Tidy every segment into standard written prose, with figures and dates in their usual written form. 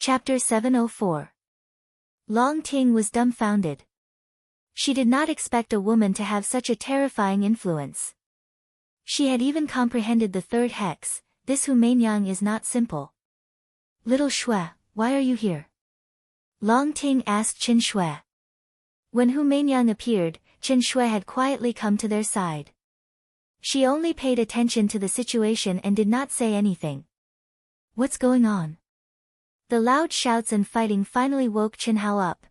Chapter 704. Long Ting was dumbfounded. She did not expect a woman to have such a terrifying influence. She had even comprehended the third hex. This Humanyang is not simple. Little Shui, why are you here? Long Ting asked Qin Shui. When Humanyang appeared, Qin Shui had quietly come to their side. She only paid attention to the situation and did not say anything. What's going on? The loud shouts and fighting finally woke Qin Hao up.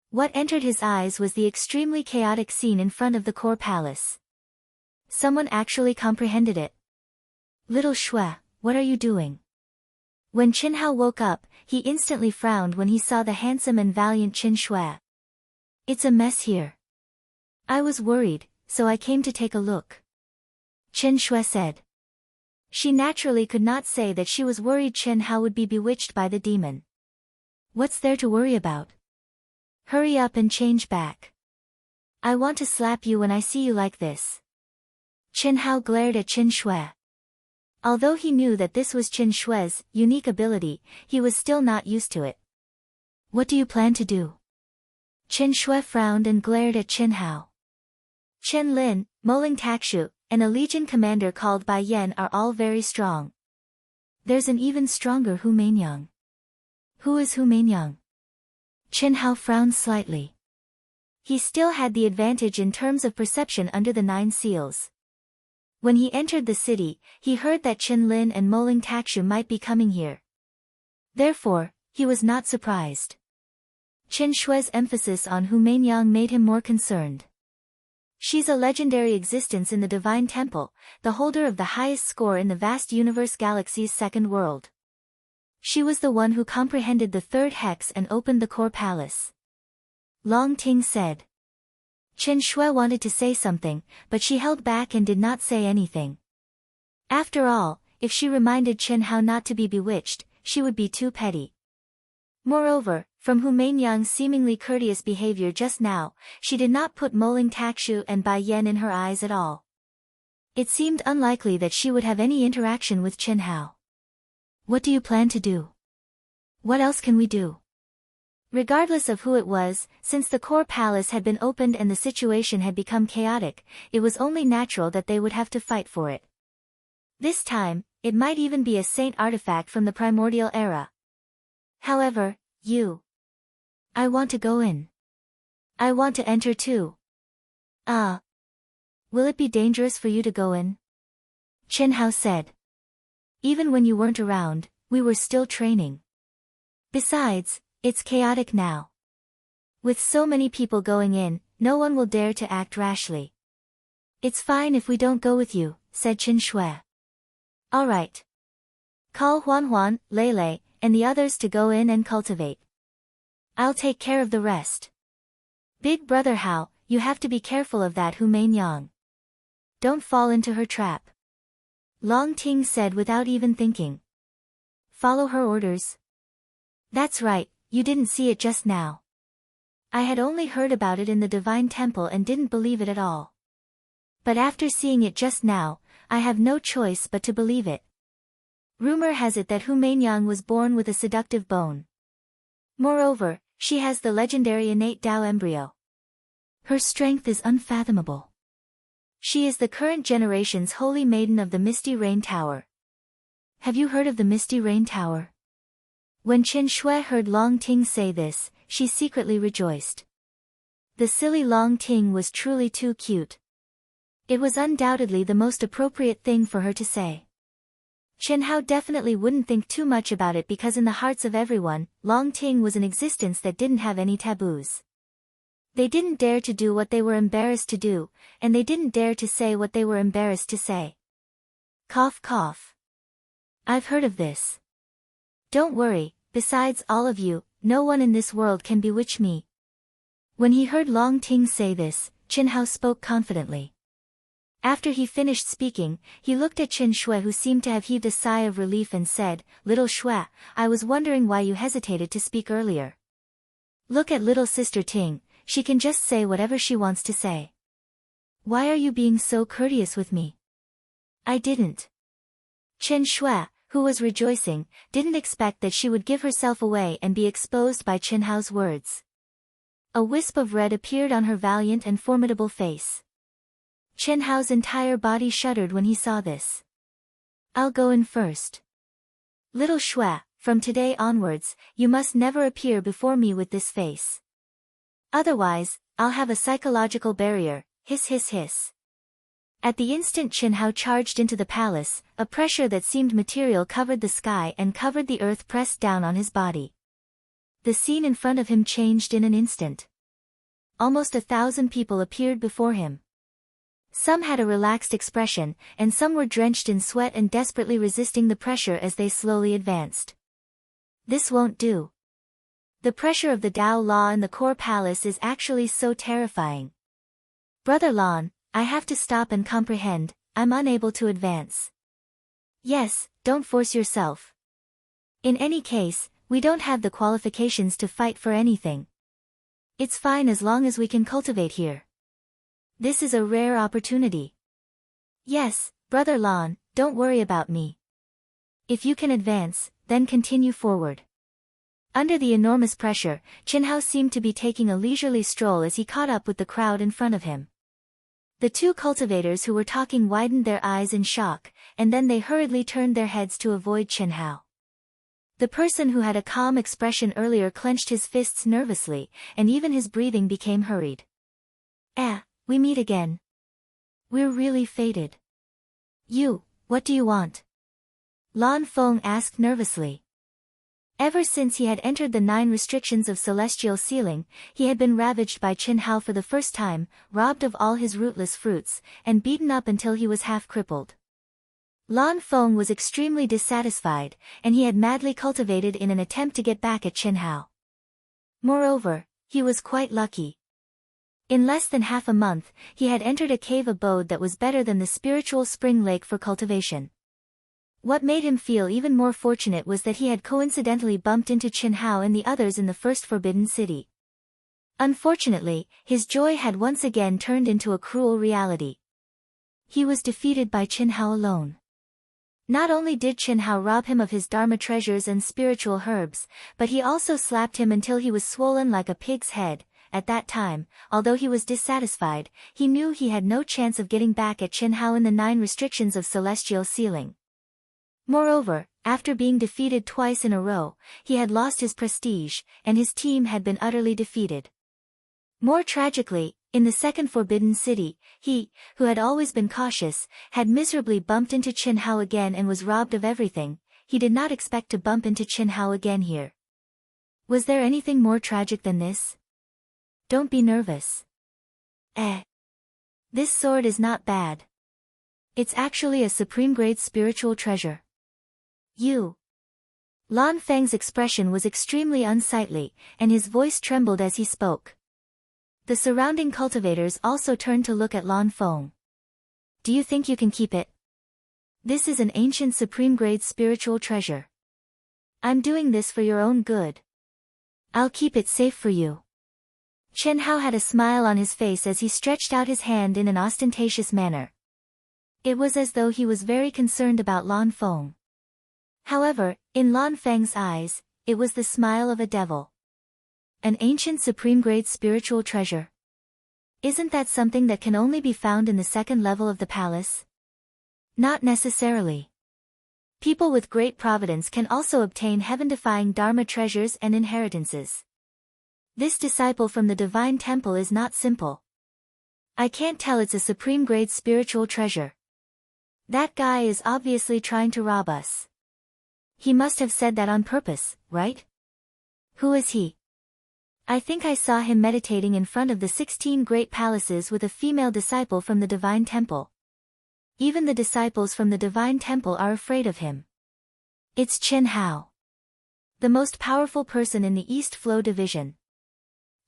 What entered his eyes was the extremely chaotic scene in front of the core palace. Someone actually comprehended it. Little Shui, what are you doing? When Qin Hao woke up, he instantly frowned when he saw the handsome and valiant Qin Shui. It's a mess here. I was worried, so I came to take a look. Qin Shui said. She naturally could not say that she was worried Qin Hao would be bewitched by the demon. What's there to worry about? Hurry up and change back. I want to slap you when I see you like this. Qin Hao glared at Qin Shui. Although he knew that this was Qin Shui's unique ability, he was still not used to it. What do you plan to do? Qin Shui frowned and glared at Qin Hao. Chen Lin, Moling Takshu, and a legion commander called Bai Yan are all very strong. There's an even stronger Humanyang. Who is Humanyang? Qin Hao frowned slightly. He still had the advantage in terms of perception under the 9 seals. When he entered the city, he heard that Chen Lin and Moling Takshu might be coming here. Therefore, he was not surprised. Qin Shui's emphasis on Humanyang made him more concerned. She's a legendary existence in the Divine Temple, the holder of the highest score in the vast universe galaxy's second world. She was the one who comprehended the third hex and opened the core palace. Long Ting said. Qin Shui wanted to say something, but she held back and did not say anything. After all, if she reminded Qin Hao not to be bewitched, she would be too petty. Moreover, from Humanyang's seemingly courteous behavior just now, she did not put Moling Takshu and Bai Yan in her eyes at all. It seemed unlikely that she would have any interaction with Qin Hao. What do you plan to do? What else can we do? Regardless of who it was, since the core palace had been opened and the situation had become chaotic, it was only natural that they would have to fight for it. This time, it might even be a saint artifact from the primordial era. However, I want to go in. I want to enter too. Will it be dangerous for you to go in? Qin Hao said. Even when you weren't around, we were still training. Besides, it's chaotic now. With so many people going in, no one will dare to act rashly. It's fine if we don't go with you, said Qin Shui. All right. Call Huan, Lei, and the others to go in and cultivate. I'll take care of the rest. Big brother Hao, you have to be careful of that Humanyang. Don't fall into her trap. Long Ting said without even thinking. Follow her orders. That's right, you didn't see it just now. I had only heard about it in the Divine Temple and didn't believe it at all. But after seeing it just now, I have no choice but to believe it. Rumor has it that Humanyang was born with a seductive bone. Moreover, she has the legendary innate Tao embryo. Her strength is unfathomable. She is the current generation's holy maiden of the Misty Rain Tower. Have you heard of the Misty Rain Tower? When Qin Shui heard Long Ting say this, she secretly rejoiced. The silly Long Ting was truly too cute. It was undoubtedly the most appropriate thing for her to say. Qin Hao definitely wouldn't think too much about it because in the hearts of everyone, Long Ting was an existence that didn't have any taboos. They didn't dare to do what they were embarrassed to do, and they didn't dare to say what they were embarrassed to say. Cough cough. I've heard of this. Don't worry, besides all of you, no one in this world can bewitch me. When he heard Long Ting say this, Qin Hao spoke confidently. After he finished speaking, he looked at Qin Shui who seemed to have heaved a sigh of relief and said, Little Shui, I was wondering why you hesitated to speak earlier. Look at little sister Ting, she can just say whatever she wants to say. Why are you being so courteous with me? I didn't. Qin Shui, who was rejoicing, didn't expect that she would give herself away and be exposed by Chen Hao's words. A wisp of red appeared on her valiant and formidable face. Chen Hao's entire body shuddered when he saw this. "I'll go in first. Little Shui, from today onwards, you must never appear before me with this face. Otherwise, I'll have a psychological barrier," hiss hiss hiss. At the instant Chen Hao charged into the palace, a pressure that seemed material covered the sky and covered the earth pressed down on his body. The scene in front of him changed in an instant. Almost 1,000 people appeared before him. Some had a relaxed expression, and some were drenched in sweat and desperately resisting the pressure as they slowly advanced. This won't do. The pressure of the Dao Law in the core palace is actually so terrifying. Brother Lan, I have to stop and comprehend, I'm unable to advance. Yes, don't force yourself. In any case, we don't have the qualifications to fight for anything. It's fine as long as we can cultivate here. This is a rare opportunity. Yes, Brother Lan, don't worry about me. If you can advance, then continue forward. Under the enormous pressure, Chen Hao seemed to be taking a leisurely stroll as he caught up with the crowd in front of him. The two cultivators who were talking widened their eyes in shock, and then they hurriedly turned their heads to avoid Chen Hao. The person who had a calm expression earlier clenched his fists nervously, and even his breathing became hurried. We meet again. We're really fated. What do you want? Lan Feng asked nervously. Ever since he had entered the 9 restrictions of celestial sealing, he had been ravaged by Chen Hao for the first time, robbed of all his rootless fruits, and beaten up until he was half crippled. Lan Feng was extremely dissatisfied, and he had madly cultivated in an attempt to get back at Chen Hao. Moreover, he was quite lucky. In less than half a month, he had entered a cave abode that was better than the spiritual spring lake for cultivation. What made him feel even more fortunate was that he had coincidentally bumped into Chen Hao and the others in the first Forbidden City. Unfortunately, his joy had once again turned into a cruel reality. He was defeated by Chen Hao alone. Not only did Chen Hao rob him of his Dharma treasures and spiritual herbs, but he also slapped him until he was swollen like a pig's head. At that time, although he was dissatisfied, he knew he had no chance of getting back at Chen Hao in the 9 restrictions of celestial sealing. Moreover, after being defeated twice in a row, he had lost his prestige, and his team had been utterly defeated. More tragically, in the second Forbidden City, he, who had always been cautious, had miserably bumped into Chen Hao again and was robbed of everything. He did not expect to bump into Chen Hao again here. Was there anything more tragic than this? Don't be nervous. This sword is not bad. It's actually a supreme-grade spiritual treasure. Lan Feng's expression was extremely unsightly, and his voice trembled as he spoke. The surrounding cultivators also turned to look at Lan Feng. Do you think you can keep it? This is an ancient supreme-grade spiritual treasure. I'm doing this for your own good. I'll keep it safe for you. Chen Hao had a smile on his face as he stretched out his hand in an ostentatious manner. It was as though he was very concerned about Lan Feng. However, in Lan Feng's eyes, it was the smile of a devil. An ancient supreme-grade spiritual treasure. Isn't that something that can only be found in the second level of the palace? Not necessarily. People with great providence can also obtain heaven-defying Dharma treasures and inheritances. This disciple from the divine temple is not simple. I can't tell it's a supreme-grade spiritual treasure. That guy is obviously trying to rob us. He must have said that on purpose, right? Who is he? I think I saw him meditating in front of the 16 great palaces with a female disciple from the divine temple. Even the disciples from the divine temple are afraid of him. It's Chen Hao, the most powerful person in the East Flow division.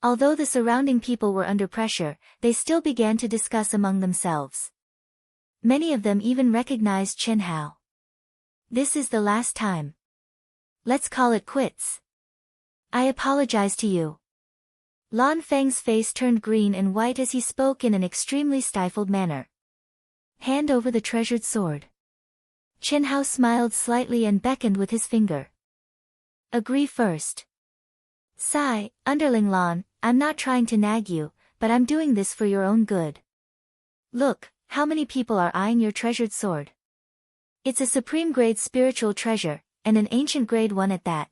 Although the surrounding people were under pressure, they still began to discuss among themselves. Many of them even recognized Chen Hao. This is the last time. Let's call it quits. I apologize to you. Lan Feng's face turned green and white as he spoke in an extremely stifled manner. Hand over the treasured sword. Chen Hao smiled slightly and beckoned with his finger. Agree first. Sigh, underling Lan, I'm not trying to nag you, but I'm doing this for your own good. Look, how many people are eyeing your treasured sword? It's a supreme grade spiritual treasure, and an ancient grade one at that.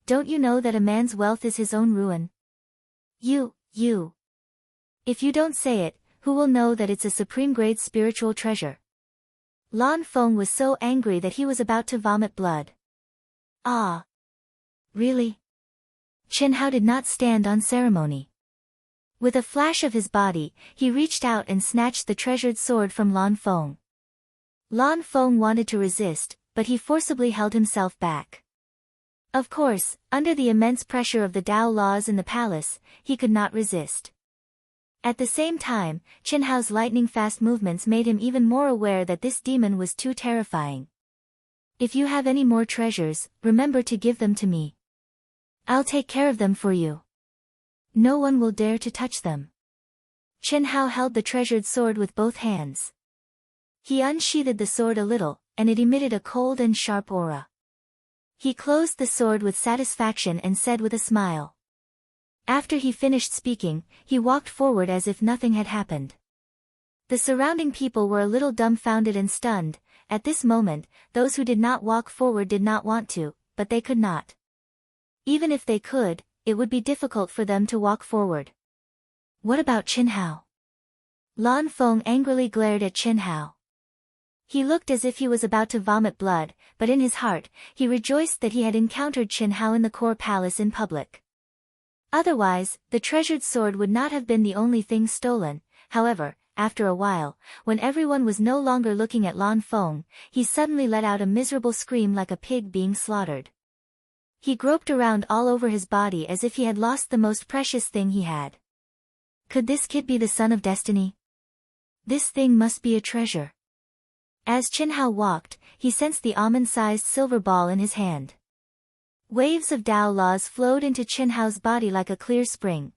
Don't you know that a man's wealth is his own ruin? You. If you don't say it, who will know that it's a supreme grade spiritual treasure? Lan Feng was so angry that he was about to vomit blood. Ah. Really? Chen Hao did not stand on ceremony. With a flash of his body, he reached out and snatched the treasured sword from Lan Feng. Lan Feng wanted to resist, but he forcibly held himself back. Of course, under the immense pressure of the Dao laws in the palace, he could not resist. At the same time, Chen Hao's lightning-fast movements made him even more aware that this demon was too terrifying. If you have any more treasures, remember to give them to me. I'll take care of them for you. No one will dare to touch them. Chen Hao held the treasured sword with both hands. He unsheathed the sword a little, and it emitted a cold and sharp aura. He closed the sword with satisfaction and said with a smile. After he finished speaking, he walked forward as if nothing had happened. The surrounding people were a little dumbfounded and stunned. At this moment, those who did not walk forward did not want to, but they could not. Even if they could, it would be difficult for them to walk forward. What about Chen Hao? Lan Feng angrily glared at Chen Hao. He looked as if he was about to vomit blood, but in his heart, he rejoiced that he had encountered Chen Hao in the core palace in public. Otherwise, the treasured sword would not have been the only thing stolen. However, after a while, when everyone was no longer looking at Lan Feng, he suddenly let out a miserable scream like a pig being slaughtered. He groped around all over his body as if he had lost the most precious thing he had. Could this kid be the son of destiny? This thing must be a treasure. As Chen Hao walked, he sensed the almond-sized silver ball in his hand. Waves of Dao laws flowed into Chen Hao's body like a clear spring.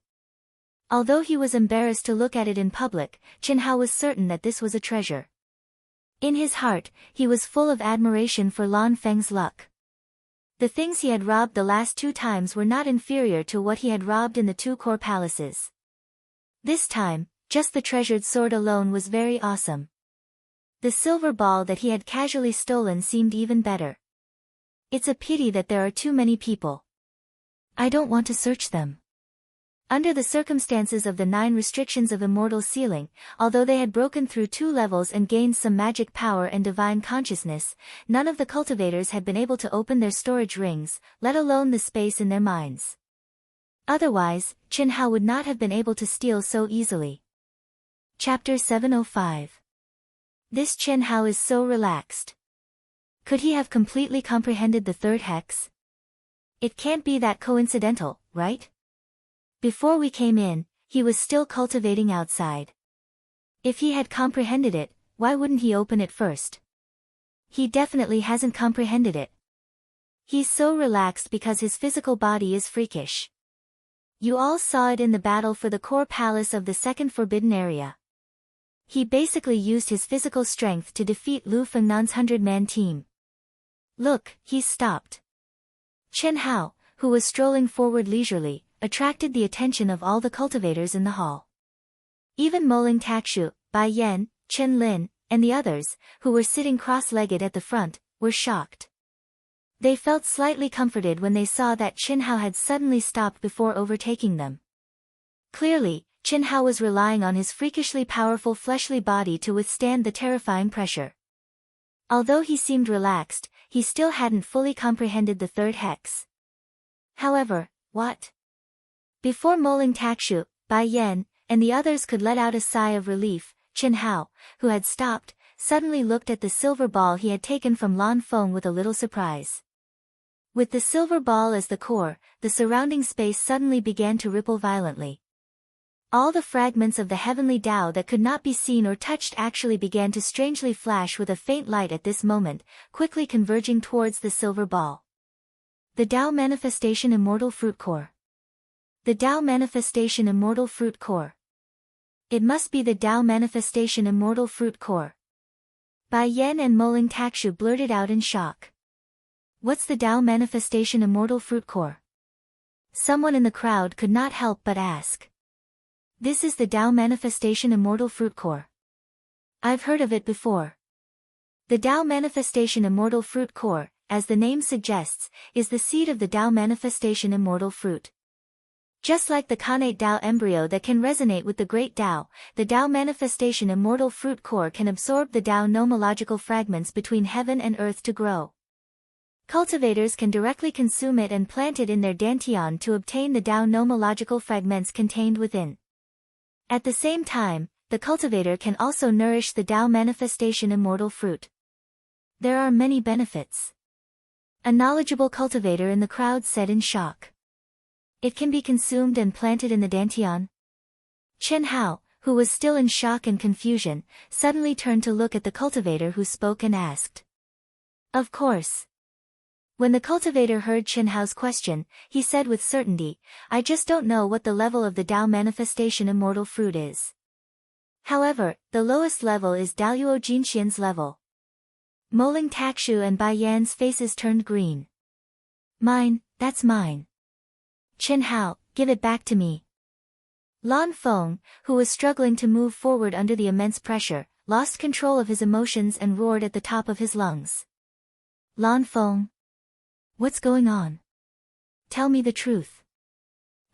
Although he was embarrassed to look at it in public, Chen Hao was certain that this was a treasure. In his heart, he was full of admiration for Lan Feng's luck. The things he had robbed the last 2 times were not inferior to what he had robbed in the 2 core palaces. This time, just the treasured sword alone was very awesome. The silver ball that he had casually stolen seemed even better. It's a pity that there are too many people. I don't want to search them. Under the circumstances of the 9 restrictions of Immortal Sealing, although they had broken through 2 levels and gained some magic power and divine consciousness, none of the cultivators had been able to open their storage rings, let alone the space in their minds. Otherwise, Chen Hao would not have been able to steal so easily. Chapter 705. This Chen Hao is so relaxed. Could he have completely comprehended the 3rd hex? It can't be that coincidental, right? Before we came in, he was still cultivating outside. If he had comprehended it, why wouldn't he open it first? He definitely hasn't comprehended it. He's so relaxed because his physical body is freakish. You all saw it in the battle for the core palace of the 2nd Forbidden Area. He basically used his physical strength to defeat Lu Fengnan's 100-man team. Look, he's stopped. Chen Hao, who was strolling forward leisurely, attracted the attention of all the cultivators in the hall. Even Moling Takshu, Bai Yan, Chen Lin, and the others, who were sitting cross-legged at the front, were shocked. They felt slightly comforted when they saw that Chen Hao had suddenly stopped before overtaking them. Clearly, Chen Hao was relying on his freakishly powerful fleshly body to withstand the terrifying pressure. Although he seemed relaxed, he still hadn't fully comprehended the 3rd hex. However, what? Before Moling Takshu, Bai Yan, and the others could let out a sigh of relief, Chen Hao, who had stopped, suddenly looked at the silver ball he had taken from Lan Feng with a little surprise. With the silver ball as the core, the surrounding space suddenly began to ripple violently. All the fragments of the heavenly Tao that could not be seen or touched actually began to strangely flash with a faint light at this moment, quickly converging towards the silver ball. The Tao Manifestation Immortal Fruit Core. The Tao Manifestation Immortal Fruit Core. It must be the Tao Manifestation Immortal Fruit Core. Bai Yan and Moling Takshu blurted out in shock. What's the Tao Manifestation Immortal Fruit Core? Someone in the crowd could not help but ask. This is the Tao Manifestation Immortal Fruit Core. I've heard of it before. The Tao Manifestation Immortal Fruit Core, as the name suggests, is the seed of the Tao Manifestation Immortal Fruit. Just like the connate Tao embryo that can resonate with the great Tao, the Tao Manifestation Immortal Fruit Core can absorb the Tao nomological fragments between heaven and earth to grow. Cultivators can directly consume it and plant it in their dantian to obtain the Tao nomological fragments contained within. At the same time, the cultivator can also nourish the Tao Manifestation Immortal Fruit. There are many benefits. A knowledgeable cultivator in the crowd said in shock. It can be consumed and planted in the dantian? Chen Hao, who was still in shock and confusion, suddenly turned to look at the cultivator who spoke and asked. Of course. When the cultivator heard Chen Hao's question, he said with certainty, I just don't know what the level of the Tao Manifestation Immortal Fruit is. However, the lowest level is Daluo Jinxian's level. Moling Takshu and Bai Yan's faces turned green. Mine, that's mine. Chen Hao, give it back to me. Lan Feng, who was struggling to move forward under the immense pressure, lost control of his emotions and roared at the top of his lungs. Lan Feng. What's going on? Tell me the truth.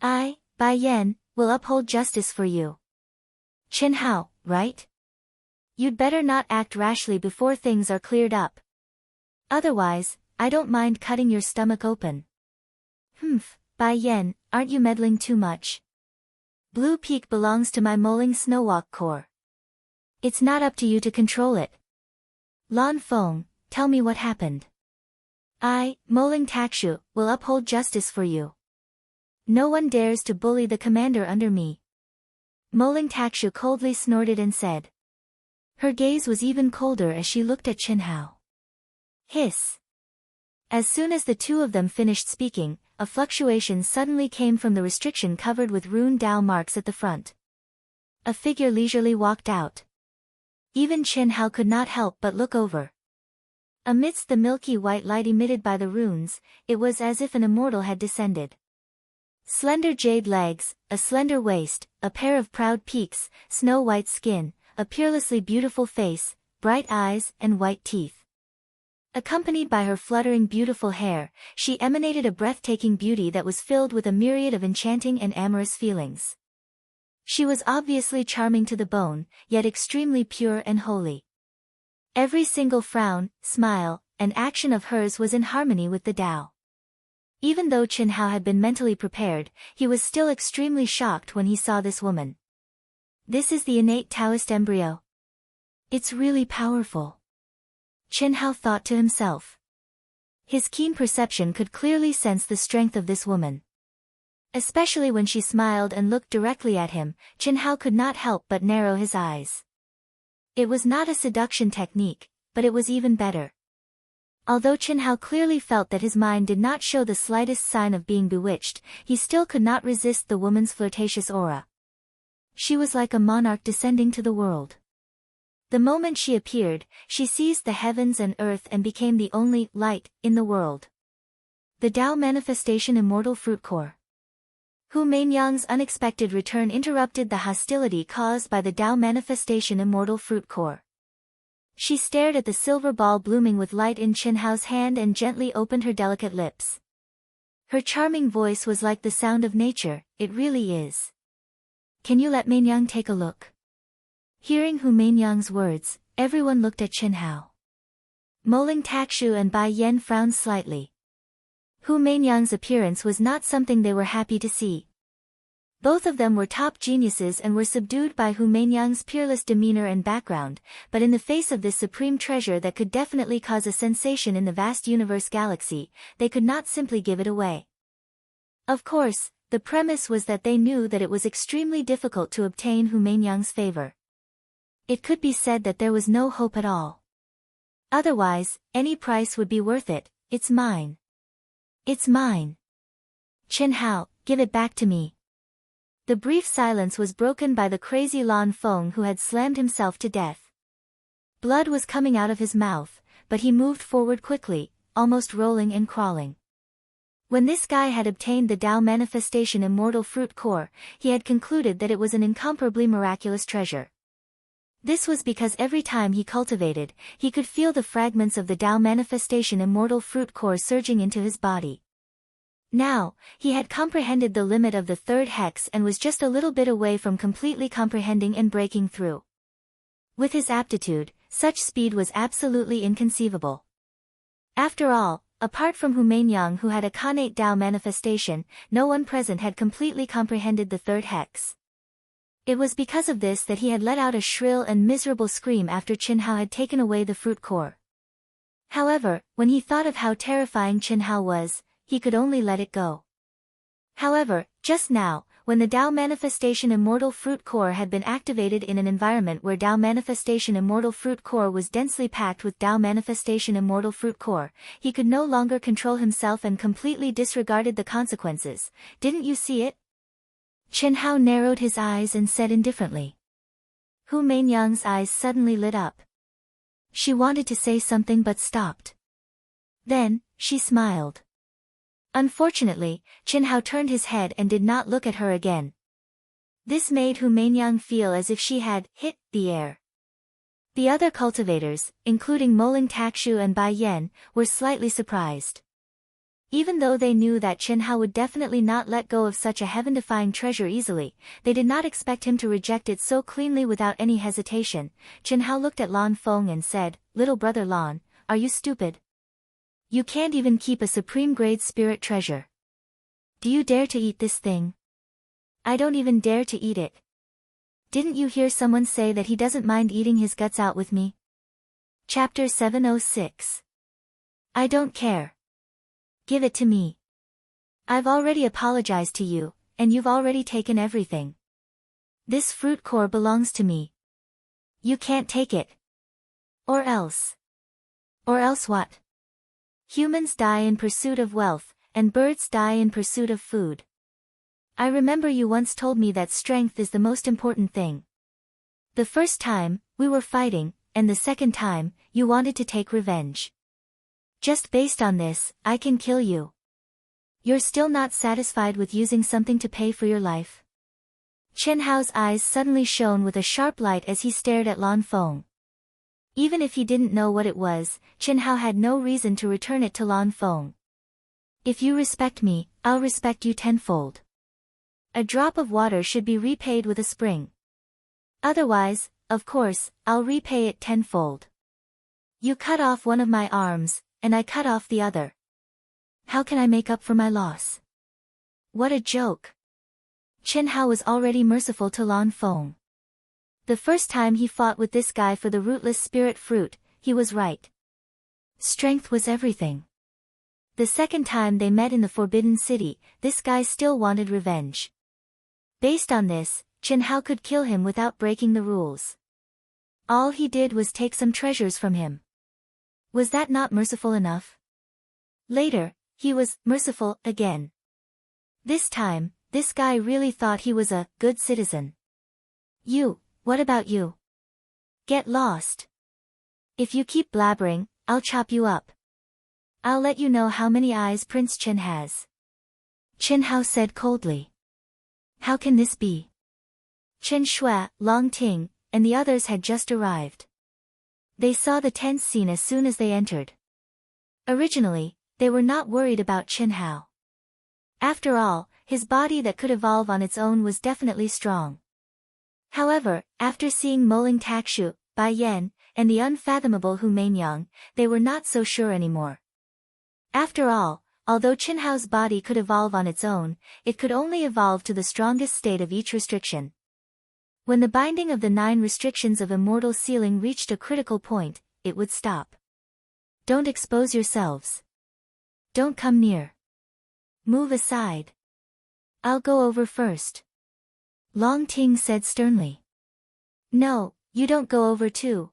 I, Bai Yan, will uphold justice for you. Chen Hao, right? You'd better not act rashly before things are cleared up. Otherwise, I don't mind cutting your stomach open. Humph, Bai Yan, aren't you meddling too much? Blue Peak belongs to my Moling Snowwalk Corps. It's not up to you to control it. Lan Feng, tell me what happened. I, Moling Takshu, will uphold justice for you. No one dares to bully the commander under me. Moling Takshu coldly snorted and said. Her gaze was even colder as she looked at Chen Hao. Hiss. As soon as the two of them finished speaking, a fluctuation suddenly came from the restriction covered with rune Tao marks at the front. A figure leisurely walked out. Even Chen Hao could not help but look over. Amidst the milky white light emitted by the runes, it was as if an immortal had descended. Slender jade legs, a slender waist, a pair of proud peaks, snow-white skin, a peerlessly beautiful face, bright eyes and white teeth. Accompanied by her fluttering beautiful hair, she emanated a breathtaking beauty that was filled with a myriad of enchanting and amorous feelings. She was obviously charming to the bone, yet extremely pure and holy. Every single frown, smile, and action of hers was in harmony with the Tao. Even though Chen Hao had been mentally prepared, he was still extremely shocked when he saw this woman. This is the innate Taoist embryo. It's really powerful. Chen Hao thought to himself. His keen perception could clearly sense the strength of this woman. Especially when she smiled and looked directly at him, Chen Hao could not help but narrow his eyes. It was not a seduction technique, but it was even better. Although Chen Hao clearly felt that his mind did not show the slightest sign of being bewitched, he still could not resist the woman's flirtatious aura. She was like a monarch descending to the world. The moment she appeared, she seized the heavens and earth and became the only light in the world. The Tao Manifestation Immortal Fruit Core. Hu Meinyang's unexpected return interrupted the hostility caused by the Tao Manifestation Immortal Fruit Core. She stared at the silver ball blooming with light in Chen Hao's hand and gently opened her delicate lips. Her charming voice was like the sound of nature, it really is. Can you let Meinyang take a look? Hearing Hu Meinyang's words, everyone looked at Chen Hao. Moling Takshu and Bai Yan frowned slightly. Hu Meinyang's appearance was not something they were happy to see. Both of them were top geniuses and were subdued by Hu Meinyang's peerless demeanor and background, but in the face of this supreme treasure that could definitely cause a sensation in the vast universe galaxy, they could not simply give it away. Of course, the premise was that they knew that it was extremely difficult to obtain Hu Meinyang's favor. It could be said that there was no hope at all. Otherwise, any price would be worth it. It's mine. It's mine. Chen Hao, give it back to me. The brief silence was broken by the crazy Lan Feng who had slammed himself to death. Blood was coming out of his mouth, but he moved forward quickly, almost rolling and crawling. When this guy had obtained the Tao Manifestation Immortal Fruit Core, he had concluded that it was an incomparably miraculous treasure. This was because every time he cultivated, he could feel the fragments of the Tao Manifestation Immortal Fruit Core surging into his body. Now, he had comprehended the limit of the third hex and was just a little bit away from completely comprehending and breaking through. With his aptitude, such speed was absolutely inconceivable. After all, apart from Humain who had a connate Tao manifestation, no one present had completely comprehended the third hex. It was because of this that he had let out a shrill and miserable scream after Qin Hao had taken away the fruit core. However, when he thought of how terrifying Qin Hao was, he could only let it go. However, just now, when the Tao Manifestation Immortal Fruit Core had been activated in an environment where Tao Manifestation Immortal Fruit Core was densely packed with Tao Manifestation Immortal Fruit Core, he could no longer control himself and completely disregarded the consequences. Didn't you see it? Qin Hao narrowed his eyes and said indifferently. Hu Mainyang's eyes suddenly lit up. She wanted to say something but stopped. Then, she smiled. Unfortunately, Qin Hao turned his head and did not look at her again. This made Hu Mainyang feel as if she had hit the air. The other cultivators, including Moling Takshu and Bai Yan, were slightly surprised. Even though they knew that Qin Hao would definitely not let go of such a heaven-defying treasure easily, they did not expect him to reject it so cleanly without any hesitation. Qin Hao looked at Lan Feng and said, "Little brother Lan, are you stupid? You can't even keep a supreme-grade spirit treasure. Do you dare to eat this thing? I don't even dare to eat it. Didn't you hear someone say that he doesn't mind eating his guts out with me?" Chapter 706. I don't care. Give it to me. I've already apologized to you, and you've already taken everything. This fruit core belongs to me. You can't take it. Or else. Or else what? Humans die in pursuit of wealth, and birds die in pursuit of food. I remember you once told me that strength is the most important thing. The first time, we were fighting, and the second time, you wanted to take revenge. Just based on this, I can kill you. You're still not satisfied with using something to pay for your life? Qin Hao's eyes suddenly shone with a sharp light as he stared at Lan Feng. Even if he didn't know what it was, Qin Hao had no reason to return it to Lan Feng. If you respect me, I'll respect you tenfold. A drop of water should be repaid with a spring. Otherwise, of course, I'll repay it tenfold. You cut off one of my arms, and I cut off the other. How can I make up for my loss? What a joke. Qin Hao was already merciful to Lan Feng. The first time he fought with this guy for the rootless spirit fruit, he was right. Strength was everything. The second time they met in the Forbidden City, this guy still wanted revenge. Based on this, Qin Hao could kill him without breaking the rules. All he did was take some treasures from him. Was that not merciful enough? Later, he was merciful again. This time, this guy really thought he was a good citizen. You, what about you? Get lost. If you keep blabbering, I'll chop you up. I'll let you know how many eyes Prince Qin has. Qin Hao said coldly. How can this be? Chen Shui, Long Ting, and the others had just arrived. They saw the tense scene as soon as they entered. Originally, they were not worried about Qin Hao. After all, his body that could evolve on its own was definitely strong. However, after seeing Moling Takshu, Bai Yan, and the unfathomable Hu Mainyang, they were not so sure anymore. After all, although Qin Hao's body could evolve on its own, it could only evolve to the strongest state of each restriction. When the binding of the 9 restrictions of immortal sealing reached a critical point, it would stop. Don't expose yourselves. Don't come near. Move aside. I'll go over first. Long Ting said sternly. No, you don't go over too.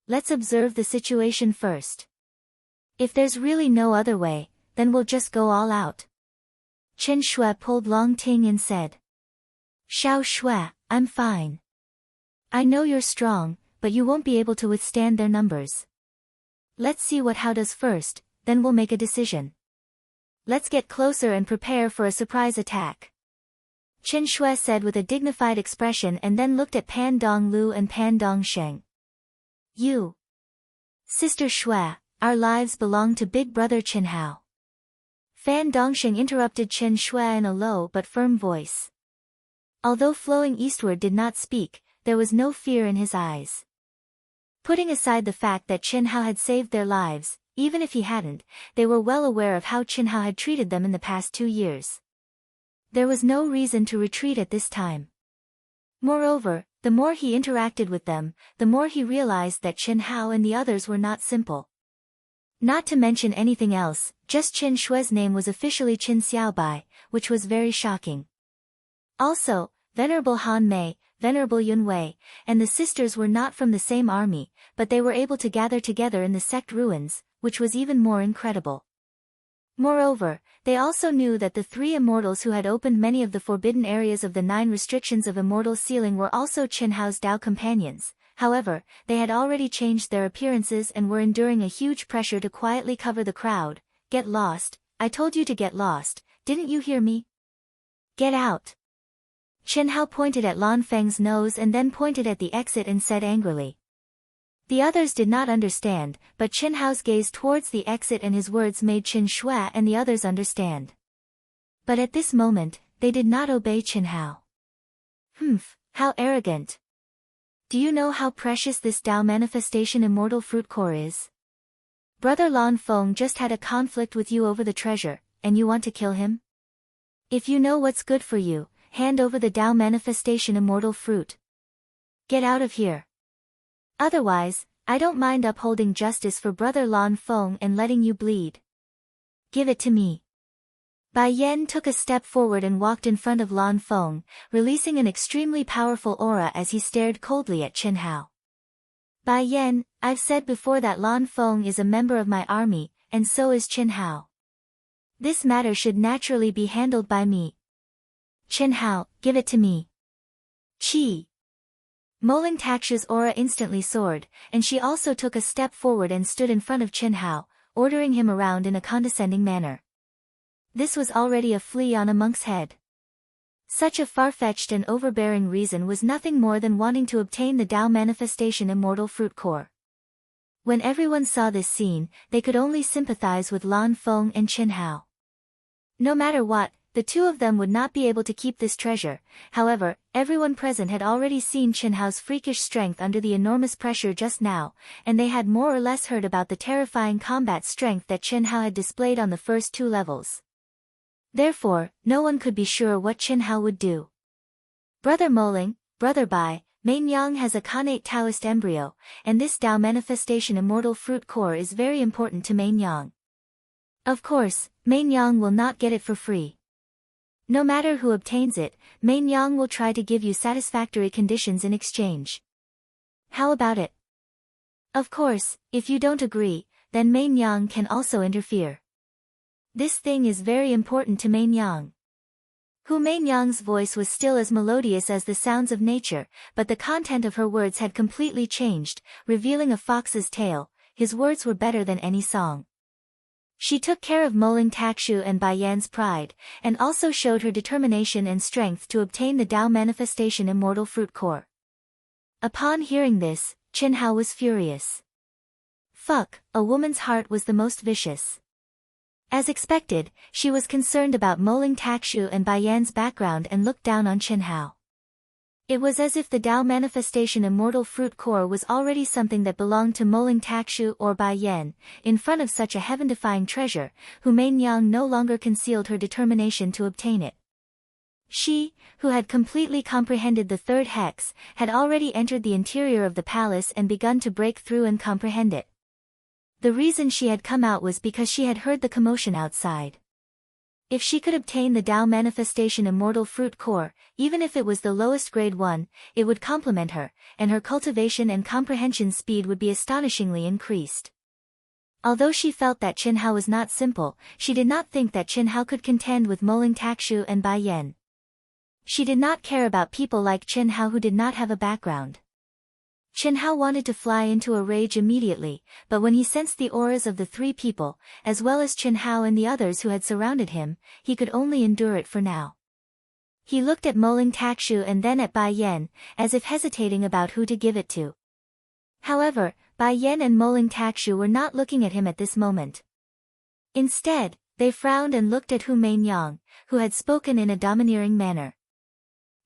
Let's observe the situation first. If there's really no other way, then we'll just go all out. Chen Shui pulled Long Ting and said. Xiao Shui, I'm fine. I know you're strong, but you won't be able to withstand their numbers. Let's see what Hao does first, then we'll make a decision. Let's get closer and prepare for a surprise attack. Qin Shui said with a dignified expression and then looked at Pan Donglu and Pan Dongsheng. You. Sister Shui, our lives belong to big brother Qin Hao. Fan Dongsheng interrupted Qin Shui in a low but firm voice. Although flowing eastward did not speak, there was no fear in his eyes. Putting aside the fact that Qin Hao had saved their lives, even if he hadn't, they were well aware of how Qin Hao had treated them in the past 2 years. There was no reason to retreat at this time. Moreover, the more he interacted with them, the more he realized that Qin Hao and the others were not simple. Not to mention anything else, just Qin Shui's name was officially Qin Xiaobai, which was very shocking. Also, Venerable Han Mei, Venerable Yun Wei, and the sisters were not from the same army, but they were able to gather together in the sect ruins, which was even more incredible. Moreover, they also knew that the 3 immortals who had opened many of the forbidden areas of the 9 restrictions of immortal sealing were also Qin Hao's Dao companions. However, they had already changed their appearances and were enduring a huge pressure to quietly cover the crowd. Get lost, I told you to get lost, didn't you hear me? Get out. Qin Hao pointed at Lan Feng's nose and then pointed at the exit and said angrily. The others did not understand, but Qin Hao's gaze towards the exit and his words made Qin Shui and the others understand. But at this moment, they did not obey Qin Hao. Humph, how arrogant. Do you know how precious this Dao manifestation immortal fruit core is? Brother Lan Feng just had a conflict with you over the treasure, and you want to kill him? If you know what's good for you, hand over the Dao manifestation immortal fruit. Get out of here. Otherwise, I don't mind upholding justice for Brother Lan Feng and letting you bleed. Give it to me. Bai Yan took a step forward and walked in front of Lan Feng, releasing an extremely powerful aura as he stared coldly at Qin Hao. Bai Yan, I've said before that Lan Feng is a member of my army, and so is Qin Hao. This matter should naturally be handled by me. Qin Hao, give it to me. Qi. Moling Takshu's aura instantly soared, and she also took a step forward and stood in front of Qin Hao, ordering him around in a condescending manner. This was already a flea on a monk's head. Such a far-fetched and overbearing reason was nothing more than wanting to obtain the Dao manifestation immortal fruit core. When everyone saw this scene, they could only sympathize with Lan Feng and Qin Hao. No matter what, the 2 of them would not be able to keep this treasure. However, everyone present had already seen Qin Hao's freakish strength under the enormous pressure just now, and they had more or less heard about the terrifying combat strength that Qin Hao had displayed on the first 2 levels. Therefore, no one could be sure what Qin Hao would do. Brother Moling, Brother Bai, Main Yang has a connate Taoist embryo, and this Dao manifestation immortal fruit core is very important to Main Yang. Of course, Main Yang will not get it for free. No matter who obtains it, Main Yang will try to give you satisfactory conditions in exchange. How about it? Of course, if you don't agree, then Main Yang can also interfere. This thing is very important to Main Yang. Main Yang's voice was still as melodious as the sounds of nature, but the content of her words had completely changed, revealing a fox's tail. His words were better than any song. She took care of Moling Takshu and Bai Yan's pride, and also showed her determination and strength to obtain the Dao manifestation immortal fruit core. Upon hearing this, Qin Hao was furious. Fuck, a woman's heart was the most vicious. As expected, she was concerned about Moling Takshu and Bai Yan's background and looked down on Qin Hao. It was as if the Dao manifestation immortal fruit core was already something that belonged to Moling Takshu or Bai Yan. In front of such a heaven-defying treasure, Main Yang no longer concealed her determination to obtain it. She, who had completely comprehended the 3rd hex, had already entered the interior of the palace and begun to break through and comprehend it. The reason she had come out was because she had heard the commotion outside. If she could obtain the Dao manifestation immortal fruit core, even if it was the lowest grade one, it would complement her, and her cultivation and comprehension speed would be astonishingly increased. Although she felt that Qin Hao was not simple, she did not think that Qin Hao could contend with Moling Takshu and Bai Yan. She did not care about people like Qin Hao who did not have a background. Chen Hao wanted to fly into a rage immediately, but when he sensed the auras of the three people, as well as Chen Hao and the others who had surrounded him, he could only endure it for now. He looked at Moling Takshu and then at Bai Yan, as if hesitating about who to give it to. However, Bai Yan and Moling Takshu were not looking at him at this moment. Instead, they frowned and looked at Hu Mainyang, who had spoken in a domineering manner.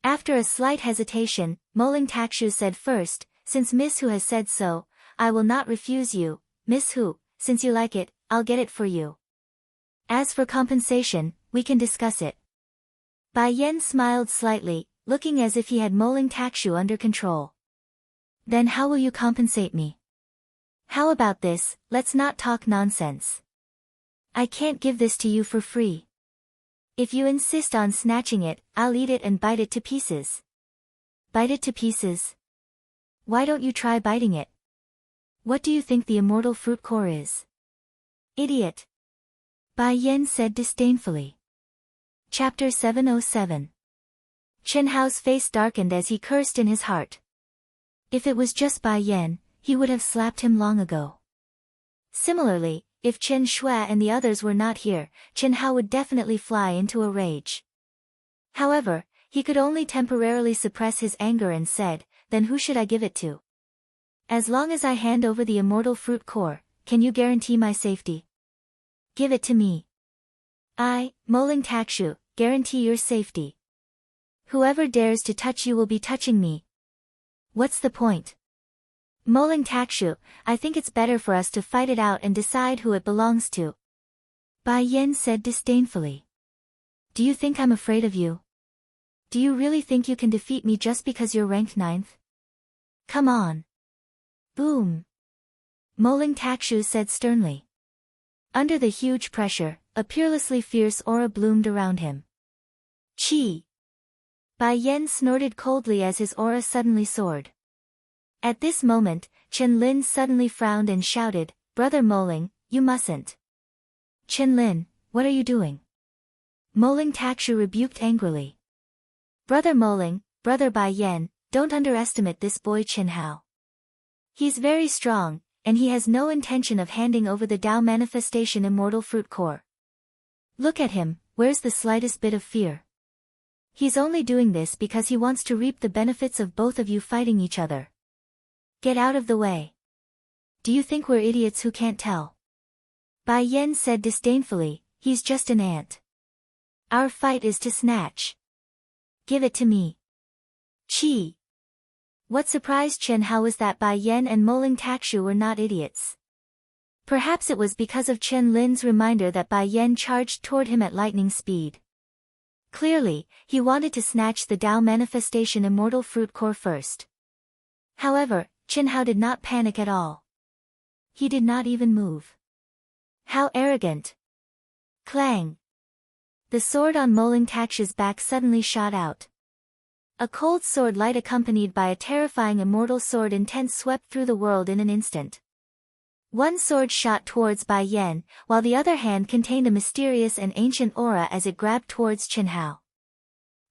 After a slight hesitation, Moling Takshu said first, "Since Miss Hu has said so, I will not refuse you, Miss Hu, since you like it, I'll get it for you. As for compensation, we can discuss it." Bai Yan smiled slightly, looking as if he had Moling Takshu under control. "Then how will you compensate me? How about this, let's not talk nonsense. I can't give this to you for free. If you insist on snatching it, I'll eat it and bite it to pieces." "Bite it to pieces? Why don't you try biting it? What do you think the immortal fruit core is?" "Idiot," Bai Yan said disdainfully. Chapter 707. Chen Hao's face darkened as he cursed in his heart. If it was just Bai Yan, he would have slapped him long ago. Similarly, if Chen Shui and the others were not here, Chen Hao would definitely fly into a rage. However, he could only temporarily suppress his anger and said, "Then who should I give it to? As long as I hand over the immortal fruit core, can you guarantee my safety? Give it to me. I, Moling Takshu, guarantee your safety. Whoever dares to touch you will be touching me. What's the point? Moling Takshu, I think it's better for us to fight it out and decide who it belongs to." Bai Yan said disdainfully. "Do you think I'm afraid of you? Do you really think you can defeat me just because you're ranked 9th? Come on." Boom. Moling Takshu said sternly. Under the huge pressure, a peerlessly fierce aura bloomed around him. Chi! Bai Yan snorted coldly as his aura suddenly soared. At this moment, Chen Lin suddenly frowned and shouted, "Brother Moling, you mustn't." "Chen Lin, what are you doing?" Moling Takshu rebuked angrily. "Brother Moling, Brother Bai Yan, don't underestimate this boy Chen Hao. He's very strong, and he has no intention of handing over the Tao Manifestation Immortal Fruit Core. Look at him, where's the slightest bit of fear? He's only doing this because he wants to reap the benefits of both of you fighting each other. Get out of the way. Do you think we're idiots who can't tell?" Bai Yan said disdainfully, "He's just an ant. Our fight is to snatch. Give it to me." Chi! What surprised Chen Hao was that Bai Yan and Moling Takshu were not idiots. Perhaps it was because of Chen Lin's reminder that Bai Yan charged toward him at lightning speed. Clearly, he wanted to snatch the Tao Manifestation Immortal Fruit Core first. However, Chen Hao did not panic at all. He did not even move. How arrogant! Clang! The sword on Moling Takshu's back suddenly shot out. A cold sword light accompanied by a terrifying immortal sword intent swept through the world in an instant. One sword shot towards Bai Yan, while the other hand contained a mysterious and ancient aura as it grabbed towards Chen Hao.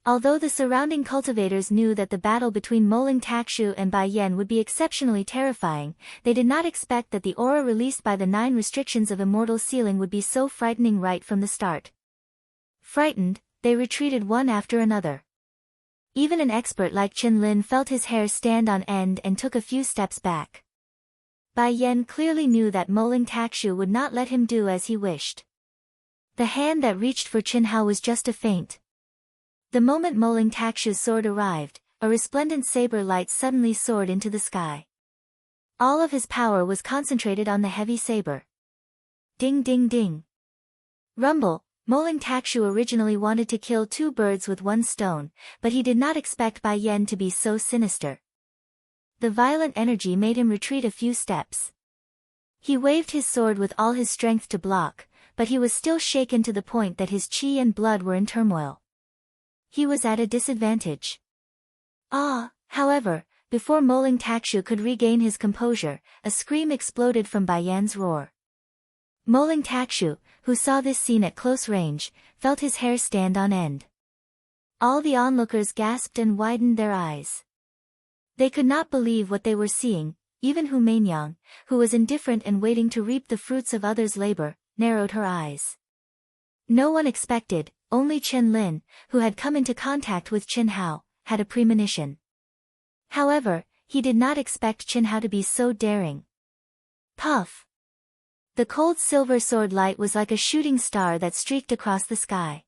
Although the surrounding cultivators knew that the battle between Moling Takshu and Bai Yan would be exceptionally terrifying, they did not expect that the aura released by the 9 restrictions of immortal sealing would be so frightening right from the start. Frightened, they retreated one after another. Even an expert like Chen Lin felt his hair stand on end and took a few steps back. Bai Yan clearly knew that Moling Takshu would not let him do as he wished. The hand that reached for Chen Hao was just a feint. The moment Moling Takshu's sword arrived, a resplendent saber light suddenly soared into the sky. All of his power was concentrated on the heavy saber. Ding ding ding. Rumble. Moling Takshu originally wanted to kill 2 birds with 1 stone, but he did not expect Bai Yan to be so sinister. The violent energy made him retreat a few steps. He waved his sword with all his strength to block, but he was still shaken to the point that his chi and blood were in turmoil. He was at a disadvantage. However, before Moling Takshu could regain his composure, a scream exploded from Bai Yan's roar. Moling Takshu, who saw this scene at close range, felt his hair stand on end. All the onlookers gasped and widened their eyes. They could not believe what they were seeing. Even Hu Mainyang, who was indifferent and waiting to reap the fruits of others' labor, narrowed her eyes. No one expected, only Chen Lin, who had come into contact with Chen Hao, had a premonition. However, he did not expect Chen Hao to be so daring. Puff! The cold silver sword light was like a shooting star that streaked across the sky.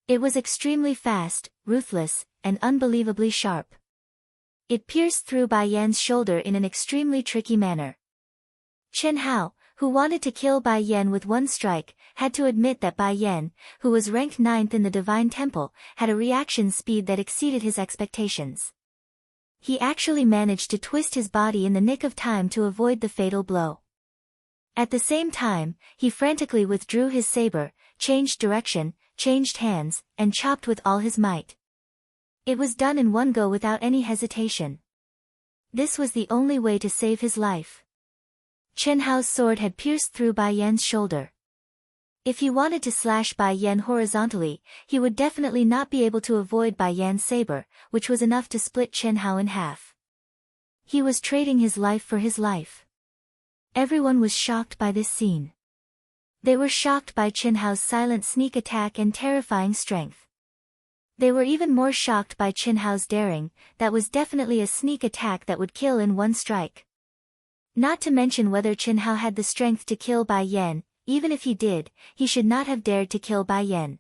It was extremely fast, ruthless, and unbelievably sharp. It pierced through Bai Yan's shoulder in an extremely tricky manner. Chen Hao, who wanted to kill Bai Yan with one strike, had to admit that Bai Yan, who was ranked 9th in the Divine Temple, had a reaction speed that exceeded his expectations. He actually managed to twist his body in the nick of time to avoid the fatal blow. At the same time, he frantically withdrew his saber, changed direction, changed hands, and chopped with all his might. It was done in one go without any hesitation. This was the only way to save his life. Chen Hao's sword had pierced through Bai Yan's shoulder. If he wanted to slash Bai Yan horizontally, he would definitely not be able to avoid Bai Yan's saber, which was enough to split Chen Hao in half. He was trading his life for his life. Everyone was shocked by this scene. They were shocked by Chen Hao's silent sneak attack and terrifying strength. They were even more shocked by Chen Hao's daring. That was definitely a sneak attack that would kill in one strike. Not to mention whether Chen Hao had the strength to kill Bai Yan. Even if he did, he should not have dared to kill Bai Yan.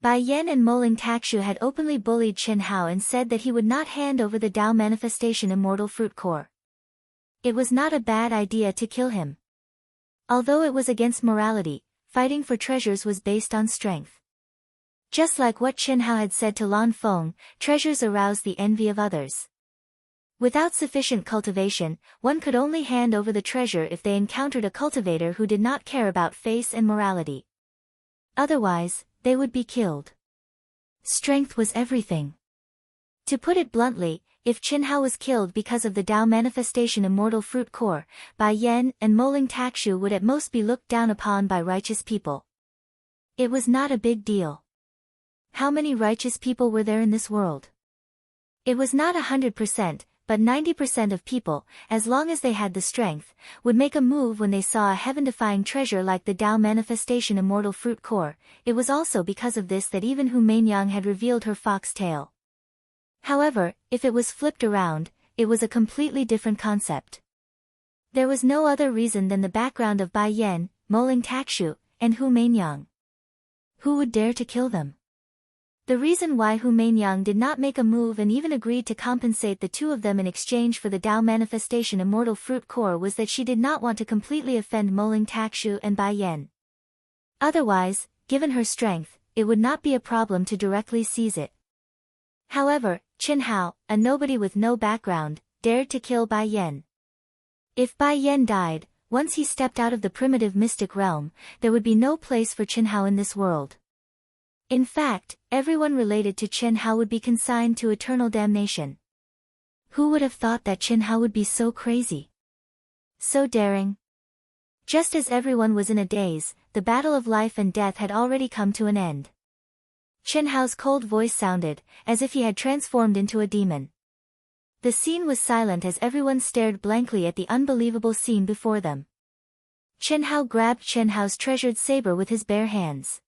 Bai Yan and Moling Takshu had openly bullied Chen Hao and said that he would not hand over the Tao Manifestation Immortal Fruit Core. It was not a bad idea to kill him. Although it was against morality, fighting for treasures was based on strength. Just like what Chen Hao had said to Lan Feng, treasures arouse the envy of others. Without sufficient cultivation, one could only hand over the treasure if they encountered a cultivator who did not care about face and morality. Otherwise, they would be killed. Strength was everything. To put it bluntly, if Chen Hao was killed because of the Tao Manifestation Immortal Fruit Core, Bai Yan and Moling Takshu would at most be looked down upon by righteous people. It was not a big deal. How many righteous people were there in this world? It was not 100%, but 90% of people, as long as they had the strength, would make a move when they saw a heaven-defying treasure like the Tao Manifestation Immortal Fruit Core. It was also because of this that even Hu Mainyang had revealed her fox tail. However, if it was flipped around, it was a completely different concept. There was no other reason than the background of Bai Yan, Moling Takshu, and Hu Mainyang. Who would dare to kill them? The reason why Hu Mainyang did not make a move and even agreed to compensate the two of them in exchange for the Tao Manifestation Immortal Fruit Core was that she did not want to completely offend Moling Takshu and Bai Yan. Otherwise, given her strength, it would not be a problem to directly seize it. However, Chen Hao, a nobody with no background, dared to kill Bai Yan. If Bai Yan died, once he stepped out of the primitive mystic realm, there would be no place for Chen Hao in this world. In fact, everyone related to Chen Hao would be consigned to eternal damnation. Who would have thought that Chen Hao would be so crazy? So daring? Just as everyone was in a daze, the battle of life and death had already come to an end. Chen Hao's cold voice sounded, as if he had transformed into a demon. The scene was silent as everyone stared blankly at the unbelievable scene before them. Chen Hao grabbed Chen Hao's treasured saber with his bare hands.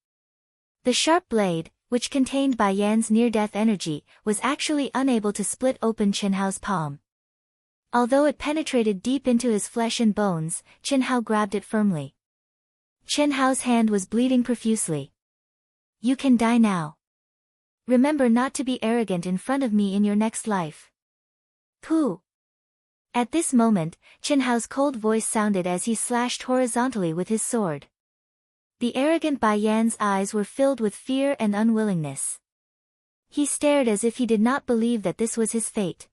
The sharp blade, which contained Bai Yan's near-death energy, was actually unable to split open Chen Hao's palm. Although it penetrated deep into his flesh and bones, Chen Hao grabbed it firmly. Chen Hao's hand was bleeding profusely. You can die now. Remember not to be arrogant in front of me in your next life. Pooh! At this moment, Chen Hao's cold voice sounded as he slashed horizontally with his sword. The arrogant Bai Yan's eyes were filled with fear and unwillingness. He stared as if he did not believe that this was his fate.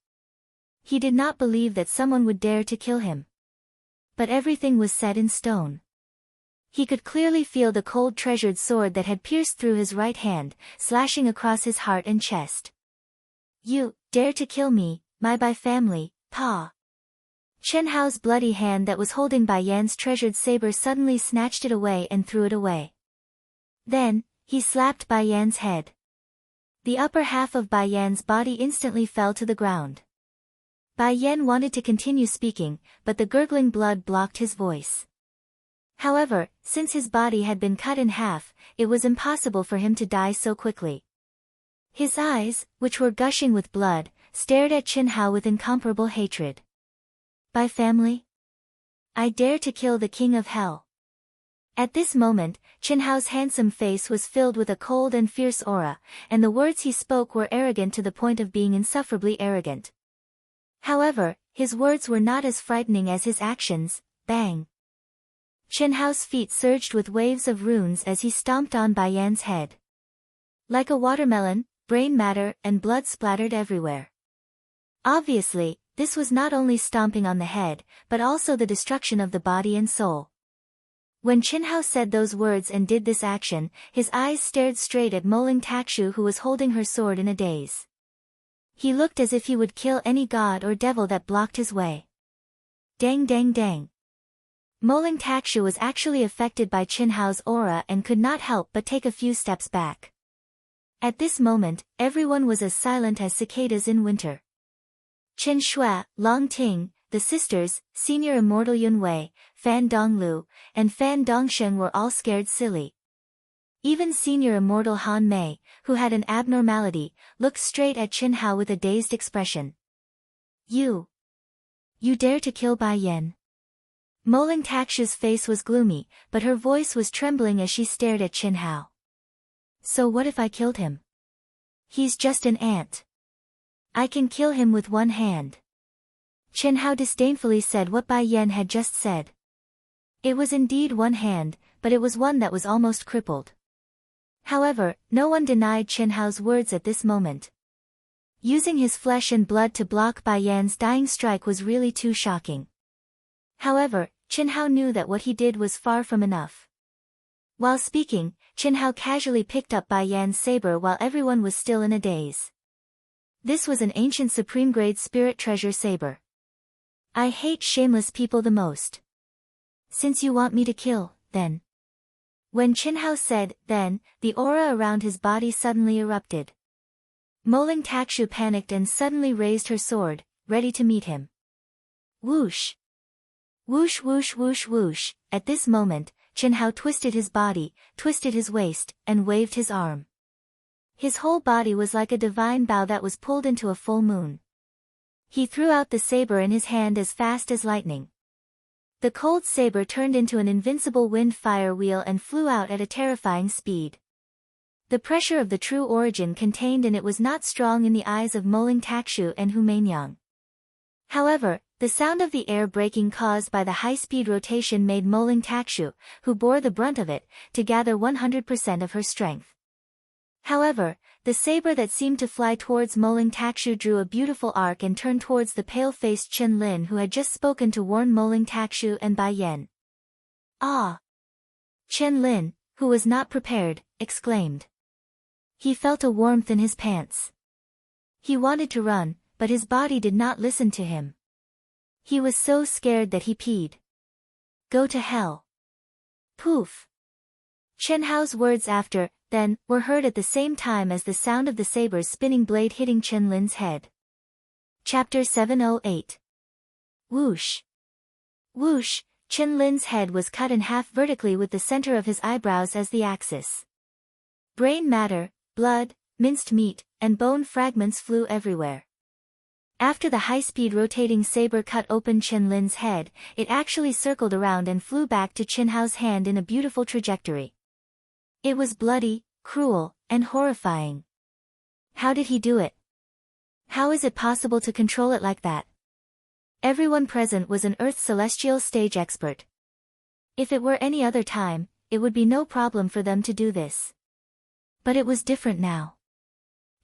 He did not believe that someone would dare to kill him. But everything was set in stone. He could clearly feel the cold treasured sword that had pierced through his right hand, slashing across his heart and chest. You, dare to kill me, my Bai family, Pa! Chen Hao's bloody hand that was holding Bai Yan's treasured saber suddenly snatched it away and threw it away. Then, he slapped Bai Yan's head. The upper half of Bai Yan's body instantly fell to the ground. Bai Yan wanted to continue speaking, but the gurgling blood blocked his voice. However, since his body had been cut in half, it was impossible for him to die so quickly. His eyes, which were gushing with blood, stared at Qin Hao with incomparable hatred. By family? I dare to kill the king of hell. At this moment, Qin Hao's handsome face was filled with a cold and fierce aura, and the words he spoke were arrogant to the point of being insufferably arrogant. However, his words were not as frightening as his actions. Bang! Qin Hao's feet surged with waves of runes as he stomped on Bai Yan's head. Like a watermelon, brain matter and blood splattered everywhere. Obviously, this was not only stomping on the head, but also the destruction of the body and soul. When Qin Hao said those words and did this action, his eyes stared straight at Moling Takshu, who was holding her sword in a daze. He looked as if he would kill any god or devil that blocked his way. Dang dang dang. Moling Takshu was actually affected by Qin Hao's aura and could not help but take a few steps back. At this moment, everyone was as silent as cicadas in winter. Qin Shui, Long Ting, the sisters, Senior Immortal Yun Wei, Fan Donglu, and Fan Dongsheng were all scared silly. Even Senior Immortal Han Mei, who had an abnormality, looked straight at Qin Hao with a dazed expression. You dare to kill Bai Yan? Moling Takshu's face was gloomy, but her voice was trembling as she stared at Qin Hao. So what if I killed him? He's just an ant. I can kill him with one hand. Qin Hao disdainfully said what Bai Yan had just said. It was indeed one hand, but it was one that was almost crippled. However, no one denied Qin Hao's words at this moment. Using his flesh and blood to block Bai Yan's dying strike was really too shocking. However, Qin Hao knew that what he did was far from enough. While speaking, Qin Hao casually picked up Bai Yan's saber while everyone was still in a daze. This was an ancient supreme-grade spirit treasure saber. I hate shameless people the most. Since you want me to kill, then. When Qin Hao said, then, the aura around his body suddenly erupted. Moling Takshu panicked and suddenly raised her sword, ready to meet him. Whoosh! Whoosh whoosh whoosh whoosh. At this moment, Qin Hao twisted his body, twisted his waist, and waved his arm. His whole body was like a divine bow that was pulled into a full moon. He threw out the saber in his hand as fast as lightning. The cold saber turned into an invincible wind fire wheel and flew out at a terrifying speed. The pressure of the true origin contained in it was not strong in the eyes of Moling Takshu and Hu Mainyang. However, the sound of the air breaking caused by the high-speed rotation made Moling Takshu, who bore the brunt of it, to gather 100% of her strength. However, the saber that seemed to fly towards Moling Takshu drew a beautiful arc and turned towards the pale-faced Qin Lin, who had just spoken to warn Moling Takshu and Bai Yan. Ah! Qin Lin, who was not prepared, exclaimed. He felt a warmth in his pants. He wanted to run, but his body did not listen to him. He was so scared that he peed. Go to hell. Poof! Qin Hao's words after, then, were heard at the same time as the sound of the saber's spinning blade hitting Qin Lin's head. Chapter 708. Whoosh! Whoosh! Qin Lin's head was cut in half vertically with the center of his eyebrows as the axis. Brain matter, blood, minced meat, and bone fragments flew everywhere. After the high-speed rotating saber cut open Qin Lin's head, it actually circled around and flew back to Qin Hao's hand in a beautiful trajectory. It was bloody, cruel, and horrifying. How did he do it? How is it possible to control it like that? Everyone present was an Earth Celestial stage expert. If it were any other time, it would be no problem for them to do this. But it was different now.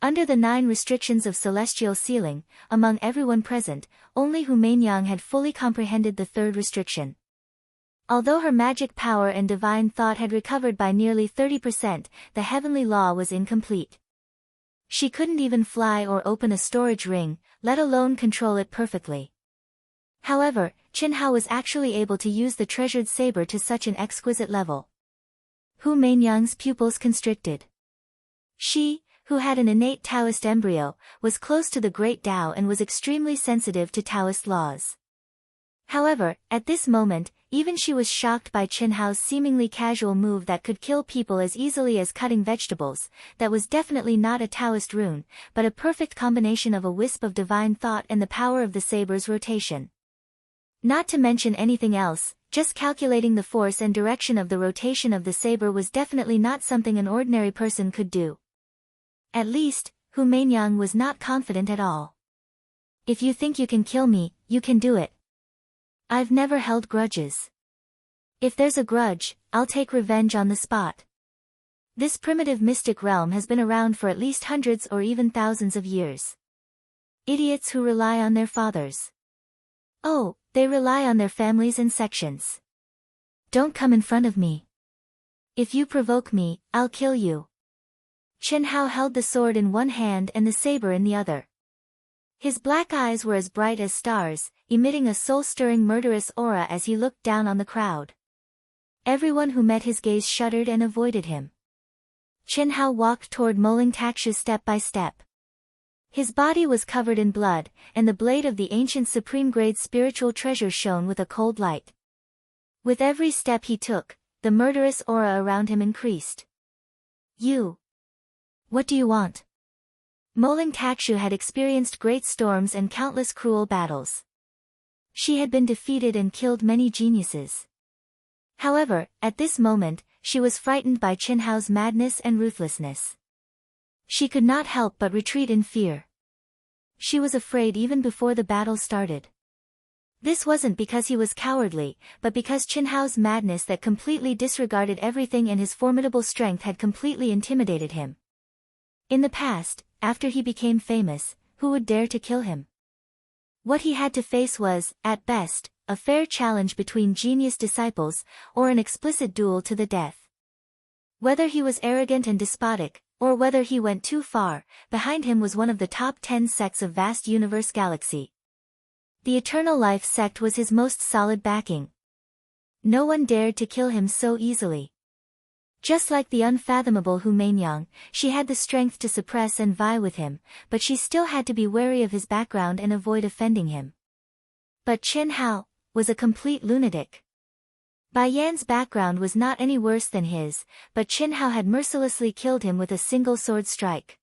Under the 9 restrictions of Celestial Sealing, among everyone present, only Hu Mainyang had fully comprehended the 3rd restriction. Although her magic power and divine thought had recovered by nearly 30%, the heavenly law was incomplete. She couldn't even fly or open a storage ring, let alone control it perfectly. However, Qin Hao was actually able to use the treasured saber to such an exquisite level. Hu Mainyang's pupils constricted. She, who had an innate Taoist embryo, was close to the Great Tao and was extremely sensitive to Taoist laws. However, at this moment, even she was shocked by Qin Hao's seemingly casual move that could kill people as easily as cutting vegetables. That was definitely not a Taoist rune, but a perfect combination of a wisp of divine thought and the power of the saber's rotation. Not to mention anything else, just calculating the force and direction of the rotation of the saber was definitely not something an ordinary person could do. At least, Hu Meinyang was not confident at all. If you think you can kill me, you can do it. I've never held grudges. If there's a grudge, I'll take revenge on the spot. This primitive mystic realm has been around for at least hundreds or even thousands of years. Idiots who rely on their fathers. Oh, they rely on their families and sections. Don't come in front of me. If you provoke me, I'll kill you. Qin Hao held the sword in one hand and the saber in the other. His black eyes were as bright as stars, emitting a soul-stirring murderous aura as he looked down on the crowd. Everyone who met his gaze shuddered and avoided him. Qin Hao walked toward Moling Takshu step by step. His body was covered in blood, and the blade of the ancient supreme-grade spiritual treasure shone with a cold light. With every step he took, the murderous aura around him increased. You. What do you want? Moling Takshu had experienced great storms and countless cruel battles. She had been defeated and killed many geniuses. However, at this moment, she was frightened by Qin Hao's madness and ruthlessness. She could not help but retreat in fear. She was afraid even before the battle started. This wasn't because he was cowardly, but because Qin Hao's madness that completely disregarded everything and his formidable strength had completely intimidated him. In the past, after he became famous, who would dare to kill him? What he had to face was, at best, a fair challenge between genius disciples, or an explicit duel to the death. Whether he was arrogant and despotic, or whether he went too far, behind him was one of the top 10 sects of vast universe galaxy. The Eternal Life sect was his most solid backing. No one dared to kill him so easily. Just like the unfathomable Hu Meinyang, she had the strength to suppress and vie with him, but she still had to be wary of his background and avoid offending him. But Qin Hao was a complete lunatic. Bai Yan's background was not any worse than his, but Qin Hao had mercilessly killed him with a single sword strike.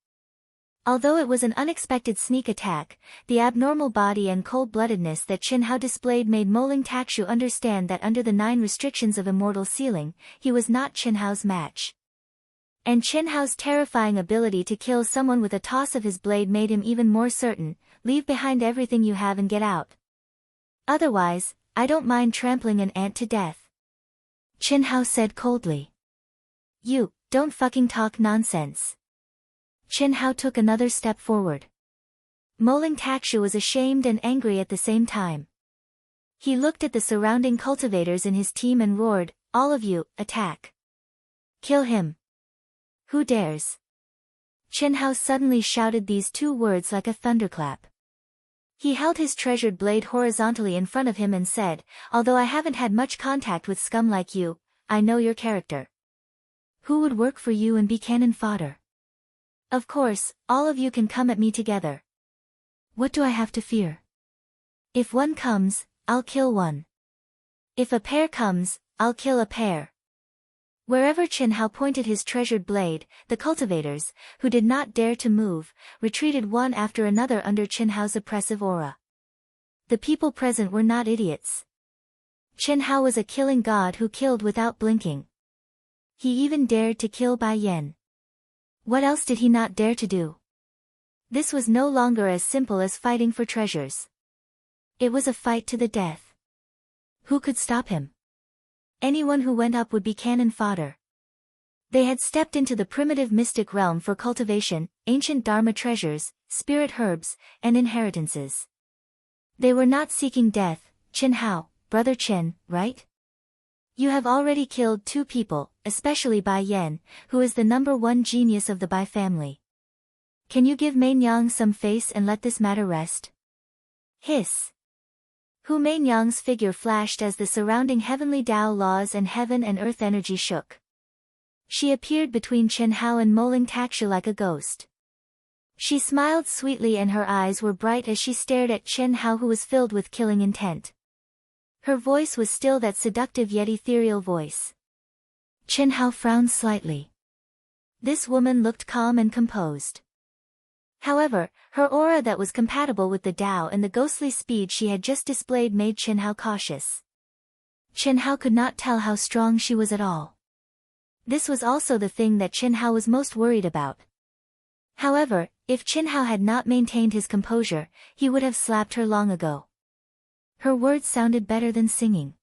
Although it was an unexpected sneak attack, the abnormal body and cold-bloodedness that Qin Hao displayed made Moling Takshu understand that under the 9 restrictions of Immortal Sealing, he was not Qin Hao's match. And Qin Hao's terrifying ability to kill someone with a toss of his blade made him even more certain, leave behind everything you have and get out. Otherwise, I don't mind trampling an ant to death. Qin Hao said coldly. You, don't fucking talk nonsense. Qin Hao took another step forward. Moling Takshu was ashamed and angry at the same time. He looked at the surrounding cultivators in his team and roared, all of you, attack. Kill him. Who dares? Qin Hao suddenly shouted these 2 words like a thunderclap. He held his treasured blade horizontally in front of him and said, although I haven't had much contact with scum like you, I know your character. Who would work for you and be cannon fodder? Of course, all of you can come at me together. What do I have to fear? If one comes, I'll kill one. If a pair comes, I'll kill a pair. Wherever Qin Hao pointed his treasured blade, the cultivators, who did not dare to move, retreated one after another under Qin Hao's oppressive aura. The people present were not idiots. Qin Hao was a killing god who killed without blinking. He even dared to kill Bai Yan. What else did he not dare to do? This was no longer as simple as fighting for treasures. It was a fight to the death. Who could stop him? Anyone who went up would be cannon fodder. They had stepped into the primitive mystic realm for cultivation, ancient Dharma treasures, spirit herbs, and inheritances. They were not seeking death, Qin Hao, brother Qin, right? You have already killed 2 people, especially Bai Yan, who is the #1 genius of the Bai family. Can you give Meinyang some face and let this matter rest? Hiss. Hu Meinyang's figure flashed as the surrounding heavenly Tao laws and heaven and earth energy shook. She appeared between Qin Hao and Moling Takshu like a ghost. She smiled sweetly and her eyes were bright as she stared at Chen Hao, who was filled with killing intent. Her voice was still that seductive yet ethereal voice. Chen Hao frowned slightly. This woman looked calm and composed. However, her aura that was compatible with the Tao and the ghostly speed she had just displayed made Chen Hao cautious. Chen Hao could not tell how strong she was at all. This was also the thing that Chen Hao was most worried about. However, if Chen Hao had not maintained his composure, he would have slapped her long ago. Her words sounded better than singing.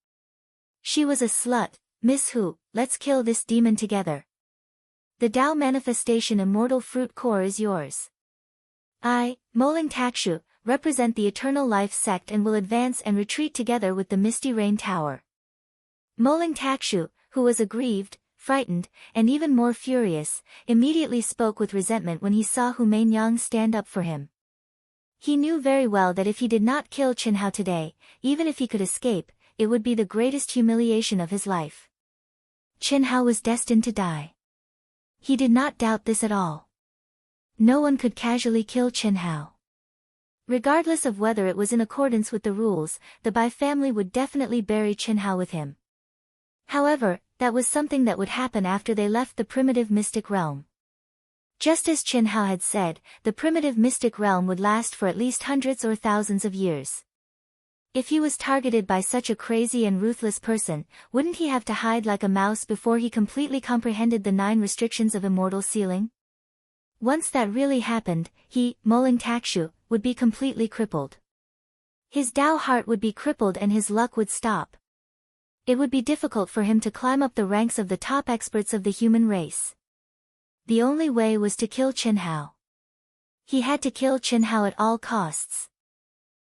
She was a slut, Miss Hu, let's kill this demon together. The Tao manifestation immortal fruit core is yours. I, Moling Takshu, represent the Eternal Life sect and will advance and retreat together with the Misty Rain Tower. Moling Takshu, who was aggrieved, frightened, and even more furious, immediately spoke with resentment when he saw Hu Mainyang stand up for him. He knew very well that if he did not kill Chen Hao today, even if he could escape, it would be the greatest humiliation of his life. Chen Hao was destined to die. He did not doubt this at all. No one could casually kill Chen Hao. Regardless of whether it was in accordance with the rules, the Bai family would definitely bury Chen Hao with him. However, that was something that would happen after they left the primitive mystic realm. Just as Chen Hao had said, the primitive mystic realm would last for at least hundreds or thousands of years. If he was targeted by such a crazy and ruthless person, wouldn't he have to hide like a mouse before he completely comprehended the 9 restrictions of immortal sealing? Once that really happened, he, Moling Takshu, would be completely crippled. His Tao heart would be crippled and his luck would stop. It would be difficult for him to climb up the ranks of the top experts of the human race. The only way was to kill Chen Hao. He had to kill Chen Hao at all costs.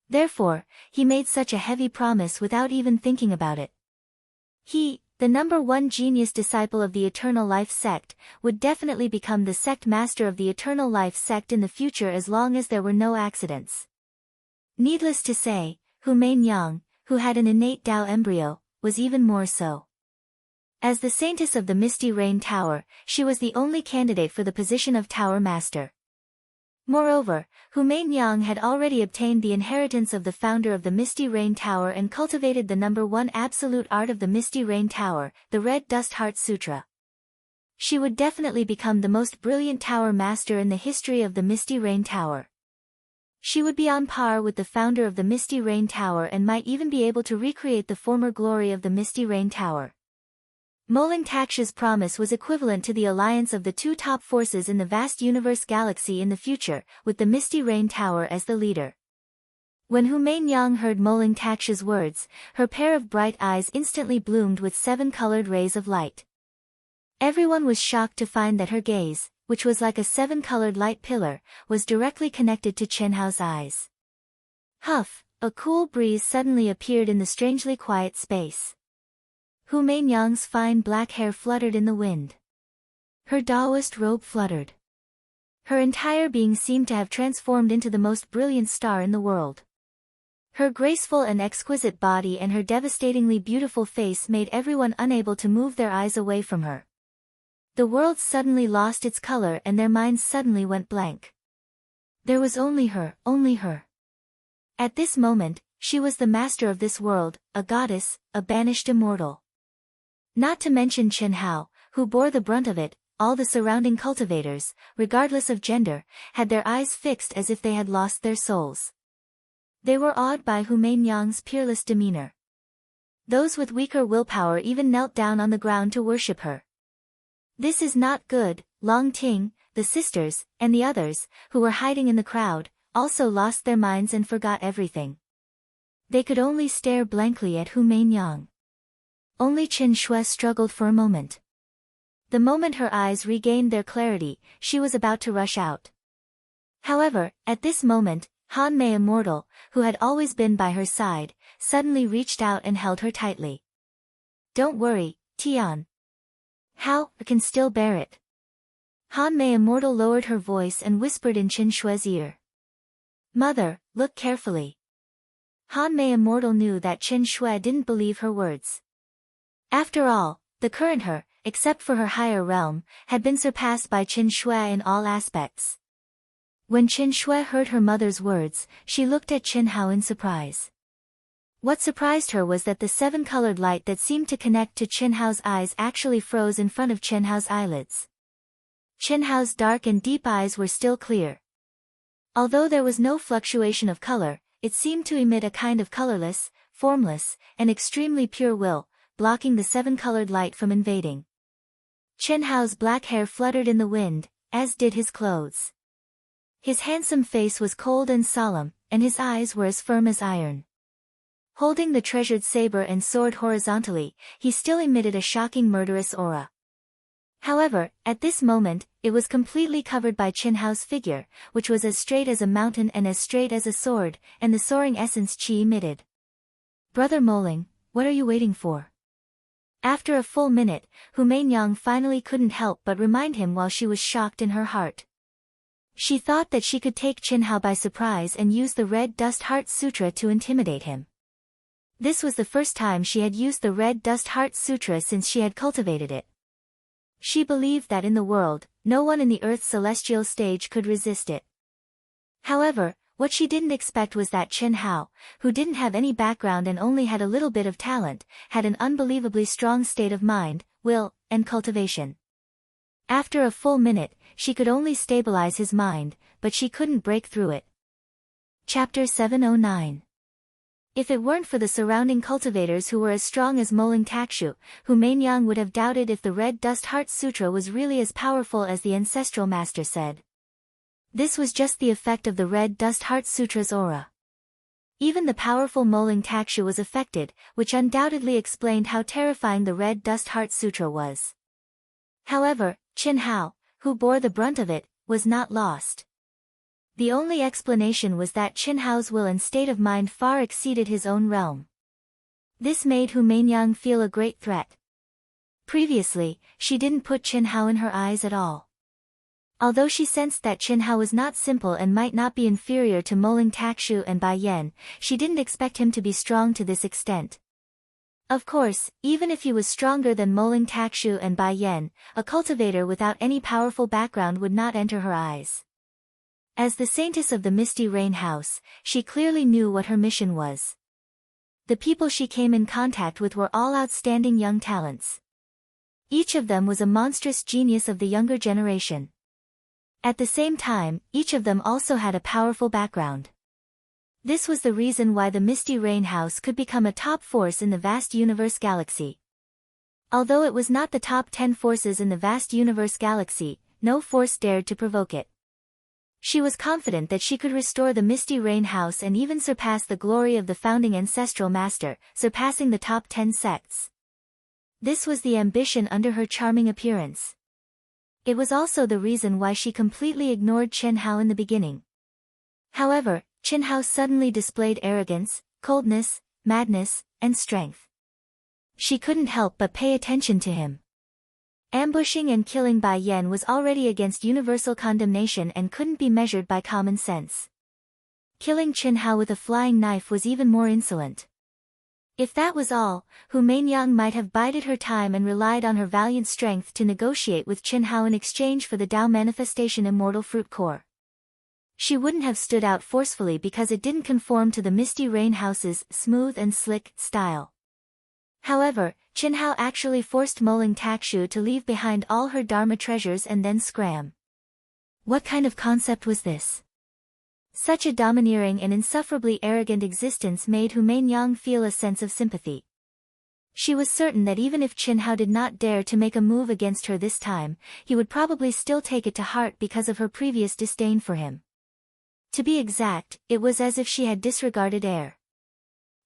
Therefore, he made such a heavy promise without even thinking about it. He, the #1 genius disciple of the Eternal Life sect, would definitely become the sect master of the Eternal Life sect in the future as long as there were no accidents. Needless to say, Hu Mainyang, who had an innate Tao embryo, was even more so. As the saintess of the Misty Rain Tower, she was the only candidate for the position of Tower Master. Moreover, Hu Mainyang had already obtained the inheritance of the founder of the Misty Rain Tower and cultivated the #1 absolute art of the Misty Rain Tower, the Red Dust Heart Sutra. She would definitely become the most brilliant Tower Master in the history of the Misty Rain Tower. She would be on par with the founder of the Misty Rain Tower and might even be able to recreate the former glory of the Misty Rain Tower. Moling Takshu's promise was equivalent to the alliance of the 2 top forces in the vast universe galaxy in the future, with the Misty Rain Tower as the leader. When Hu Mainyang heard Moling Takshu's words, her pair of bright eyes instantly bloomed with 7 colored rays of light. Everyone was shocked to find that her gaze, which was like a 7-colored light pillar, was directly connected to Chen Hao's eyes. Huff, a cool breeze suddenly appeared in the strangely quiet space. Hu Mainyang's fine black hair fluttered in the wind. Her Taoist robe fluttered. Her entire being seemed to have transformed into the most brilliant star in the world. Her graceful and exquisite body and her devastatingly beautiful face made everyone unable to move their eyes away from her. The world suddenly lost its color and their minds suddenly went blank. There was only her, only her. At this moment, she was the master of this world, a goddess, a banished immortal. Not to mention Chen Hao, who bore the brunt of it. All the surrounding cultivators, regardless of gender, had their eyes fixed as if they had lost their souls. They were awed by Hu Mainyang's peerless demeanor. Those with weaker willpower even knelt down on the ground to worship her. This is not good. Long Ting, the sisters, and the others, who were hiding in the crowd, also lost their minds and forgot everything. They could only stare blankly at Hu Mainyang. Only Chen Shui struggled for a moment. The moment her eyes regained their clarity, she was about to rush out. However, at this moment, Han Mei Immortal, who had always been by her side, suddenly reached out and held her tightly. "Don't worry, Tian. How, I can still bear it." Han Mei Immortal lowered her voice and whispered in Chen Shui's ear. "Mother, look carefully." Han Mei Immortal knew that Chen Shui didn't believe her words. After all, the current her, except for her higher realm, had been surpassed by Chen Shui in all aspects. When Qin Shui heard her mother's words, she looked at Qin Hao in surprise. What surprised her was that the seven-colored light that seemed to connect to Qin Hao's eyes actually froze in front of Qin Hao's eyelids. Qin Hao's dark and deep eyes were still clear. Although there was no fluctuation of color, it seemed to emit a kind of colorless, formless, and extremely pure will, blocking the seven-colored light from invading. Qin Hao's black hair fluttered in the wind, as did his clothes. His handsome face was cold and solemn, and his eyes were as firm as iron. Holding the treasured saber and sword horizontally, he still emitted a shocking murderous aura. However, at this moment, it was completely covered by Qin Hao's figure, which was as straight as a mountain and as straight as a sword, and the soaring essence qi emitted. "Brother Moling, what are you waiting for?" After a full minute, Hu Mainyang finally couldn't help but remind him while she was shocked in her heart. She thought that she could take Qin Hao by surprise and use the Red Dust Heart Sutra to intimidate him. This was the first time she had used the Red Dust Heart Sutra since she had cultivated it. She believed that in the world, no one in the Earth's celestial stage could resist it. However, what she didn't expect was that Qin Hao, who didn't have any background and only had a little bit of talent, had an unbelievably strong state of mind, will, and cultivation. After a full minute, she could only stabilize his mind, but she couldn't break through it. Chapter 709. If it weren't for the surrounding cultivators who were as strong as Moling Takshu, Hu Mainyang would have doubted if the Red Dust Heart Sutra was really as powerful as the ancestral master said. This was just the effect of the Red Dust Heart Sutra's aura. Even the powerful Moling Takshu was affected, which undoubtedly explained how terrifying the Red Dust Heart Sutra was. However, Qin Hao, who bore the brunt of it, was not lost. The only explanation was that Qin Hao's will and state of mind far exceeded his own realm. This made Hu Mainyang feel a great threat. Previously, she didn't put Qin Hao in her eyes at all. Although she sensed that Qin Hao was not simple and might not be inferior to Moling Takshu and Bai Yan, she didn't expect him to be strong to this extent. Of course, even if he was stronger than Moling Takshu and Bai Yan, a cultivator without any powerful background would not enter her eyes. As the saintess of the Misty Rain House, she clearly knew what her mission was. The people she came in contact with were all outstanding young talents. Each of them was a monstrous genius of the younger generation. At the same time, each of them also had a powerful background. This was the reason why the Misty Rain House could become a top force in the vast universe galaxy. Although it was not the top 10 forces in the vast universe galaxy, no force dared to provoke it. She was confident that she could restore the Misty Rain House and even surpass the glory of the founding ancestral master, surpassing the top 10 sects. This was the ambition under her charming appearance. It was also the reason why she completely ignored Qin Hao in the beginning. However, Qin Hao suddenly displayed arrogance, coldness, madness, and strength. She couldn't help but pay attention to him. Ambushing and killing Bai Yan was already against universal condemnation and couldn't be measured by common sense. Killing Qin Hao with a flying knife was even more insolent. If that was all, Hu Mainyang might have bided her time and relied on her valiant strength to negotiate with Qin Hao in exchange for the Tao Manifestation Immortal Fruit Core. She wouldn't have stood out forcefully because it didn't conform to the Misty Rain House's smooth and slick style. However, Qin Hao actually forced Moling Takshu to leave behind all her Dharma treasures and then scram. What kind of concept was this? Such a domineering and insufferably arrogant existence made Hu Mainyang feel a sense of sympathy. She was certain that even if Qin Hao did not dare to make a move against her this time, he would probably still take it to heart because of her previous disdain for him. To be exact, it was as if she had disregarded air.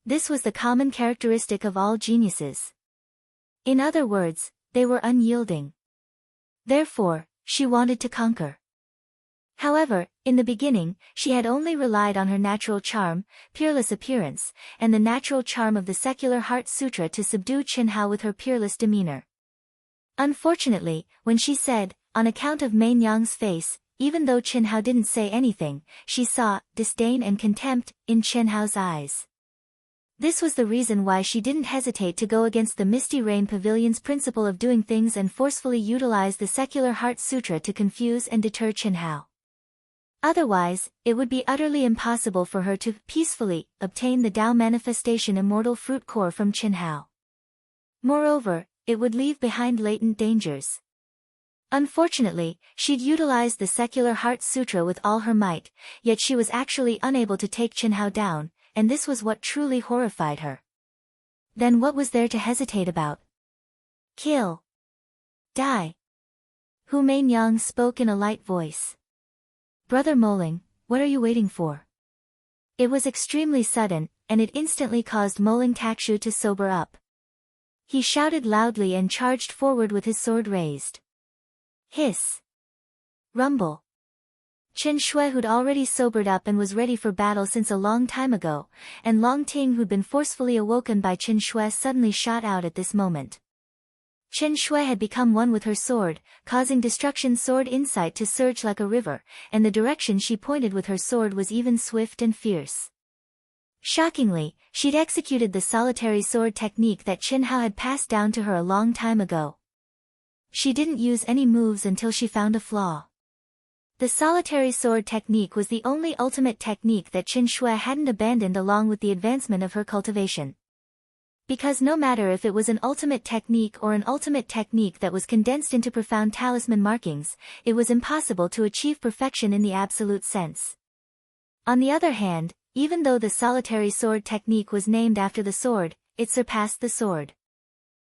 This was the common characteristic of all geniuses. In other words, they were unyielding. Therefore, she wanted to conquer. However, in the beginning, she had only relied on her natural charm, peerless appearance, and the natural charm of the Secular Heart Sutra to subdue Qin Hao with her peerless demeanor. Unfortunately, when she said, on account of Mainyang's face, even though Qin Hao didn't say anything, she saw disdain and contempt in Qin Hao's eyes. This was the reason why she didn't hesitate to go against the Misty Rain Pavilion's principle of doing things and forcefully utilize the Secular Heart Sutra to confuse and deter Qin Hao. Otherwise, it would be utterly impossible for her to peacefully obtain the Tao manifestation immortal fruit core from Qin Hao. Moreover, it would leave behind latent dangers. Unfortunately, she'd utilized the secular Heart Sutra with all her might, yet she was actually unable to take Qin Hao down, and this was what truly horrified her. Then what was there to hesitate about? Kill. Die. Hu Meinyang spoke in a light voice. Brother Moling, what are you waiting for? It was extremely sudden, and it instantly caused Moling Takshu to sober up. He shouted loudly and charged forward with his sword raised. Hiss. Rumble. Chen Shui, who'd already sobered up and was ready for battle since a long time ago, and Long Ting, who'd been forcefully awoken by Chen Shui, suddenly shot out at this moment. Chen Shui had become one with her sword, causing Destruction's sword insight to surge like a river, and the direction she pointed with her sword was even swift and fierce. Shockingly, she'd executed the solitary sword technique that Qin Hao had passed down to her a long time ago. She didn't use any moves until she found a flaw. The solitary sword technique was the only ultimate technique that Qin Shui hadn't abandoned along with the advancement of her cultivation. Because no matter if it was an ultimate technique or an ultimate technique that was condensed into profound talisman markings, it was impossible to achieve perfection in the absolute sense. On the other hand, even though the solitary sword technique was named after the sword, it surpassed the sword.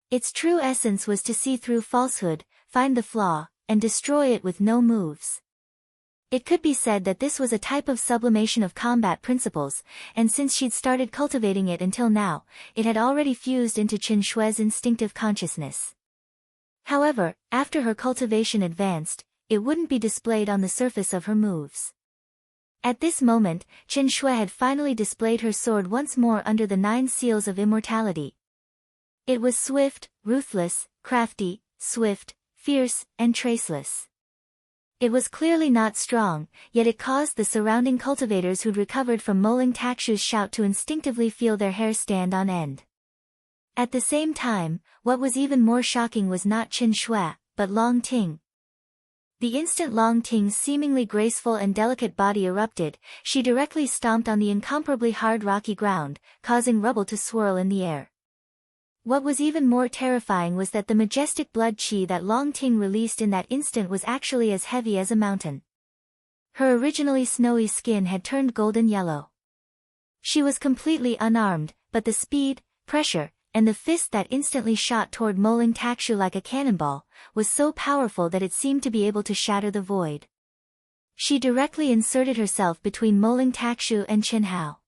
Its true essence was to see through falsehood, find the flaw, and destroy it with no moves. It could be said that this was a type of sublimation of combat principles, and since she'd started cultivating it until now, it had already fused into Qin Shui's instinctive consciousness. However, after her cultivation advanced, it wouldn't be displayed on the surface of her moves. At this moment, Qin Shui had finally displayed her sword once more under the 9 seals of immortality. It was swift, ruthless, crafty, swift, fierce, and traceless. It was clearly not strong, yet it caused the surrounding cultivators who'd recovered from Moling Takshu's shout to instinctively feel their hair stand on end. At the same time, what was even more shocking was not Qin Shui, but Long Ting. The instant Long Ting's seemingly graceful and delicate body erupted, she directly stomped on the incomparably hard rocky ground, causing rubble to swirl in the air. What was even more terrifying was that the majestic blood qi that Long Ting released in that instant was actually as heavy as a mountain. Her originally snowy skin had turned golden yellow. She was completely unarmed, but the speed, pressure, and the fist that instantly shot toward Moling Takshu like a cannonball, was so powerful that it seemed to be able to shatter the void. She directly inserted herself between Moling Takshu and Qin Hao.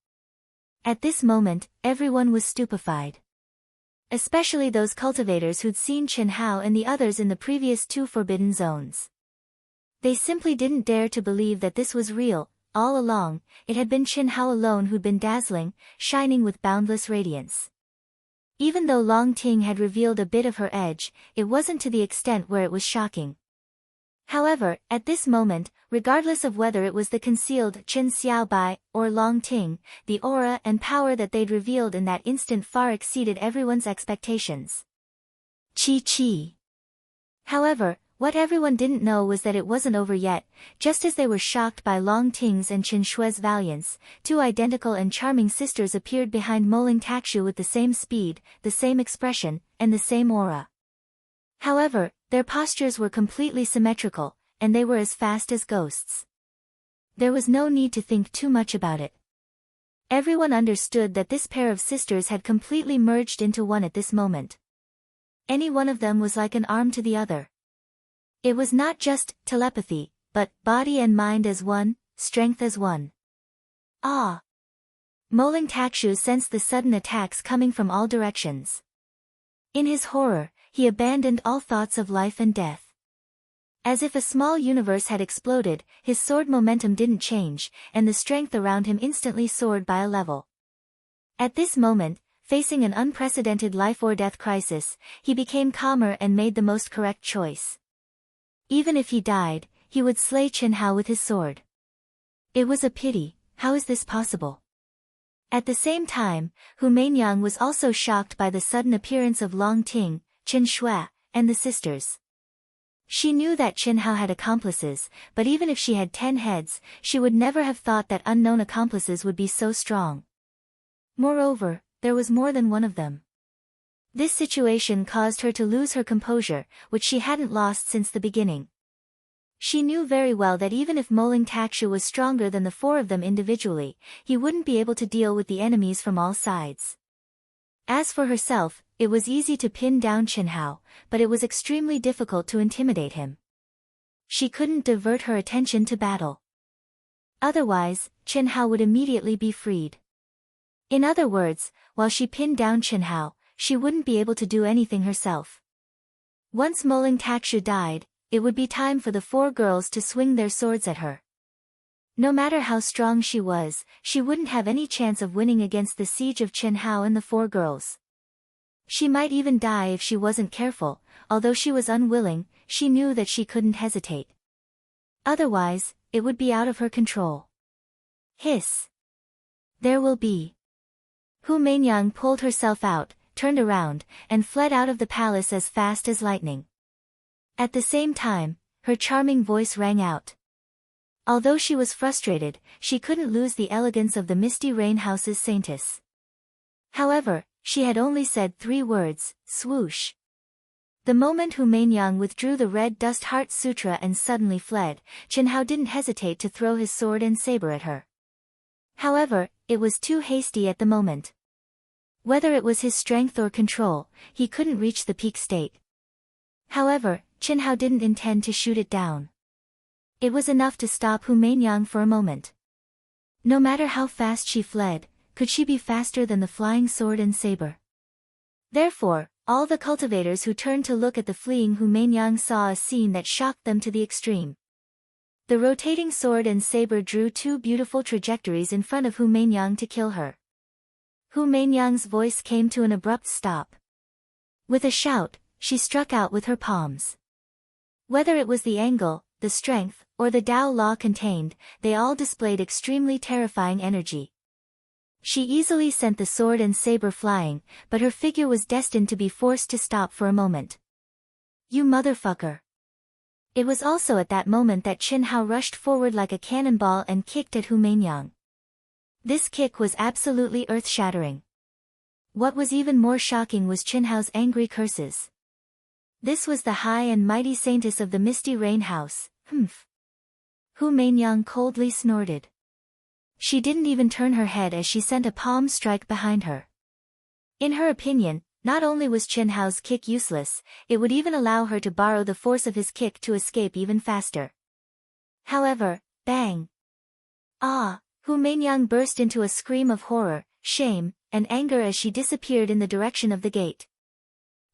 At this moment, everyone was stupefied. Especially those cultivators who'd seen Qin Hao and the others in the previous 2 forbidden zones. They simply didn't dare to believe that this was real. All along, it had been Qin Hao alone who'd been dazzling, shining with boundless radiance. Even though Long Ting had revealed a bit of her edge, it wasn't to the extent where it was shocking. However, at this moment, regardless of whether it was the concealed Qin Xiaobai or Long Ting, the aura and power that they'd revealed in that instant far exceeded everyone's expectations. Chi. However, what everyone didn't know was that it wasn't over yet. Just as they were shocked by Long Ting's and Qin Shui's valiance, 2 identical and charming sisters appeared behind Moling Takshu with the same speed, the same expression, and the same aura. However, their postures were completely symmetrical, and they were as fast as ghosts. There was no need to think too much about it. Everyone understood that this pair of sisters had completely merged into one at this moment. Any one of them was like an arm to the other. It was not just telepathy, but body and mind as one, strength as one. Ah! Moling Takshu sensed the sudden attacks coming from all directions. In his horror, he abandoned all thoughts of life and death. As if a small universe had exploded, his sword momentum didn't change, and the strength around him instantly soared by a level. At this moment, facing an unprecedented life-or-death crisis, he became calmer and made the most correct choice. Even if he died, he would slay Qin Hao with his sword. It was a pity. How is this possible? At the same time, Hu Meinyang was also shocked by the sudden appearance of Long Ting, Qin Shui, and the sisters. She knew that Qin Hao had accomplices, but even if she had 10 heads, she would never have thought that unknown accomplices would be so strong. Moreover, there was more than one of them. This situation caused her to lose her composure, which she hadn't lost since the beginning. She knew very well that even if Moling Takshu was stronger than the 4 of them individually, he wouldn't be able to deal with the enemies from all sides. As for herself, it was easy to pin down Qin Hao, but it was extremely difficult to intimidate him. She couldn't divert her attention to battle. Otherwise, Qin Hao would immediately be freed. In other words, while she pinned down Qin Hao, she wouldn't be able to do anything herself. Once Moling Takshu died, it would be time for the 4 girls to swing their swords at her. No matter how strong she was, she wouldn't have any chance of winning against the siege of Qin Hao and the 4 girls. She might even die if she wasn't careful. Although she was unwilling, she knew that she couldn't hesitate. Otherwise, it would be out of her control. Hiss! There will be. Hu Meinyang pulled herself out, turned around, and fled out of the palace as fast as lightning. At the same time, her charming voice rang out. Although she was frustrated, she couldn't lose the elegance of the Misty Rain House's saintess. However, she had only said 3 words, swoosh. The moment Hu Meinyang withdrew the red dust heart sutra and suddenly fled, Qin Hao didn't hesitate to throw his sword and saber at her. However, it was too hasty at the moment. Whether it was his strength or control, he couldn't reach the peak state. However, Qin Hao didn't intend to shoot it down. It was enough to stop Hu Meinyang for a moment. No matter how fast she fled, could she be faster than the flying sword and saber? Therefore, all the cultivators who turned to look at the fleeing Hu Meinyang saw a scene that shocked them to the extreme. The rotating sword and saber drew 2 beautiful trajectories in front of Hu Meinyang to kill her. Hu Meinyang's voice came to an abrupt stop. With a shout, she struck out with her palms. Whether it was the angle, the strength, or the Tao law contained, they all displayed extremely terrifying energy. She easily sent the sword and saber flying, but her figure was destined to be forced to stop for a moment. You motherfucker! It was also at that moment that Qin Hao rushed forward like a cannonball and kicked at Hu Meinyang. This kick was absolutely earth-shattering. What was even more shocking was Qin Hao's angry curses. This was the high and mighty saintess of the Misty Rain House, humph. Hu Meinyang coldly snorted. She didn't even turn her head as she sent a palm strike behind her. In her opinion, not only was Qin Hao's kick useless, it would even allow her to borrow the force of his kick to escape even faster. However, bang! Ah! Hu Meinyang burst into a scream of horror, shame, and anger as she disappeared in the direction of the gate.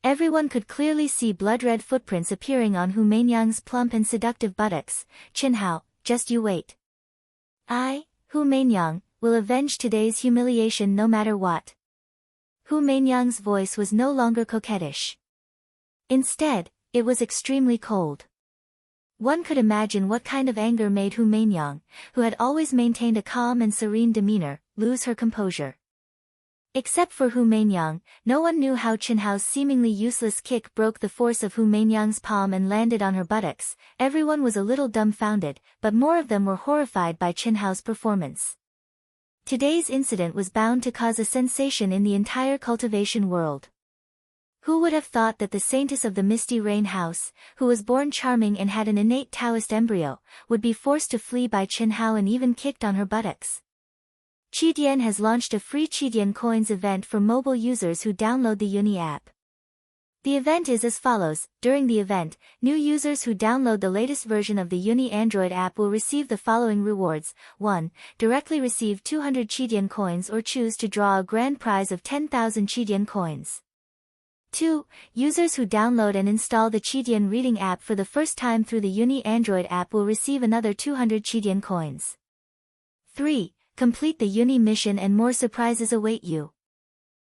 Everyone could clearly see blood-red footprints appearing on Hu Meinyang's plump and seductive buttocks. Qin Hao, just you wait. I, Hu Meinyang, will avenge today's humiliation no matter what. Hu Meinyang's voice was no longer coquettish. Instead, it was extremely cold. One could imagine what kind of anger made Hu Meinyang, who had always maintained a calm and serene demeanor, lose her composure. Except for Hu Meinyang, no one knew how Qin Hao's seemingly useless kick broke the force of Hu Meinyang's palm and landed on her buttocks. Everyone was a little dumbfounded, but more of them were horrified by Qin Hao's performance. Today's incident was bound to cause a sensation in the entire cultivation world. Who would have thought that the saintess of the Misty Rain House, who was born charming and had an innate Taoist embryo, would be forced to flee by Qin Hao and even kicked on her buttocks? Qidian has launched a free Qidian coins event for mobile users who download the Uni app. The event is as follows. During the event, new users who download the latest version of the Uni Android app will receive the following rewards. 1. Directly receive 200 Qidian coins or choose to draw a grand prize of 10,000 Qidian coins. 2. Users who download and install the Qidian reading app for the first time through the Uni Android app will receive another 200 Qidian coins. 3. Complete the Uni mission and more surprises await you.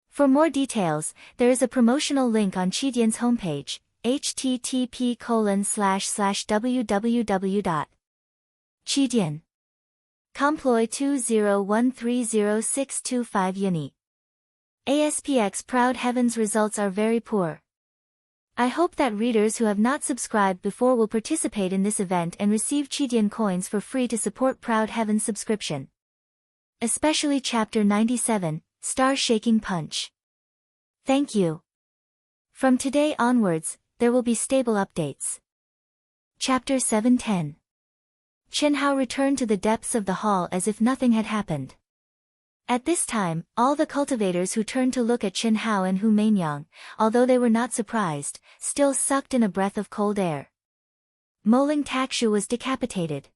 For more details, there is a promotional link on Qidian's homepage, http://www.qidian. Comploy 201306225 Uni. ASPX proud heavens results are very poor. I hope that readers who have not subscribed before will participate in this event and receive Chidian coins for free to support Proud Heaven's subscription. Especially Chapter 97, Star Shaking Punch. Thank you. From today onwards, there will be stable updates. Chapter 710. Chenhao returned to the depths of the hall as if nothing had happened. At this time, all the cultivators who turned to look at Chenhao and Hu Mainyang, although they were not surprised, still sucked in a breath of cold air. Moling Takshu was decapitated.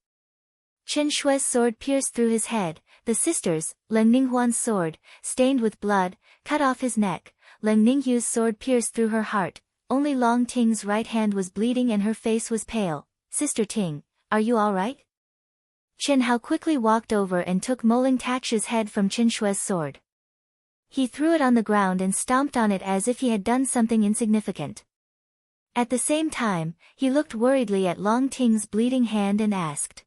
Chen Shui's sword pierced through his head, the sisters, Leng Ninghuan's sword, stained with blood, cut off his neck, Leng Ninghu's sword pierced through her heart, only Long Ting's right hand was bleeding and her face was pale. Sister Ting, are you all right? Chenhao quickly walked over and took Moling Takshu's head from Chen Shui's sword. He threw it on the ground and stomped on it as if he had done something insignificant. At the same time, he looked worriedly at Long Ting's bleeding hand and asked,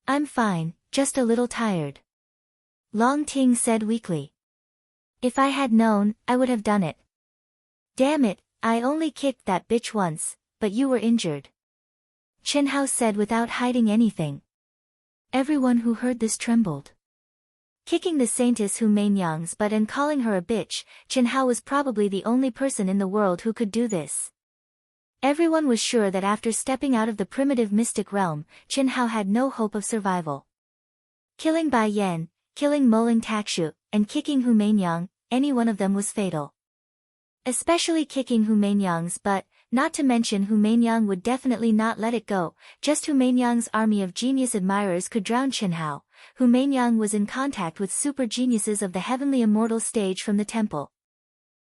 "I'm fine, just a little tired." Long Ting said weakly, "If I had known, I would have done it. Damn it, I only kicked that bitch once, but you were injured." Chenhao said without hiding anything. Everyone who heard this trembled. Kicking the Saintess Hu Mainyang's butt and calling her a bitch, Chenhao was probably the only person in the world who could do this. Everyone was sure that after stepping out of the primitive mystic realm, Chenhao had no hope of survival. Killing Bai Yan, killing Moling Takshu, and kicking Hu Mainyang, any one of them was fatal. Especially kicking Hu Mainyang's butt, not to mention Hu Mainyang would definitely not let it go. Just Hu Mainyang's army of genius admirers could drown Chenhao. Hu Mainyang was in contact with super geniuses of the heavenly immortal stage from the temple.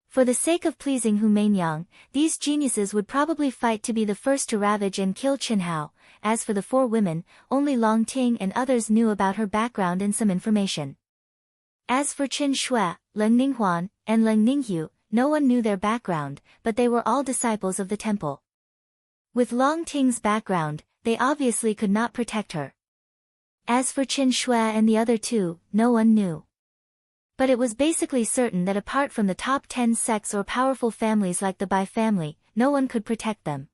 For the sake of pleasing Hu Mainyang, these geniuses would probably fight to be the first to ravage and kill Chenhao. As for the four women, only Long Ting and others knew about her background and some information. As for Chen Shui, Leng Ninghuan, and Leng Ninghu, no one knew their background, but they were all disciples of the temple. With Long Ting's background, they obviously could not protect her. As for Chen Shui and the other two, no one knew. But it was basically certain that apart from the top 10 sects or powerful families like the Bai family, no one could protect them.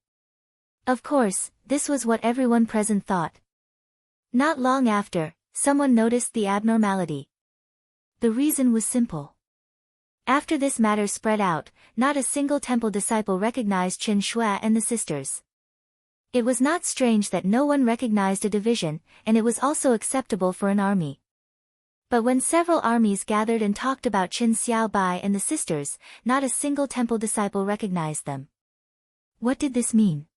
Of course, this was what everyone present thought. Not long after, someone noticed the abnormality. The reason was simple. After this matter spread out, not a single temple disciple recognized Chen Shui and the sisters. It was not strange that no one recognized a division, and it was also acceptable for an army. But when several armies gathered and talked about Chen Xiaobai and the sisters, not a single temple disciple recognized them. What did this mean?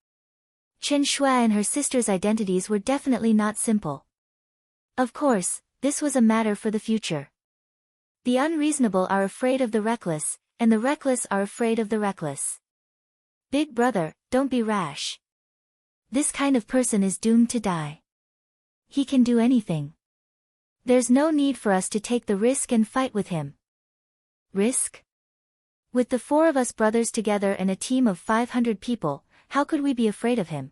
Chen Shui and her sisters' identities were definitely not simple. Of course, this was a matter for the future. The unreasonable are afraid of the reckless, and the reckless are afraid of the reckless. Big brother, don't be rash. This kind of person is doomed to die. He can do anything. There's no need for us to take the risk and fight with him. Risk? With the four of us brothers together and a team of 500 people, how could we be afraid of him?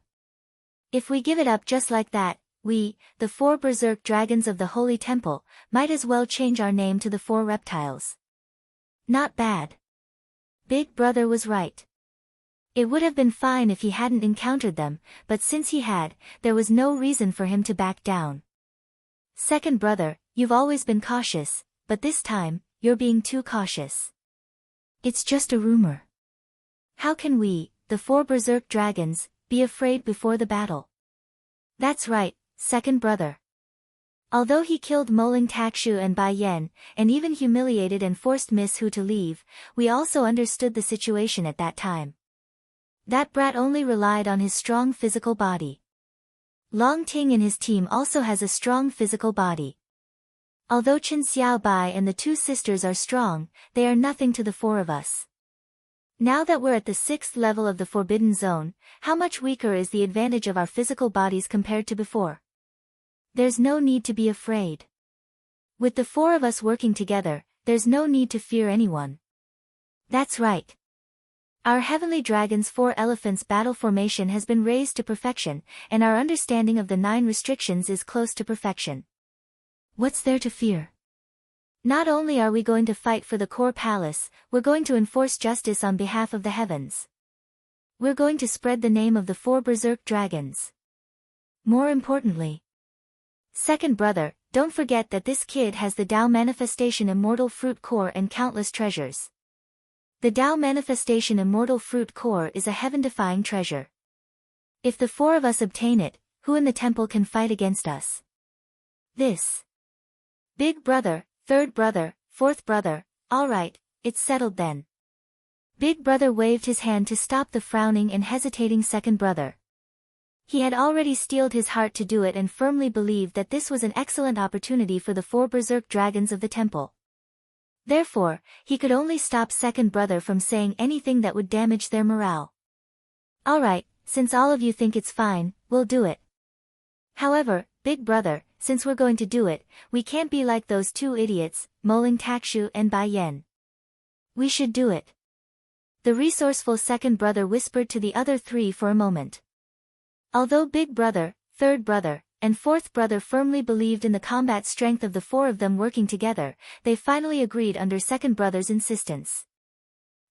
If we give it up just like that, we, the four berserk dragons of the Holy Temple, might as well change our name to the four reptiles. Not bad. Big brother was right. It would have been fine if he hadn't encountered them, but since he had, there was no reason for him to back down. Second brother, you've always been cautious, but this time, you're being too cautious. It's just a rumor. How can we, the four berserk dragons, be afraid before the battle? That's right, second brother. Although he killed Moling Takshu and Bai Yan, and even humiliated and forced Miss Hu to leave, we also understood the situation at that time. That brat only relied on his strong physical body. Long Ting and his team also has a strong physical body. Although Chen Xiaobai and the two sisters are strong, they are nothing to the four of us. Now that we're at the 6th level of the Forbidden Zone, how much weaker is the advantage of our physical bodies compared to before? There's no need to be afraid. With the four of us working together, there's no need to fear anyone. That's right. Our Heavenly Dragon's 4 elephants battle formation has been raised to perfection, and our understanding of the 9 restrictions is close to perfection. What's there to fear? Not only are we going to fight for the core palace, we're going to enforce justice on behalf of the heavens. We're going to spread the name of the 4 berserk dragons. More importantly, second brother, don't forget that this kid has the Tao Manifestation Immortal Fruit Core and countless treasures. The Tao Manifestation Immortal Fruit Core is a heaven-defying treasure. If the 4 of us obtain it, who in the temple can fight against us? This. Big brother, third brother, fourth brother, alright, it's settled then. Big brother waved his hand to stop the frowning and hesitating second brother. He had already steeled his heart to do it and firmly believed that this was an excellent opportunity for the 4 berserk dragons of the temple. Therefore, he could only stop second brother from saying anything that would damage their morale. Alright, since all of you think it's fine, we'll do it. However, big brother, since we're going to do it, we can't be like those 2 idiots, Moling Takshu and Bai Yen. We should do it. The resourceful second brother whispered to the other 3 for a moment. Although big brother, third brother, and fourth brother firmly believed in the combat strength of the 4 of them working together, they finally agreed under second brother's insistence.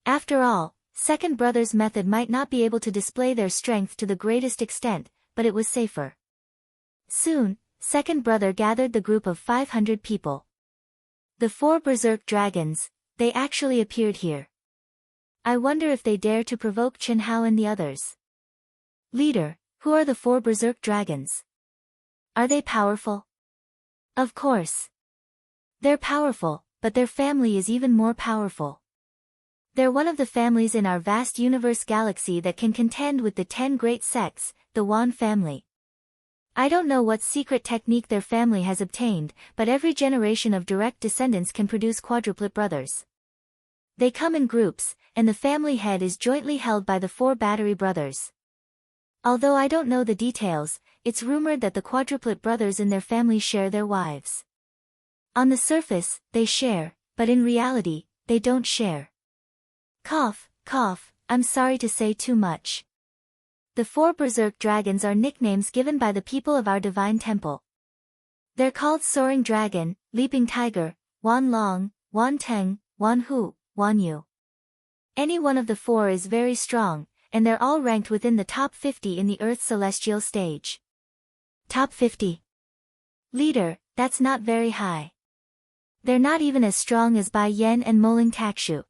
After all, second brother's method might not be able to display their strength to the greatest extent, but it was safer. Soon, second brother gathered the group of 500 people. The 4 berserk dragons, they actually appeared here. I wonder if they dare to provoke Chen Hao and the others. Leader, who are the 4 berserk dragons? Are they powerful? Of course. They're powerful, but their family is even more powerful. They're one of the families in our vast universe galaxy that can contend with the 10 great sects, the Wan family. I don't know what secret technique their family has obtained, but every generation of direct descendants can produce quadruplet brothers. They come in groups, and the family head is jointly held by the 4 battery brothers. Although I don't know the details, it's rumored that the quadruplet brothers in their family share their wives. On the surface, they share, but in reality, they don't share. Cough, cough, I'm sorry to say too much. The 4 berserk dragons are nicknames given by the people of our divine temple. They're called Soaring Dragon, Leaping Tiger, Wan Long, Wan Teng, Wan Hu, Wan Yu. Any one of the 4 is very strong, and they're all ranked within the top 50 in the Earth's celestial stage. Top 50. Leader, that's not very high. They're not even as strong as Bai Yen and Moling Takshu.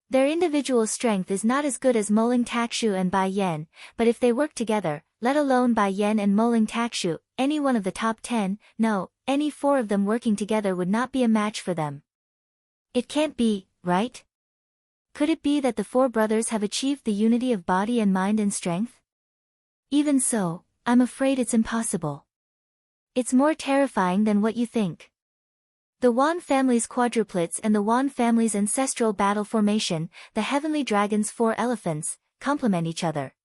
Their individual strength is not as good as Moling Takshu and Bai Yen, but if they work together, let alone Bai Yen and Moling Takshu, any one of the top 10, no, any 4 of them working together would not be a match for them. It can't be, right? Could it be that the 4 brothers have achieved the unity of body and mind and strength? Even so, I'm afraid it's impossible. It's more terrifying than what you think. The Wan family's quadruplets and the Wan family's ancestral battle formation, the Heavenly Dragon's 4 elephants, complement each other.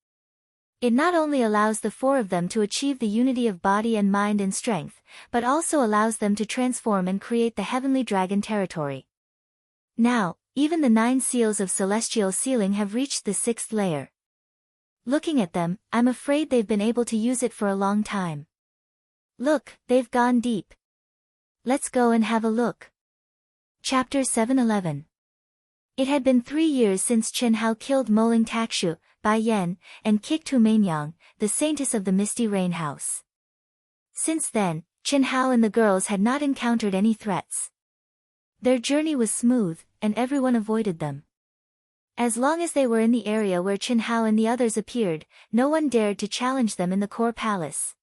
It not only allows the 4 of them to achieve the unity of body and mind and strength, but also allows them to transform and create the Heavenly Dragon territory. Now, even the 9 seals of celestial sealing have reached the 6th layer. Looking at them, I'm afraid they've been able to use it for a long time. Look, they've gone deep. Let's go and have a look. Chapter 711. It had been 3 years since Chen Hao killed Moling Takshu, Bai Yen, and kicked Hu Mainyang, the saintess of the Misty Rain House. Since then, Chen Hao and the girls had not encountered any threats. Their journey was smooth, and everyone avoided them. As long as they were in the area where Chen Hao and the others appeared, no one dared to challenge them in the core palace.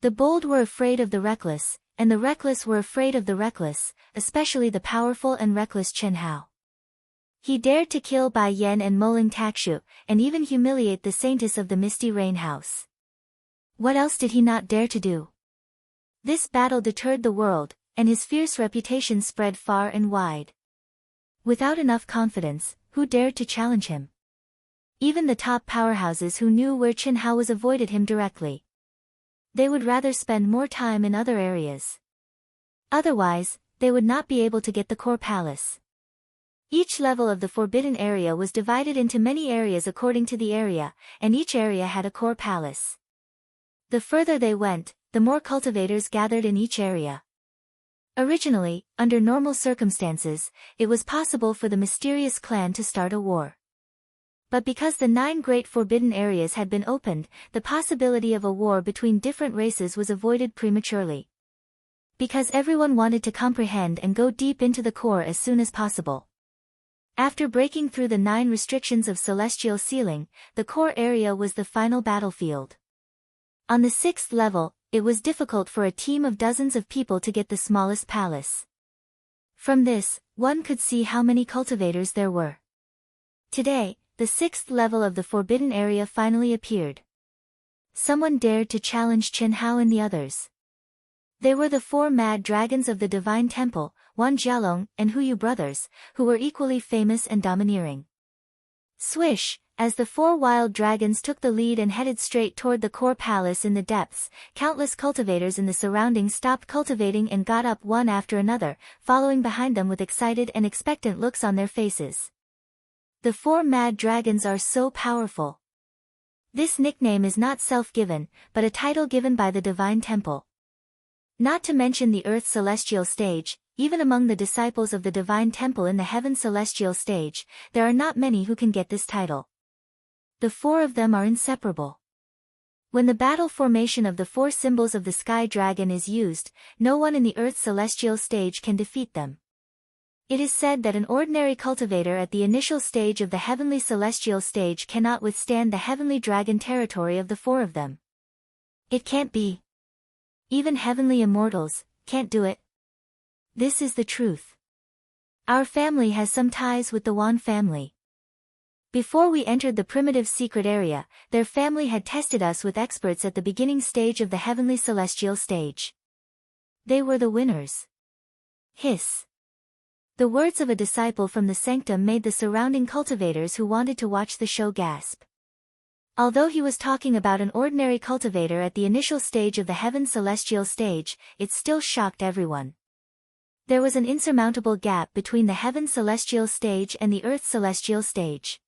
The bold were afraid of the reckless, and the reckless were afraid of the reckless, especially the powerful and reckless Chen Hao. He dared to kill Bai Yen and Moling Takshu, and even humiliate the saintess of the Misty Rain House. What else did he not dare to do? This battle deterred the world, and his fierce reputation spread far and wide. Without enough confidence, who dared to challenge him? Even the top powerhouses who knew where Chen Hao was avoided him directly. They would rather spend more time in other areas. Otherwise, they would not be able to get the core palace. Each level of the forbidden area was divided into many areas according to the area, and each area had a core palace. The further they went, the more cultivators gathered in each area. Originally, under normal circumstances, it was possible for the mysterious clan to start a war. But because the 9 great forbidden areas had been opened, the possibility of a war between different races was avoided prematurely. Because everyone wanted to comprehend and go deep into the core as soon as possible. After breaking through the 9 restrictions of celestial ceiling, the core area was the final battlefield. On the 6th level, it was difficult for a team of dozens of people to get the smallest palace. From this, one could see how many cultivators there were. Today, the 6th level of the forbidden area finally appeared. Someone dared to challenge Chen Hao and the others. They were the 4 mad dragons of the Divine Temple, Wan Jialong and Huyu brothers, who were equally famous and domineering. Swish, as the 4 wild dragons took the lead and headed straight toward the core palace in the depths, countless cultivators in the surroundings stopped cultivating and got up one after another, following behind them with excited and expectant looks on their faces. The 4 mad dragons are so powerful. This nickname is not self-given, but a title given by the Divine Temple. Not to mention the Earth Celestial Stage, even among the disciples of the Divine Temple in the Heaven Celestial Stage, there are not many who can get this title. The 4 of them are inseparable. When the battle formation of the 4 symbols of the Sky Dragon is used, no one in the Earth Celestial Stage can defeat them. It is said that an ordinary cultivator at the initial stage of the Heavenly Celestial Stage cannot withstand the Heavenly Dragon territory of the 4 of them. It can't be. Even heavenly immortals can't do it. This is the truth. Our family has some ties with the Wan family. Before we entered the primitive secret area, their family had tested us with experts at the beginning stage of the Heavenly Celestial Stage. They were the winners. Hiss. The words of a disciple from the sanctum made the surrounding cultivators who wanted to watch the show gasp. Although he was talking about an ordinary cultivator at the initial stage of the Heaven Celestial Stage, it still shocked everyone. There was an insurmountable gap between the Heaven Celestial Stage and the Earth Celestial Stage.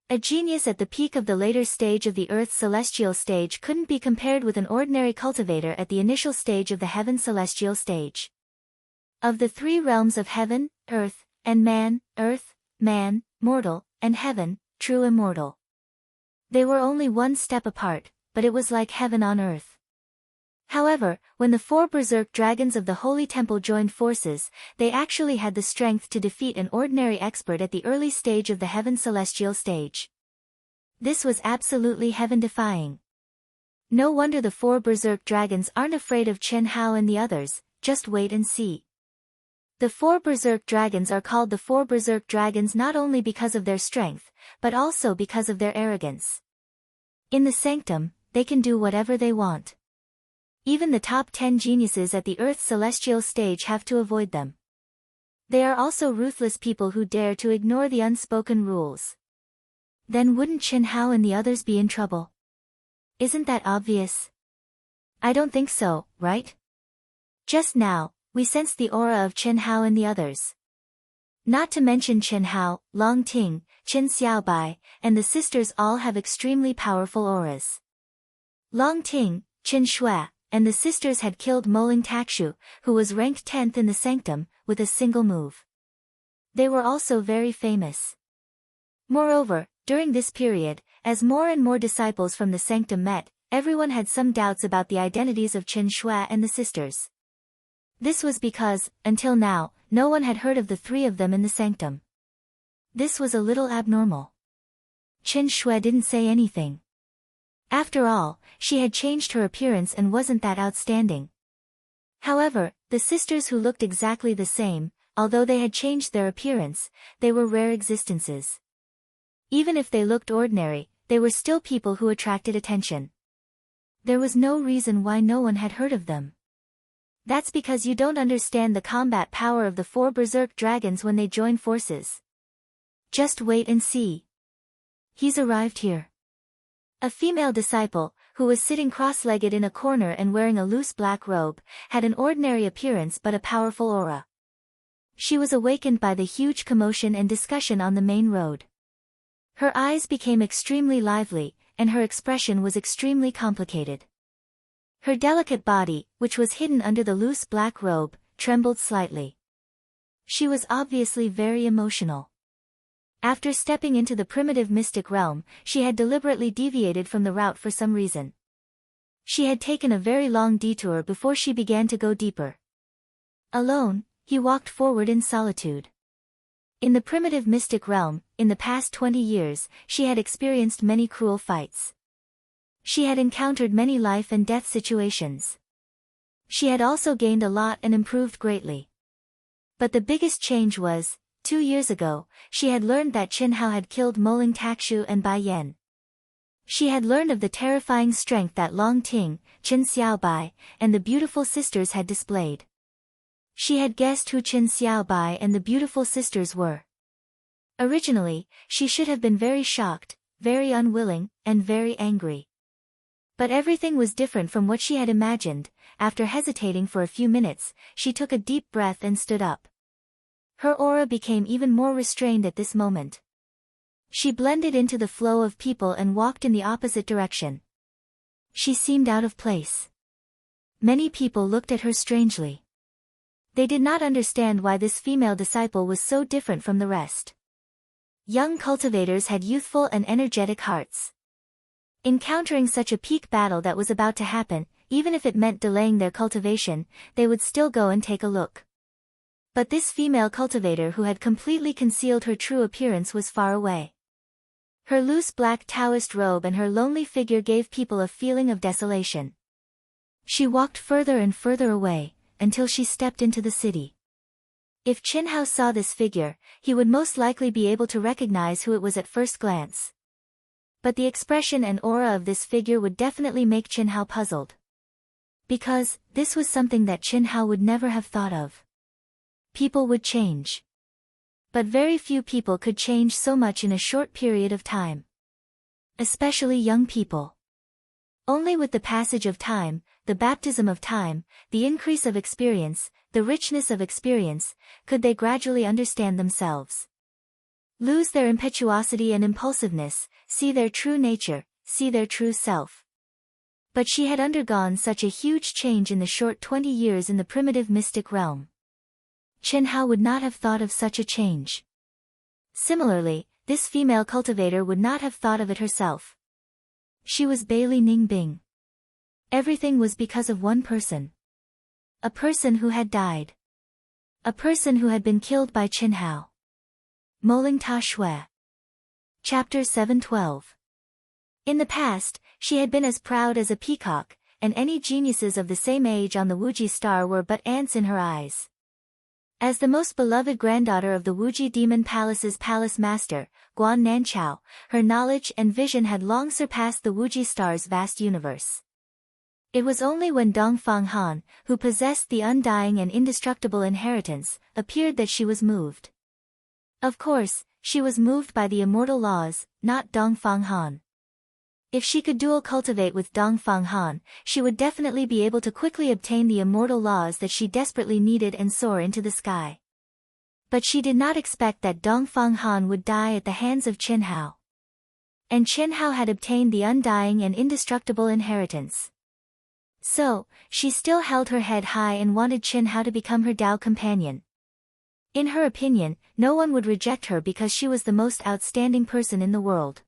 A genius at the peak of the later stage of the Earth Celestial Stage couldn't be compared with an ordinary cultivator at the initial stage of the Heaven Celestial Stage. Of the 3 realms of heaven, earth, and man, earth, man, mortal, and heaven, true immortal. They were only one step apart, but it was like heaven on earth. However, when the 4 berserk dragons of the Holy Temple joined forces, they actually had the strength to defeat an ordinary expert at the early stage of the Heaven Celestial Stage. This was absolutely heaven-defying. No wonder the 4 berserk dragons aren't afraid of Chen Hao and the others, just wait and see. The 4 berserk dragons are called the 4 berserk dragons not only because of their strength, but also because of their arrogance. In the sanctum, they can do whatever they want. Even the top 10 geniuses at the Earth Celestial Stage have to avoid them. They are also ruthless people who dare to ignore the unspoken rules. Then wouldn't Chen Hao and the others be in trouble? Isn't that obvious? I don't think so, right? Just now, we sensed the aura of Chen Hao and the others. Not to mention Chen Hao, Long Ting, Chen Xiaobai, and the sisters all have extremely powerful auras. Long Ting, Chen Shui, and the sisters had killed Moling Takshu, who was ranked 10th in the sanctum, with a single move. They were also very famous. Moreover, during this period, as more and more disciples from the sanctum met, everyone had some doubts about the identities of Chen Shui and the sisters. This was because, until now, no one had heard of the 3 of them in the sanctum. This was a little abnormal. Chen Shui didn't say anything. After all, she had changed her appearance and wasn't that outstanding. However, the sisters who looked exactly the same, although they had changed their appearance, they were rare existences. Even if they looked ordinary, they were still people who attracted attention. There was no reason why no one had heard of them. That's because you don't understand the combat power of the 4 berserk dragons when they join forces. Just wait and see. He's arrived here. A female disciple, who was sitting cross-legged in a corner and wearing a loose black robe, had an ordinary appearance but a powerful aura. She was awakened by the huge commotion and discussion on the main road. Her eyes became extremely lively, and her expression was extremely complicated. Her delicate body, which was hidden under the loose black robe, trembled slightly. She was obviously very emotional. After stepping into the primitive mystic realm, she had deliberately deviated from the route for some reason. She had taken a very long detour before she began to go deeper. Alone, he walked forward in solitude. In the primitive mystic realm, in the past 20 years, she had experienced many cruel fights. She had encountered many life and death situations. She had also gained a lot and improved greatly. But the biggest change was, 2 years ago, she had learned that Qin Hao had killed Moling Takshu and Bai Yan. She had learned of the terrifying strength that Long Ting, Qin Xiaobai, and the beautiful sisters had displayed. She had guessed who Qin Xiaobai and the beautiful sisters were. Originally, she should have been very shocked, very unwilling, and very angry. But everything was different from what she had imagined. After hesitating for a few minutes, she took a deep breath and stood up. Her aura became even more restrained at this moment. She blended into the flow of people and walked in the opposite direction. She seemed out of place. Many people looked at her strangely. They did not understand why this female disciple was so different from the rest. Young cultivators had youthful and energetic hearts. Encountering such a peak battle that was about to happen, even if it meant delaying their cultivation, they would still go and take a look. But this female cultivator who had completely concealed her true appearance was far away. Her loose black Taoist robe and her lonely figure gave people a feeling of desolation. She walked further and further away, until she stepped into the city. If Qin Hao saw this figure, he would most likely be able to recognize who it was at first glance. But the expression and aura of this figure would definitely make Qin Hao puzzled. Because, this was something that Qin Hao would never have thought of. People would change. But very few people could change so much in a short period of time. Especially young people. Only with the passage of time, the baptism of time, the increase of experience, the richness of experience, could they gradually understand themselves. Lose their impetuosity and impulsiveness, see their true nature, see their true self. But she had undergone such a huge change in the short 20 years in the primitive mystic realm. Qin Hao would not have thought of such a change. Similarly, this female cultivator would not have thought of it herself. She was Bailey Ningbing. Everything was because of one person. A person who had died. A person who had been killed by Qin Hao. Moling Ta Shui. Chapter 712. In the past, she had been as proud as a peacock, and any geniuses of the same age on the Wuji star were but ants in her eyes. As the most beloved granddaughter of the Wuji Demon Palace's palace master, Guan Nanchao, her knowledge and vision had long surpassed the Wuji star's vast universe. It was only when Dongfang Han, who possessed the undying and indestructible inheritance, appeared that she was moved. Of course, she was moved by the immortal laws, not Dongfang Han. If she could dual cultivate with Dongfang Han, she would definitely be able to quickly obtain the immortal laws that she desperately needed and soar into the sky. But she did not expect that Dongfang Han would die at the hands of Qin Hao. And Qin Hao had obtained the undying and indestructible inheritance. So, she still held her head high and wanted Qin Hao to become her Tao companion. In her opinion, no one would reject her because she was the most outstanding person in the world.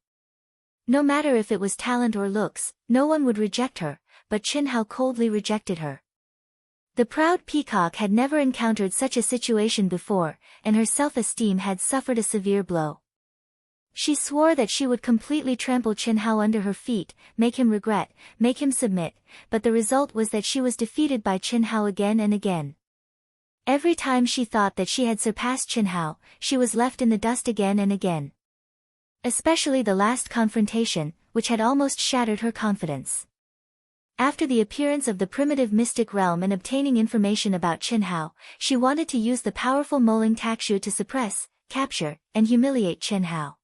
No matter if it was talent or looks, no one would reject her, but Qin Hao coldly rejected her. The proud peacock had never encountered such a situation before, and her self-esteem had suffered a severe blow. She swore that she would completely trample Qin Hao under her feet, make him regret, make him submit, but the result was that she was defeated by Qin Hao again and again. Every time she thought that she had surpassed Qin Hao, she was left in the dust again and again. Especially the last confrontation, which had almost shattered her confidence. After the appearance of the primitive mystic realm and obtaining information about Qin Hao, she wanted to use the powerful Moling Takshu to suppress, capture, and humiliate Qin Hao.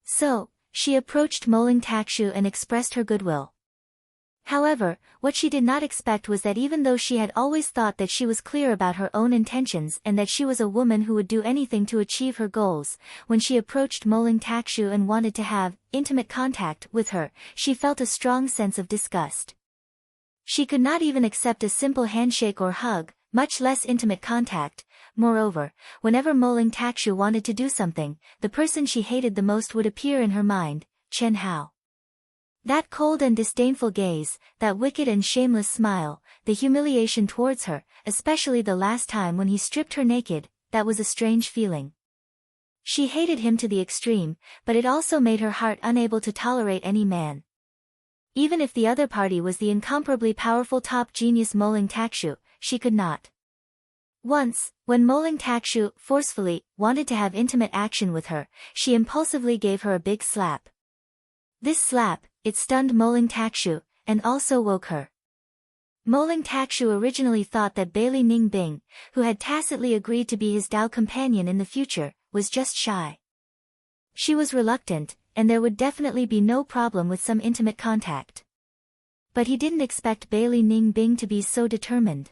So, she approached Moling Takshu and expressed her goodwill. However, what she did not expect was that even though she had always thought that she was clear about her own intentions and that she was a woman who would do anything to achieve her goals, when she approached Moling Takshu and wanted to have intimate contact with her, she felt a strong sense of disgust. She could not even accept a simple handshake or hug, much less intimate contact, Moreover, whenever Moling Takshu wanted to do something, the person she hated the most would appear in her mind, Chen Hao. That cold and disdainful gaze, that wicked and shameless smile, the humiliation towards her, especially the last time when he stripped her naked, that was a strange feeling. She hated him to the extreme, but it also made her heart unable to tolerate any man. Even if the other party was the incomparably powerful top genius Moling Takshu, she could not. Once, when Moling Takshu, forcefully, wanted to have intimate action with her, she impulsively gave her a big slap. This slap, it stunned Moling Takshu, and also woke her. Moling Takshu originally thought that Bailey Ning Bing, who had tacitly agreed to be his Dao companion in the future, was just shy. She was reluctant, and there would definitely be no problem with some intimate contact. But he didn't expect Bailey Ning Bing to be so determined.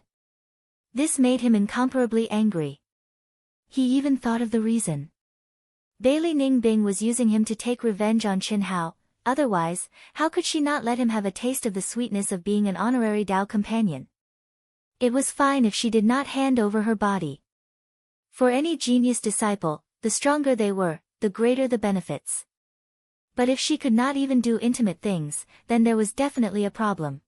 This made him incomparably angry. He even thought of the reason. Bailey Ning Bing was using him to take revenge on Chen Hao. Otherwise, how could she not let him have a taste of the sweetness of being an honorary Dao companion? It was fine if she did not hand over her body. For any genius disciple, the stronger they were, the greater the benefits. But if she could not even do intimate things, then there was definitely a problem.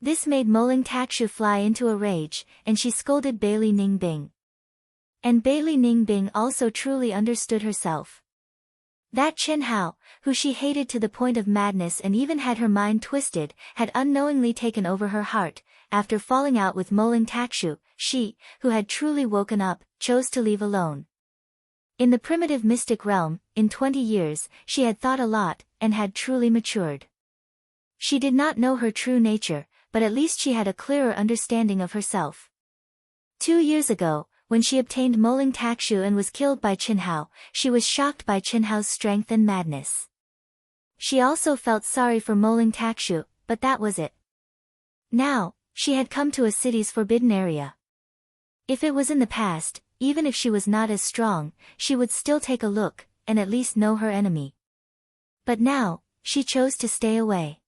This made Moling Takshu fly into a rage, and she scolded Bailey Ning Bing. And Bailey Ning Bing also truly understood herself. That Chen Hao, who she hated to the point of madness and even had her mind twisted, had unknowingly taken over her heart. After falling out with Moling Takshu, she, who had truly woken up, chose to leave alone. In the primitive mystic realm, in 20 years, she had thought a lot, and had truly matured. She did not know her true nature, but at least she had a clearer understanding of herself. 2 years ago, when she obtained Moling Takshu and was killed by Chen Hao, she was shocked by Chen Hao's strength and madness. She also felt sorry for Moling Takshu, but that was it. Now, she had come to a city's forbidden area. If it was in the past, even if she was not as strong, she would still take a look, and at least know her enemy. But now, she chose to stay away.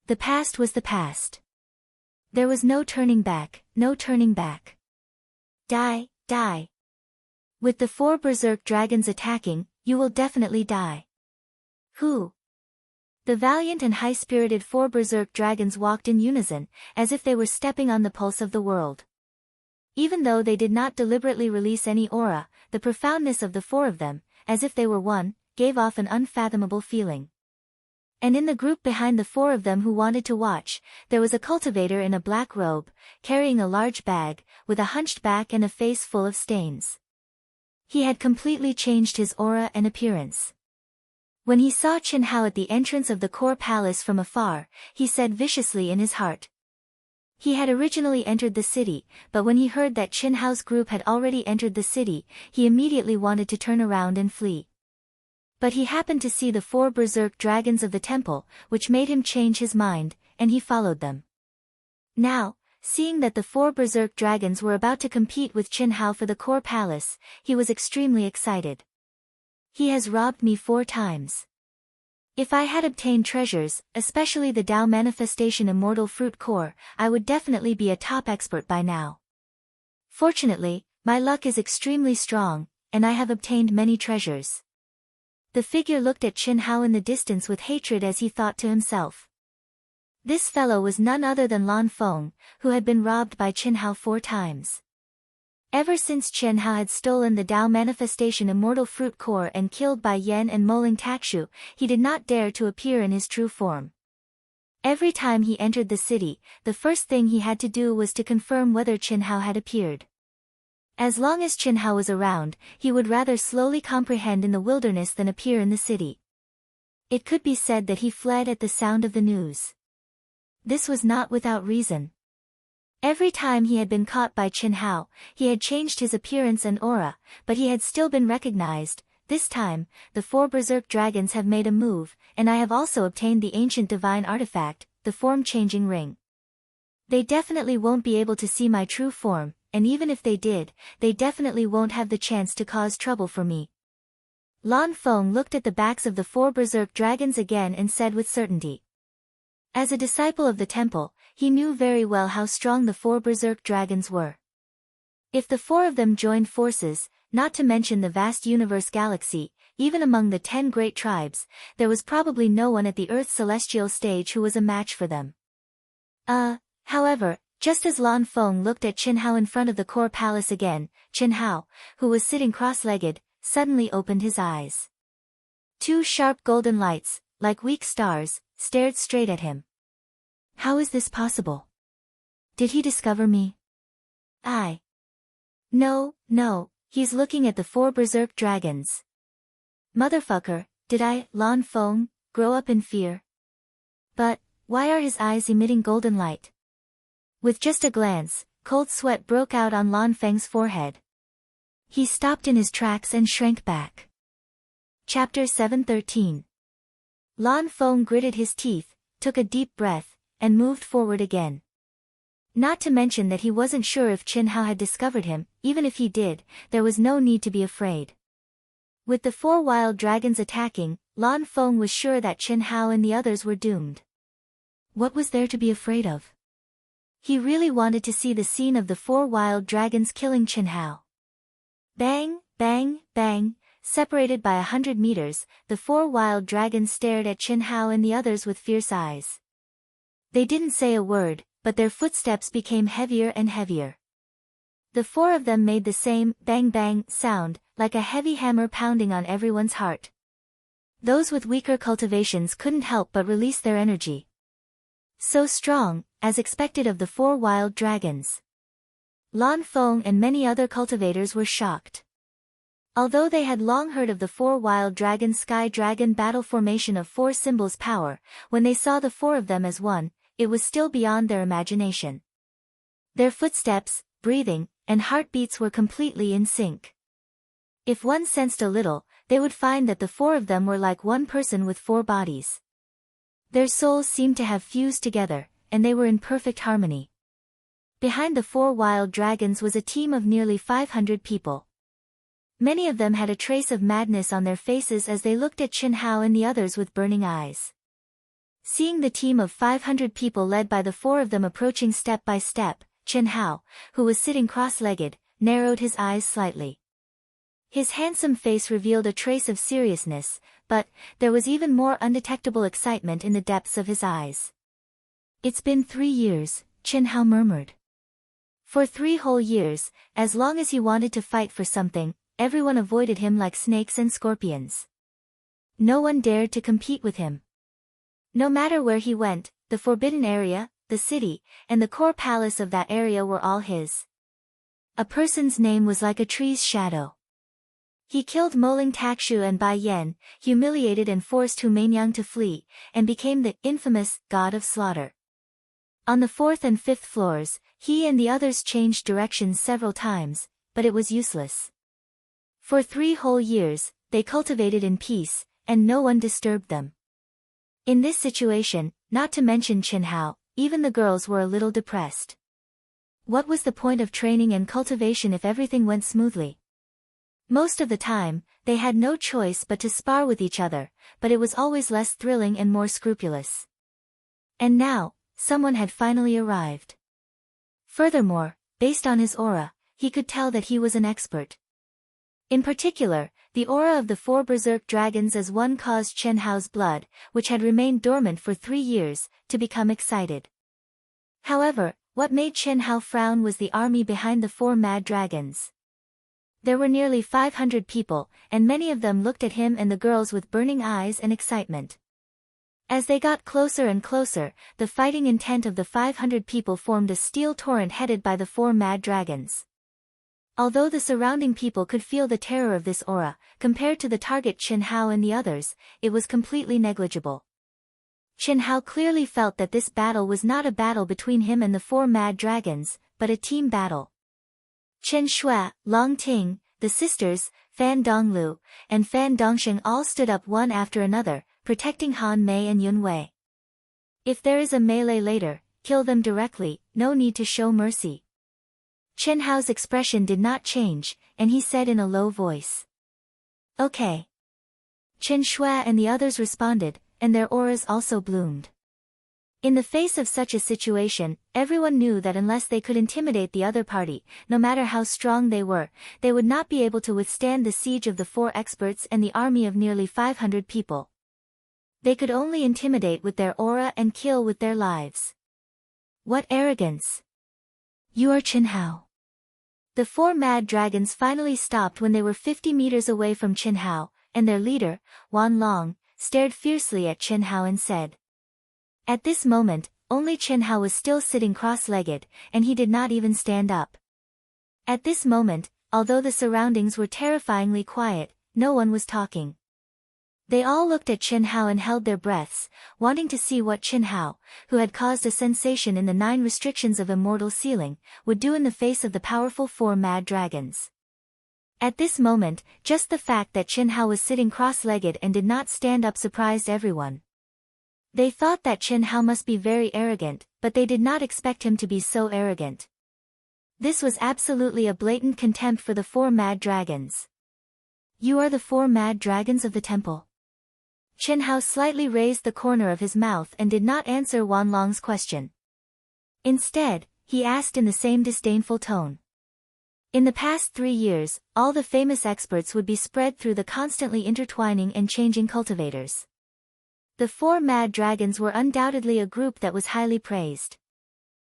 The past was the past. There was no turning back, no turning back. Die, die. With the 4 berserk dragons attacking, you will definitely die. Who? The valiant and high-spirited 4 berserk dragons walked in unison, as if they were stepping on the pulse of the world. Even though they did not deliberately release any aura, the profoundness of the 4 of them, as if they were one, gave off an unfathomable feeling. And in the group behind the 4 of them who wanted to watch, there was a cultivator in a black robe, carrying a large bag, with a hunched back and a face full of stains. He had completely changed his aura and appearance. When he saw Chen Hao at the entrance of the core palace from afar, he said viciously in his heart. He had originally entered the city, but when he heard that Chen Hao's group had already entered the city, he immediately wanted to turn around and flee. But he happened to see the 4 berserk dragons of the temple, which made him change his mind, and he followed them. Now, seeing that the 4 berserk dragons were about to compete with Chen Hao for the core palace, he was extremely excited. He has robbed me 4 times. If I had obtained treasures, especially the Dao Manifestation Immortal Fruit Core, I would definitely be a top expert by now. Fortunately, my luck is extremely strong, and I have obtained many treasures. The figure looked at Chen Hao in the distance with hatred as he thought to himself. This fellow was none other than Lan Feng, who had been robbed by Chen Hao 4 times. Ever since Chen Hao had stolen the Dao Manifestation Immortal Fruit Core and killed Bai Yan and Moling Takshu, he did not dare to appear in his true form. Every time he entered the city, the first thing he had to do was to confirm whether Chen Hao had appeared. As long as Chen Hao was around, he would rather slowly comprehend in the wilderness than appear in the city. It could be said that he fled at the sound of the news. This was not without reason. Every time he had been caught by Chen Hao, he had changed his appearance and aura, but he had still been recognized. This time, the 4 berserk dragons have made a move, and I have also obtained the ancient divine artifact, the form-changing ring. They definitely won't be able to see my true form, and even if they did, they definitely won't have the chance to cause trouble for me. Lan Feng looked at the backs of the 4 berserk dragons again and said with certainty. As a disciple of the temple, he knew very well how strong the 4 berserk dragons were. If the four of them joined forces, not to mention the vast universe galaxy, even among the 10 great tribes, there was probably no one at the Earth's celestial stage who was a match for them. However, just as Lan Feng looked at Qin Hao in front of the core palace again, Qin Hao, who was sitting cross-legged, suddenly opened his eyes. 2 sharp golden lights, like weak stars, stared straight at him. How is this possible? Did he discover me? No, he's looking at the 4 berserk dragons. Motherfucker, did I, Lan Feng, grow up in fear? But, why are his eyes emitting golden light? With just a glance, cold sweat broke out on Lan Feng's forehead. He stopped in his tracks and shrank back. Chapter 713. Lan Feng gritted his teeth, took a deep breath, and moved forward again. Not to mention that he wasn't sure if Qin Hao had discovered him. Even if he did, there was no need to be afraid. With the 4 wild dragons attacking, Lan Feng was sure that Qin Hao and the others were doomed. What was there to be afraid of? He really wanted to see the scene of the 4 wild dragons killing Qin Hao. Bang, bang, bang, separated by 100 meters, the 4 wild dragons stared at Qin Hao and the others with fierce eyes. They didn't say a word, but their footsteps became heavier and heavier. The 4 of them made the same bang-bang sound, like a heavy hammer pounding on everyone's heart. Those with weaker cultivations couldn't help but release their energy. So strong, as expected of the 4 wild dragons. Lan Feng and many other cultivators were shocked. Although they had long heard of the 4 wild dragon sky dragon battle formation of 4 symbols power, when they saw the 4 of them as one, it was still beyond their imagination. Their footsteps, breathing, and heartbeats were completely in sync. If one sensed a little, they would find that the 4 of them were like one person with 4 bodies. Their souls seemed to have fused together, and they were in perfect harmony. Behind the 4 wild dragons was a team of nearly 500 people. Many of them had a trace of madness on their faces as they looked at Qin Hao and the others with burning eyes. Seeing the team of 500 people led by the 4 of them approaching step by step, Qin Hao, who was sitting cross-legged, narrowed his eyes slightly. His handsome face revealed a trace of seriousness, but there was even more undetectable excitement in the depths of his eyes. It's been 3 years, Qin Hao murmured. For 3 whole years, as long as he wanted to fight for something, everyone avoided him like snakes and scorpions. No one dared to compete with him. No matter where he went, the forbidden area, the city, and the core palace of that area were all his. A person's name was like a tree's shadow. He killed Moling Takshu and Bai Yan, humiliated and forced Hu Mainyang to flee, and became the infamous god of slaughter. On the 4th and 5th floors, he and the others changed directions several times, but it was useless. For 3 whole years, they cultivated in peace, and no one disturbed them. In this situation, not to mention Qin Hao, even the girls were a little depressed. What was the point of training and cultivation if everything went smoothly? Most of the time, they had no choice but to spar with each other, but it was always less thrilling and more scrupulous. And now, someone had finally arrived. Furthermore, based on his aura, he could tell that he was an expert. In particular, the aura of the 4 berserk dragons as one caused Qin Hao's blood, which had remained dormant for 3 years, to become excited. However, what made Qin Hao frown was the army behind the 4 mad dragons. There were nearly 500 people, and many of them looked at him and the girls with burning eyes and excitement. As they got closer and closer, the fighting intent of the 500 people formed a steel torrent headed by the 4 mad dragons. Although the surrounding people could feel the terror of this aura, compared to the target Qin Hao and the others, it was completely negligible. Qin Hao clearly felt that this battle was not a battle between him and the 4 mad dragons, but a team battle. Chen Shui, Long Ting, the sisters, Fan Donglu, and Fan Dongsheng all stood up one after another, protecting Han Mei and Yun Wei. If there is a melee later, kill them directly, no need to show mercy. Qin Hao's expression did not change, and he said in a low voice. Okay. Chen Shui and the others responded, and their auras also bloomed. In the face of such a situation, everyone knew that unless they could intimidate the other party, no matter how strong they were, they would not be able to withstand the siege of the 4 experts and the army of nearly 500 people. They could only intimidate with their aura and kill with their lives. What arrogance! You are Qin Hao. The 4 mad dragons finally stopped when they were 50 meters away from Qin Hao, and their leader, Wan Long, stared fiercely at Qin Hao and said. At this moment, only Qin Hao was still sitting cross-legged, and he did not even stand up. At this moment, although the surroundings were terrifyingly quiet, no one was talking. They all looked at Qin Hao and held their breaths, wanting to see what Qin Hao, who had caused a sensation in the 9 restrictions of immortal sealing, would do in the face of the powerful 4 mad dragons. At this moment, just the fact that Qin Hao was sitting cross-legged and did not stand up surprised everyone. They thought that Qin Hao must be very arrogant, but they did not expect him to be so arrogant. This was absolutely a blatant contempt for the 4 mad dragons. You are the 4 mad dragons of the temple. Qin Hao slightly raised the corner of his mouth and did not answer Wan Long's question. Instead, he asked in the same disdainful tone. In the past 3 years, all the famous experts would be spread through the constantly intertwining and changing cultivators. The 4 mad dragons were undoubtedly a group that was highly praised.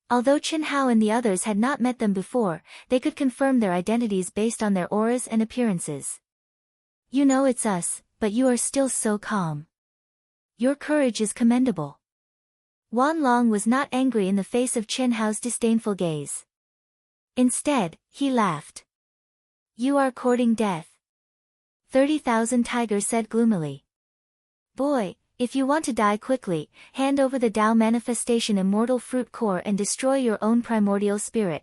Although Qin Hao and the others had not met them before, they could confirm their identities based on their auras and appearances. You know it's us, but you are still so calm. Your courage is commendable. Wan Long was not angry in the face of Qin Hao's disdainful gaze. Instead, he laughed. You are courting death. 30,000 Tiger said gloomily. Boy, if you want to die quickly, hand over the Tao Manifestation Immortal Fruit Core and destroy your own primordial spirit.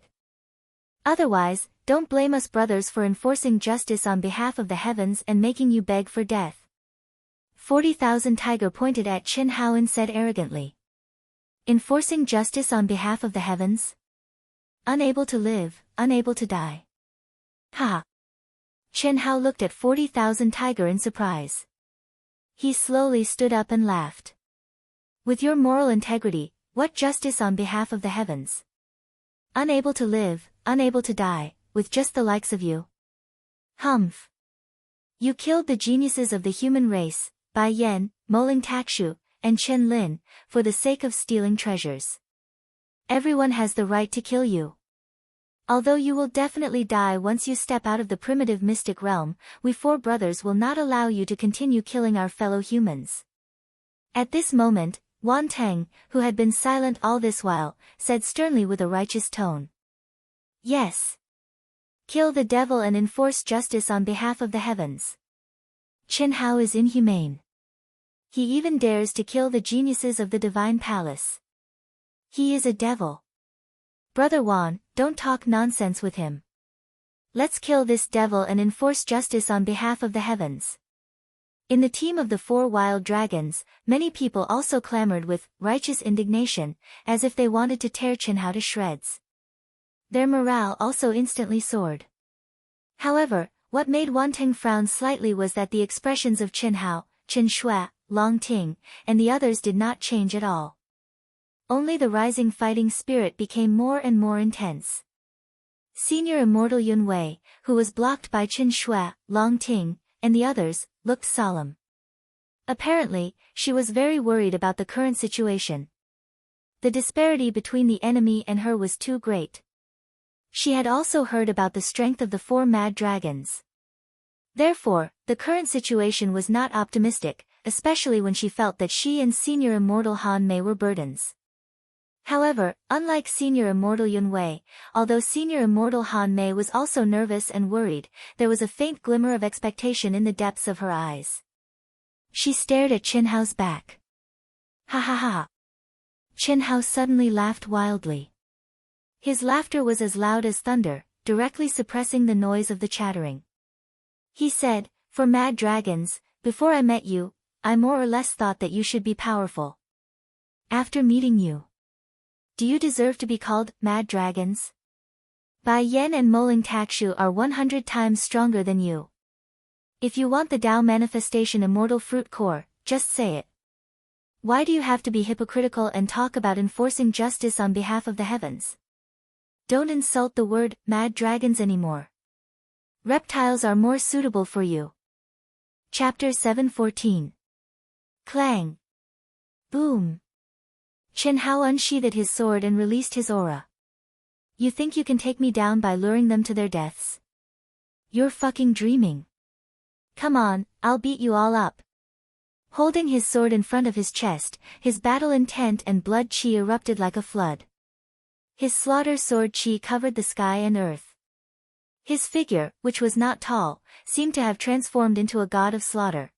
Otherwise, don't blame us brothers for enforcing justice on behalf of the heavens and making you beg for death. 40,000 Tiger pointed at Qin Hao and said arrogantly. Enforcing justice on behalf of the heavens? Unable to live, unable to die. Ha! Qin Hao looked at 40,000 Tiger in surprise. He slowly stood up and laughed. With your moral integrity, what justice on behalf of the heavens? Unable to live, unable to die, with just the likes of you? Humph! You killed the geniuses of the human race, Bai Yan, Moling Takshu, and Chen Lin, for the sake of stealing treasures. Everyone has the right to kill you. Although you will definitely die once you step out of the primitive mystic realm, we 4 brothers will not allow you to continue killing our fellow humans. At this moment, Wan Teng, who had been silent all this while, said sternly with a righteous tone. Yes. Kill the devil and enforce justice on behalf of the heavens. Qin Hao is inhumane. He even dares to kill the geniuses of the divine palace. He is a devil. Brother Wan, don't talk nonsense with him. Let's kill this devil and enforce justice on behalf of the heavens. In the team of the 4 wild dragons, many people also clamored with righteous indignation, as if they wanted to tear Qin Hao to shreds. Their morale also instantly soared. However, what made Wan Teng frown slightly was that the expressions of Qin Hao, Qin Shui, Long Ting, and the others did not change at all. Only the rising fighting spirit became more and more intense. Senior Immortal Yun Wei, who was blocked by Qin Shui, Long Ting, and the others, looked solemn. Apparently, she was very worried about the current situation. The disparity between the enemy and her was too great. She had also heard about the strength of the 4 mad dragons. Therefore, the current situation was not optimistic, especially when she felt that she and Senior Immortal Han Mei were burdens. However, unlike Senior Immortal Yun Wei, although Senior Immortal Han Mei was also nervous and worried, there was a faint glimmer of expectation in the depths of her eyes. She stared at Qin Hao's back. Ha ha ha! Qin Hao suddenly laughed wildly. His laughter was as loud as thunder, directly suppressing the noise of the chattering. He said, "For mad dragons, before I met you, I more or less thought that you should be powerful. After meeting you, do you deserve to be called mad dragons? Bai Yan and Moling Takshu are 100 times stronger than you. If you want the Tao Manifestation Immortal Fruit Core, just say it." Why do you have to be hypocritical and talk about enforcing justice on behalf of the heavens? Don't insult the word, mad dragons anymore. Reptiles are more suitable for you. Chapter 7:14. Clang. Boom. Chen Hao unsheathed his sword and released his aura. You think you can take me down by luring them to their deaths? You're fucking dreaming. Come on, I'll beat you all up. Holding his sword in front of his chest, his battle intent and blood chi erupted like a flood. His slaughter sword chi covered the sky and earth. His figure, which was not tall, seemed to have transformed into a god of slaughter.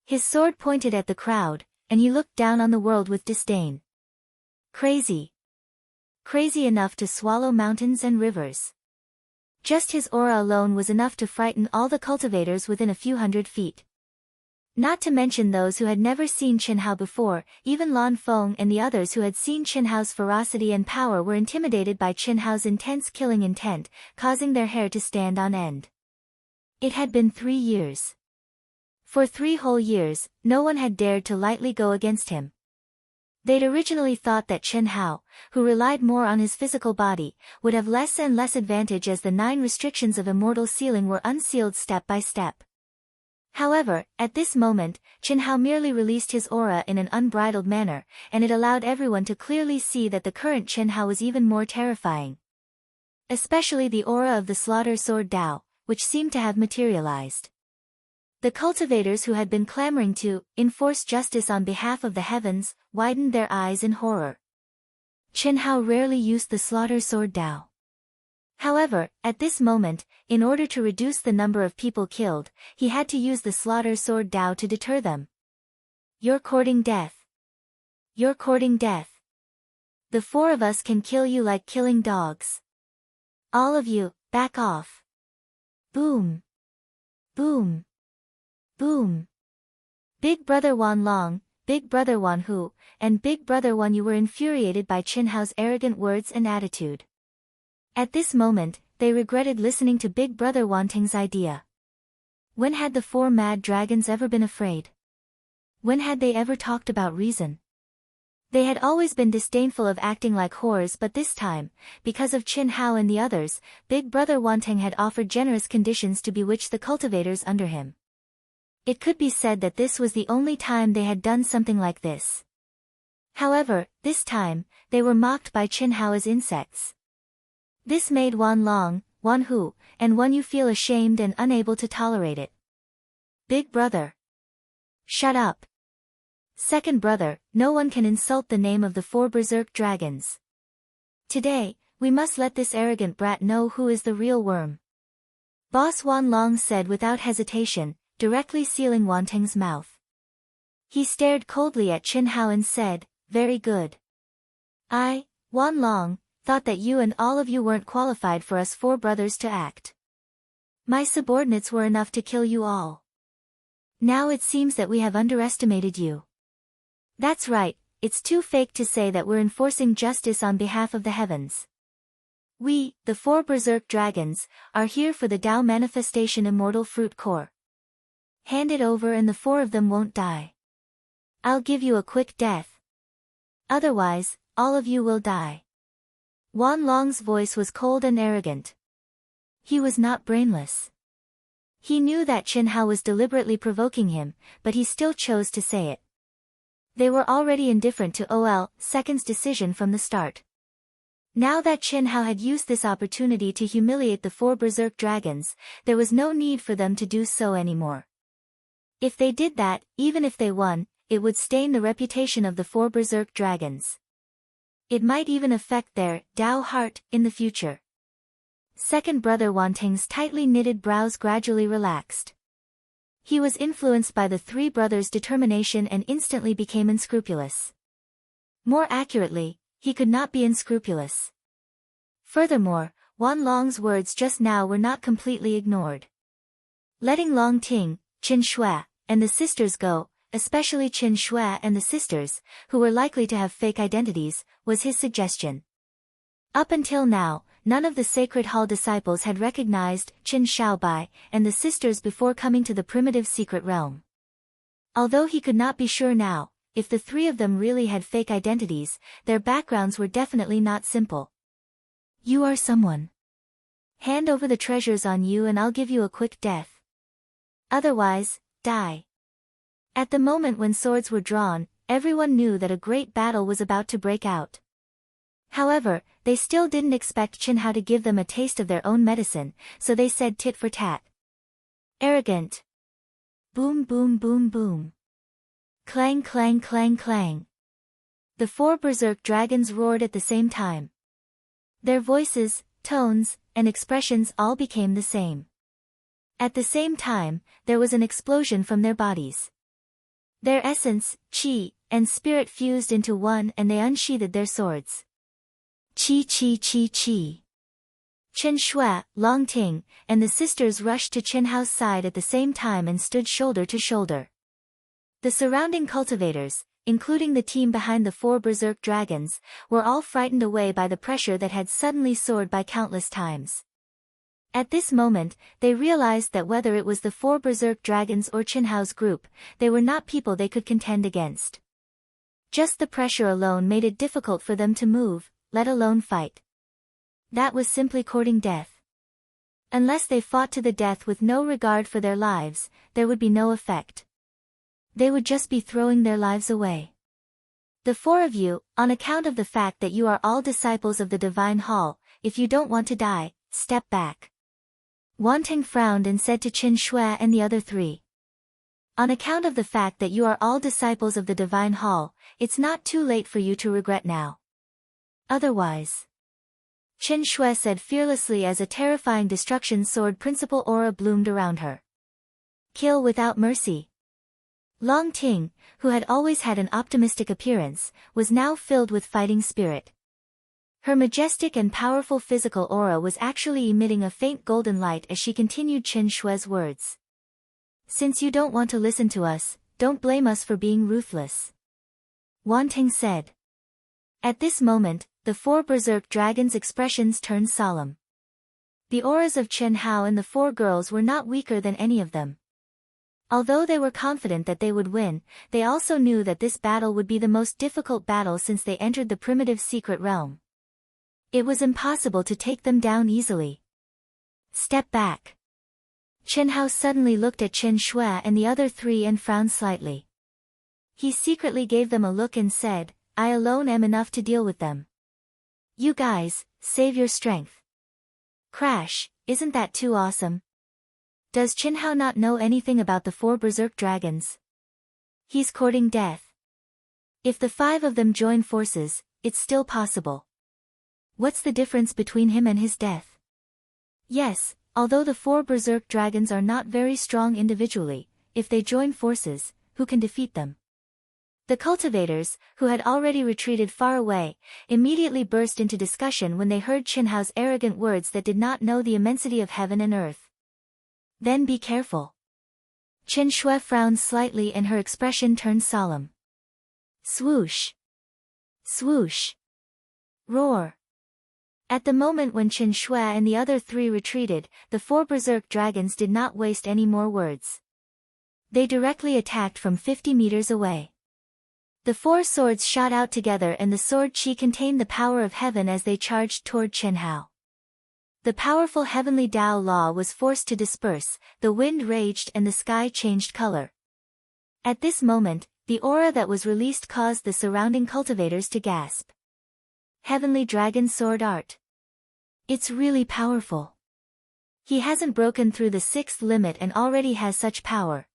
His sword pointed at the crowd, and he looked down on the world with disdain. Crazy. Crazy enough to swallow mountains and rivers. Just his aura alone was enough to frighten all the cultivators within a few hundred feet. Not to mention those who had never seen Chen Hao before, even Lan Feng and the others who had seen Chen Hao's ferocity and power were intimidated by Chen Hao's intense killing intent, causing their hair to stand on end. It had been 3 years. For 3 whole years, no one had dared to lightly go against him. They'd originally thought that Chen Hao, who relied more on his physical body, would have less and less advantage as the 9 restrictions of immortal sealing were unsealed step by step. However, at this moment, Chen Hao merely released his aura in an unbridled manner, and it allowed everyone to clearly see that the current Chen Hao was even more terrifying. Especially the aura of the slaughter sword Dao, which seemed to have materialized. The cultivators who had been clamoring to enforce justice on behalf of the heavens widened their eyes in horror. Chen Hao rarely used the slaughter sword Dao. However, at this moment, in order to reduce the number of people killed, he had to use the slaughter sword Dao to deter them. You're courting death. You're courting death. The 4 of us can kill you like killing dogs. All of you, back off. Boom. Boom. Boom. Big Brother Wan Long, Big Brother Wan Hu, and Big Brother Wan Yu were infuriated by Chen Hao's arrogant words and attitude. At this moment, they regretted listening to Big Brother Wanting's idea. When had the 4 mad dragons ever been afraid? When had they ever talked about reason? They had always been disdainful of acting like whores, but this time, because of Chen Hao and the others, Big Brother Wanting had offered generous conditions to bewitch the cultivators under him. It could be said that this was the only time they had done something like this. However, this time, they were mocked by Chen Hao as insects. This made Wan Long, Wan Hu, and Wan Yu feel ashamed and unable to tolerate it. Big brother. Shut up. Second brother, no one can insult the name of the 4 berserk dragons. Today, we must let this arrogant brat know who is the real worm. Boss Wan Long said without hesitation, directly sealing Wanting's mouth. He stared coldly at Chen Hao and said, very good. I, Wan Long, thought that you and all of you weren't qualified for us 4 brothers to act. My subordinates were enough to kill you all. Now it seems that we have underestimated you. That's right, it's too fake to say that we're enforcing justice on behalf of the heavens. We, the 4 berserk dragons, are here for the Dao manifestation immortal fruit core. Hand it over and the 4 of them won't die. I'll give you a quick death. Otherwise, all of you will die. Wan Long's voice was cold and arrogant. He was not brainless. He knew that Chen Hao was deliberately provoking him, but he still chose to say it. They were already indifferent to Ol. Second's decision from the start. Now that Chen Hao had used this opportunity to humiliate the 4 berserk dragons, there was no need for them to do so anymore. If they did that, even if they won, it would stain the reputation of the 4 berserk dragons. It might even affect their Dao heart in the future. Second brother Wanting's tightly knitted brows gradually relaxed. He was influenced by the 3 brothers' determination and instantly became unscrupulous. More accurately, he could not be unscrupulous. Furthermore, Wan Long's words just now were not completely ignored. Letting Long Ting, Qin Shui, and the sisters go, especially Qin Shui and the sisters, who were likely to have fake identities, was his suggestion. Up until now, none of the Sacred Hall disciples had recognized Qin Shaobai and the sisters before coming to the primitive secret realm. Although he could not be sure now, if the three of them really had fake identities, their backgrounds were definitely not simple. You are someone. Hand over the treasures on you and I'll give you a quick death. Otherwise, die. At the moment when swords were drawn, everyone knew that a great battle was about to break out. However, they still didn't expect Chen Hao to give them a taste of their own medicine, so they said tit for tat. Arrogant. Boom boom boom boom. Clang clang clang clang. The four berserk dragons roared at the same time. Their voices, tones, and expressions all became the same. At the same time, there was an explosion from their bodies. Their essence, qi, and spirit fused into one and they unsheathed their swords. Qi qi qi qi. Chen Shui, Long Ting, and the sisters rushed to Chen Hao's side at the same time and stood shoulder to shoulder. The surrounding cultivators, including the team behind the four berserk dragons, were all frightened away by the pressure that had suddenly soared by countless times. At this moment, they realized that whether it was the four berserk dragons or Chen Hao's group, they were not people they could contend against. Just the pressure alone made it difficult for them to move, let alone fight. That was simply courting death. Unless they fought to the death with no regard for their lives, there would be no effect. They would just be throwing their lives away. The four of you, on account of the fact that you are all disciples of the Divine Hall, if you don't want to die, step back. Wanting frowned and said to Qin Shui and the other three. On account of the fact that you are all disciples of the Divine Hall, it's not too late for you to regret now. Otherwise. Qin Shui said fearlessly as a terrifying destruction sword principle aura bloomed around her. Kill without mercy. Long Ting, who had always had an optimistic appearance, was now filled with fighting spirit. Her majestic and powerful physical aura was actually emitting a faint golden light as she continued Qin Shui's words. Since you don't want to listen to us, don't blame us for being ruthless. Wan Ting said. At this moment, the four berserk dragons' expressions turned solemn. The auras of Chen Hao and the four girls were not weaker than any of them. Although they were confident that they would win, they also knew that this battle would be the most difficult battle since they entered the primitive secret realm. It was impossible to take them down easily. Step back. Chen Hao suddenly looked at Qin Shui and the other three and frowned slightly. He secretly gave them a look and said, I alone am enough to deal with them. You guys, save your strength. Crash, isn't that too awesome? Does Qin Hao not know anything about the four berserk dragons? He's courting death. If the five of them join forces, it's still possible. What's the difference between him and his death? Yes, although the four berserk dragons are not very strong individually, if they join forces, who can defeat them? The cultivators, who had already retreated far away, immediately burst into discussion when they heard Qin Hao's arrogant words that did not know the immensity of heaven and earth. Then be careful. Qin Shui frowned slightly and her expression turned solemn. Swoosh. Swoosh. Roar. At the moment when Qin Shui and the other three retreated, the four berserk dragons did not waste any more words. They directly attacked from 50 meters away. The four swords shot out together and the sword qi contained the power of heaven as they charged toward Chen Hao. The powerful heavenly Tao law was forced to disperse, the wind raged and the sky changed color. At this moment, the aura that was released caused the surrounding cultivators to gasp. Heavenly Dragon Sword Art. It's really powerful. He hasn't broken through the 6th limit and already has such power.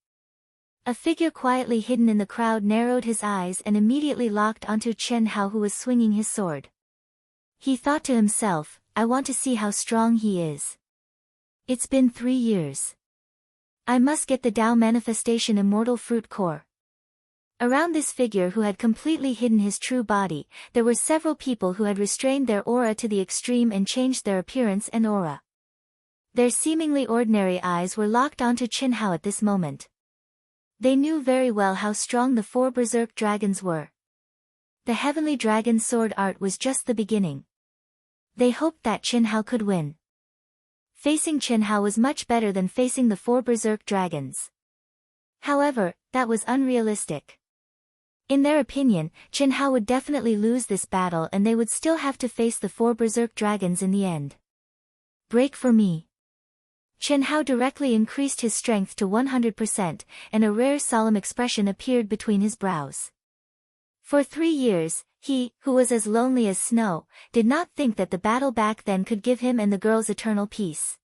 A figure quietly hidden in the crowd narrowed his eyes and immediately locked onto Chen Hao who was swinging his sword. He thought to himself, I want to see how strong he is. It's been 3 years. I must get the Tao Manifestation Immortal Fruit Core. Around this figure who had completely hidden his true body, there were several people who had restrained their aura to the extreme and changed their appearance and aura. Their seemingly ordinary eyes were locked onto Chen Hao at this moment. They knew very well how strong the four berserk dragons were. The Heavenly Dragon Sword Art was just the beginning. They hoped that Chen Hao could win. Facing Chen Hao was much better than facing the four berserk dragons. However, that was unrealistic. In their opinion, Chen Hao would definitely lose this battle and they would still have to face the 4 berserk dragons in the end. Break for me. Chen Hao directly increased his strength to 100%, and a rare solemn expression appeared between his brows. For 3 years, he, who was as lonely as snow, did not think that the battle back then could give him and the girls eternal peace.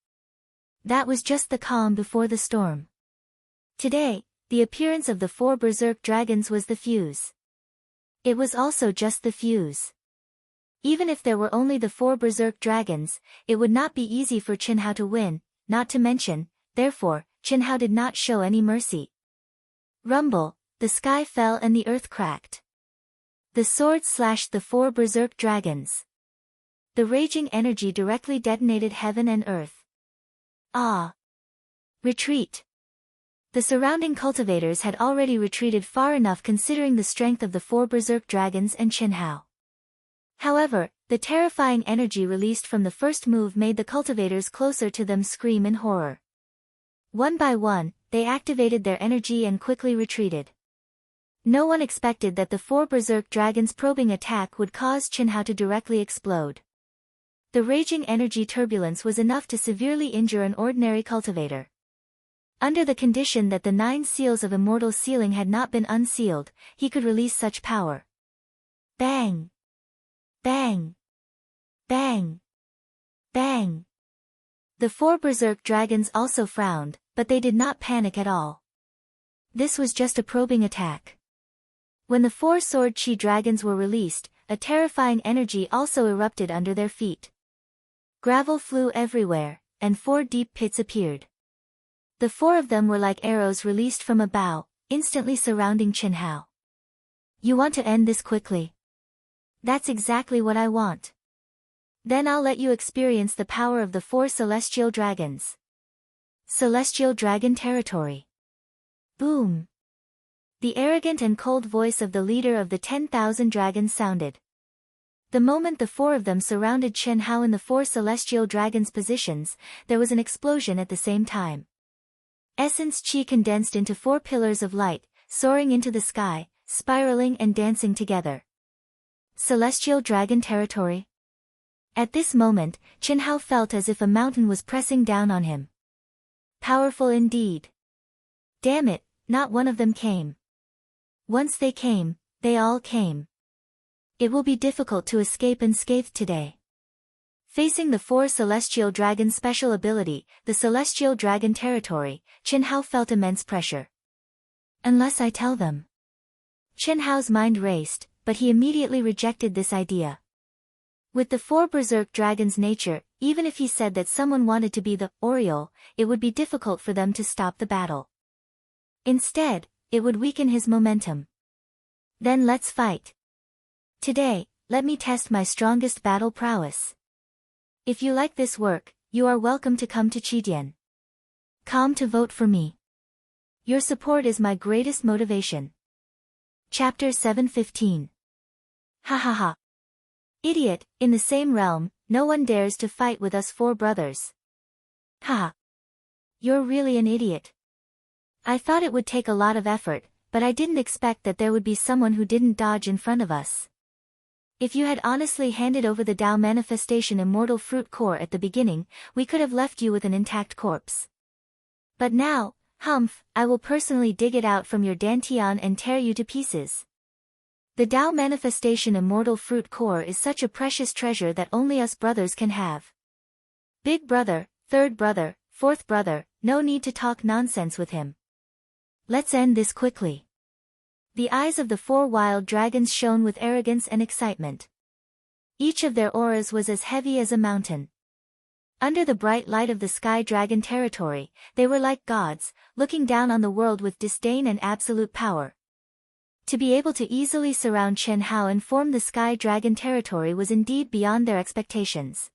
That was just the calm before the storm. Today, the appearance of the 4 berserk dragons was the fuse. It was also just the fuse. Even if there were only the 4 berserk dragons, it would not be easy for Chen Hao to win, not to mention, therefore, Chen Hao did not show any mercy. Rumble, the sky fell and the earth cracked. The sword slashed the 4 berserk dragons. The raging energy directly detonated heaven and earth. Ah! Retreat! The surrounding cultivators had already retreated far enough considering the strength of the 4 berserk dragons and Chen Hao. However, the terrifying energy released from the first move made the cultivators closer to them scream in horror. One by one, they activated their energy and quickly retreated. No one expected that the 4 berserk dragons' probing attack would cause Chen Hao to directly explode. The raging energy turbulence was enough to severely injure an ordinary cultivator. Under the condition that the 9 seals of immortal sealing had not been unsealed, he could release such power. Bang! Bang! Bang! Bang! The 4 berserk dragons also frowned, but they did not panic at all. This was just a probing attack. When the 4 sword chi dragons were released, a terrifying energy also erupted under their feet. Gravel flew everywhere, and 4 deep pits appeared. The 4 of them were like arrows released from a bow, instantly surrounding Chen Hao. You want to end this quickly? That's exactly what I want. Then I'll let you experience the power of the 4 celestial dragons. Celestial dragon territory. Boom! The arrogant and cold voice of the leader of the 10,000 dragons sounded. The moment the 4 of them surrounded Chen Hao in the 4 celestial dragons' positions, there was an explosion at the same time. Essence chi condensed into 4 pillars of light, soaring into the sky, spiraling and dancing together. Celestial dragon territory. At this moment, Chen Hao felt as if a mountain was pressing down on him. Powerful indeed. Damn it, not one of them came. Once they came, they all came. It will be difficult to escape unscathed today. Facing the 4 celestial dragons' special ability, the celestial dragon territory, Chen Hao felt immense pressure. Unless I tell them. Chen Hao's mind raced, but he immediately rejected this idea. With the 4 berserk dragons' nature, even if he said that someone wanted to be the Oriole, it would be difficult for them to stop the battle. Instead, it would weaken his momentum. Then let's fight. Today, let me test my strongest battle prowess. If you like this work, you are welcome to come to Qidian. Come to vote for me. Your support is my greatest motivation. Chapter 7:15. Ha ha ha. Idiot, in the same realm, no one dares to fight with us 4 brothers. Ha. You're really an idiot. I thought it would take a lot of effort, but I didn't expect that there would be someone who didn't dodge in front of us. If you had honestly handed over the Tao Manifestation Immortal Fruit Core at the beginning, we could have left you with an intact corpse. But now, humph, I will personally dig it out from your dantian and tear you to pieces. The Tao Manifestation Immortal Fruit Core is such a precious treasure that only us brothers can have. Big brother, third brother, fourth brother, no need to talk nonsense with him. Let's end this quickly. The eyes of the 4 wild dragons shone with arrogance and excitement. Each of their auras was as heavy as a mountain. Under the bright light of the sky dragon territory, they were like gods, looking down on the world with disdain and absolute power. To be able to easily surround Chen Hao and form the sky dragon territory was indeed beyond their expectations.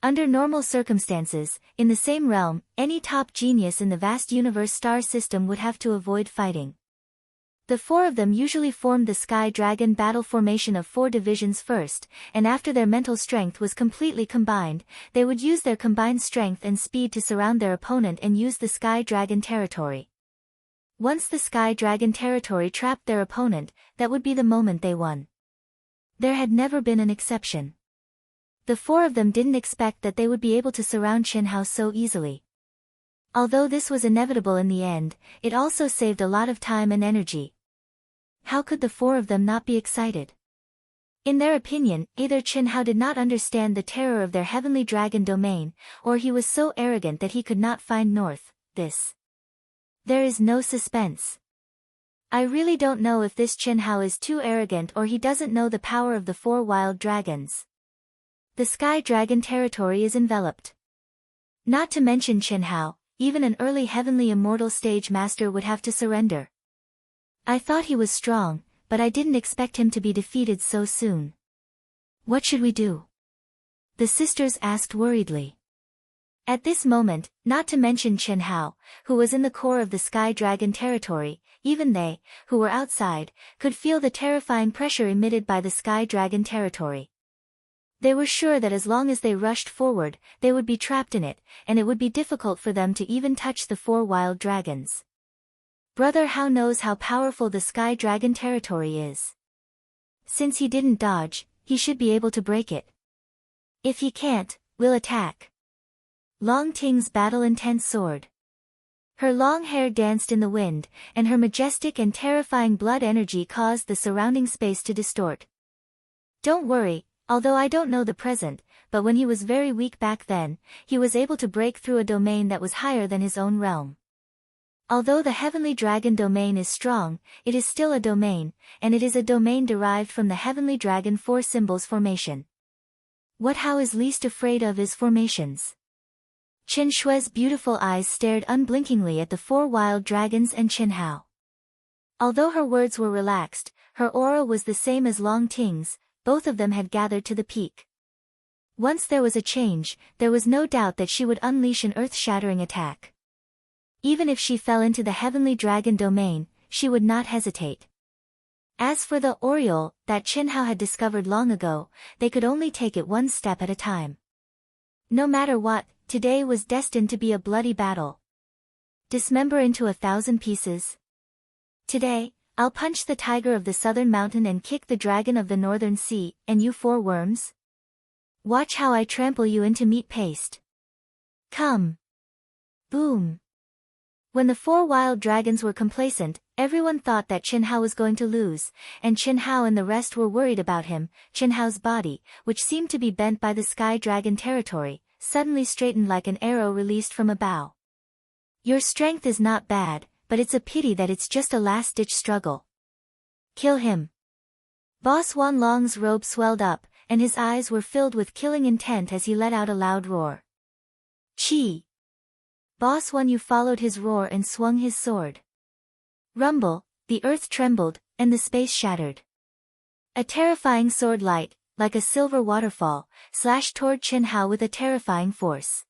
Under normal circumstances, in the same realm, any top genius in the vast universe star system would have to avoid fighting. The 4 of them usually formed the Sky Dragon battle formation of 4 divisions first, and after their mental strength was completely combined, they would use their combined strength and speed to surround their opponent and use the Sky Dragon territory. Once the Sky Dragon territory trapped their opponent, that would be the moment they won. There had never been an exception. The four of them didn't expect that they would be able to surround Qinhao so easily. Although this was inevitable in the end, it also saved a lot of time and energy. How could the four of them not be excited? In their opinion, either Qinhao did not understand the terror of their heavenly dragon domain, or he was so arrogant that he could not find north. There is no suspense. I really don't know if this Qinhao is too arrogant or he doesn't know the power of the four wild dragons. The Sky Dragon territory is enveloped. Not to mention Qinhao, even an early heavenly immortal stage master would have to surrender. I thought he was strong, but I didn't expect him to be defeated so soon. What should we do? The sisters asked worriedly. At this moment, not to mention Qinhao, who was in the core of the Sky Dragon territory, even they, who were outside, could feel the terrifying pressure emitted by the Sky Dragon territory. They were sure that as long as they rushed forward, they would be trapped in it, and it would be difficult for them to even touch the four wild dragons. Brother Hao knows how powerful the Sky Dragon territory is. Since he didn't dodge, he should be able to break it. If he can't, we'll attack. Long Ting's battle-intense sword. Her long hair danced in the wind, and her majestic and terrifying blood energy caused the surrounding space to distort. Don't worry, although I don't know the present, but when he was very weak back then, he was able to break through a domain that was higher than his own realm. Although the Heavenly Dragon domain is strong, it is still a domain, and it is a domain derived from the Heavenly Dragon four symbols formation. What Hao is least afraid of is formations. Qin Shui's beautiful eyes stared unblinkingly at the four wild dragons and Qinhao. Although her words were relaxed, her aura was the same as Long Ting's. Both of them had gathered to the peak. Once there was a change, there was no doubt that she would unleash an earth-shattering attack. Even if she fell into the Heavenly Dragon domain, she would not hesitate. As for the aureole that Qinhao had discovered long ago, they could only take it one step at a time. No matter what, today was destined to be a bloody battle. Dismember into 1,000 pieces. Today, I'll punch the tiger of the southern mountain and kick the dragon of the northern sea, and you four worms? Watch how I trample you into meat paste. Come. Boom. When the four wild dragons were complacent, everyone thought that Qinhao was going to lose, and Qinhao and the rest were worried about him. Qinhao's body, which seemed to be bent by the Sky Dragon territory, suddenly straightened like an arrow released from a bow. Your strength is not bad, but it's a pity that it's just a last-ditch struggle. Kill him. Boss Wan Long's robe swelled up, and his eyes were filled with killing intent as he let out a loud roar. Chi! Boss Wan Yu followed his roar and swung his sword. Rumble, the earth trembled, and the space shattered. A terrifying sword light, like a silver waterfall, slashed toward Qinhao with a terrifying force.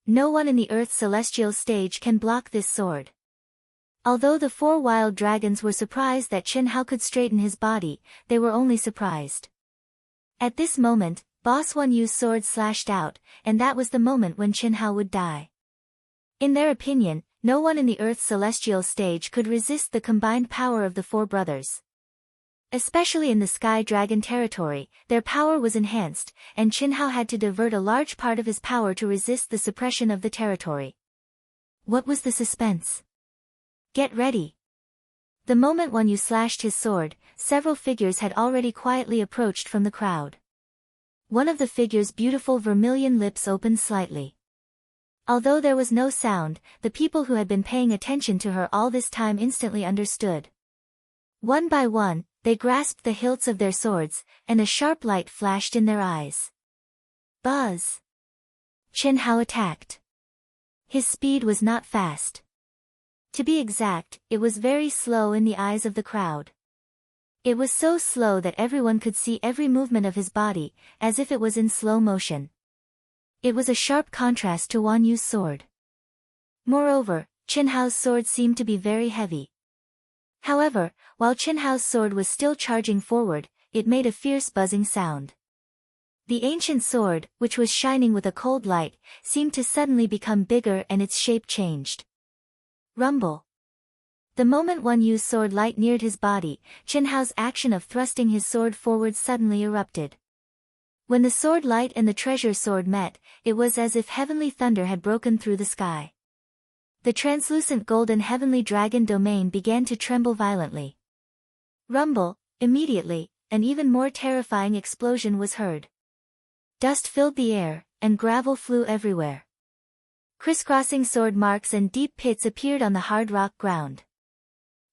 No one in the Earth's celestial stage can block this sword. Although the four wild dragons were surprised that Qinhao could straighten his body, they were only surprised. At this moment, Boss Wan Yu's sword slashed out, and that was the moment when Qinhao would die. In their opinion, no one in the Earth's celestial stage could resist the combined power of the four brothers. Especially in the Sky Dragon territory, their power was enhanced, and Qinhao had to divert a large part of his power to resist the suppression of the territory. What was the suspense? Get ready. The moment Wan Yu slashed his sword, several figures had already quietly approached from the crowd. One of the figures' beautiful vermilion lips opened slightly. Although there was no sound, the people who had been paying attention to her all this time instantly understood. One by one, they grasped the hilts of their swords, and a sharp light flashed in their eyes. Buzz! Qinhao attacked. His speed was not fast. To be exact, it was very slow in the eyes of the crowd. It was so slow that everyone could see every movement of his body, as if it was in slow motion. It was a sharp contrast to Wan Yu's sword. Moreover, Qinhao's sword seemed to be very heavy. However, while Qinhao's sword was still charging forward, it made a fierce buzzing sound. The ancient sword, which was shining with a cold light, seemed to suddenly become bigger and its shape changed. Rumble. The moment One Yu's sword light neared his body, Qin Hao's action of thrusting his sword forward suddenly erupted. When the sword light and the treasure sword met, it was as if heavenly thunder had broken through the sky. The translucent golden heavenly dragon domain began to tremble violently. Rumble, immediately, an even more terrifying explosion was heard. Dust filled the air, and gravel flew everywhere. Crisscrossing sword marks and deep pits appeared on the hard rock ground.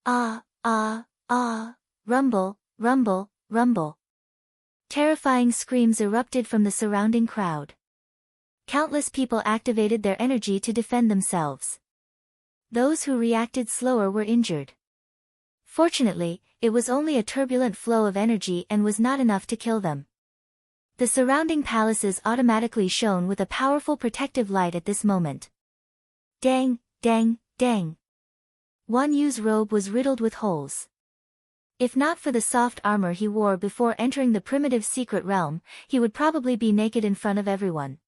Ah, ah, ah, rumble, rumble, rumble. Terrifying screams erupted from the surrounding crowd. Countless people activated their energy to defend themselves. Those who reacted slower were injured. Fortunately, it was only a turbulent flow of energy and was not enough to kill them. The surrounding palaces automatically shone with a powerful protective light at this moment. Dang, dang, dang. Wan Yu's robe was riddled with holes. If not for the soft armor he wore before entering the primitive secret realm, he would probably be naked in front of everyone.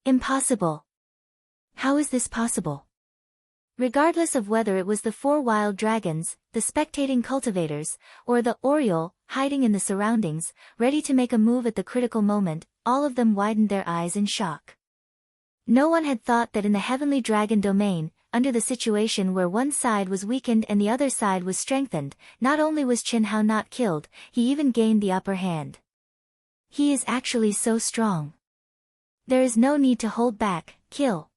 Impossible. How is this possible? Regardless of whether it was the 4 wild dragons, the spectating cultivators, or the Oriole, hiding in the surroundings, ready to make a move at the critical moment, all of them widened their eyes in shock. No one had thought that in the heavenly dragon domain, under the situation where one side was weakened and the other side was strengthened, not only was Qin Hao not killed, he even gained the upper hand. He is actually so strong. There is no need to hold back, kill.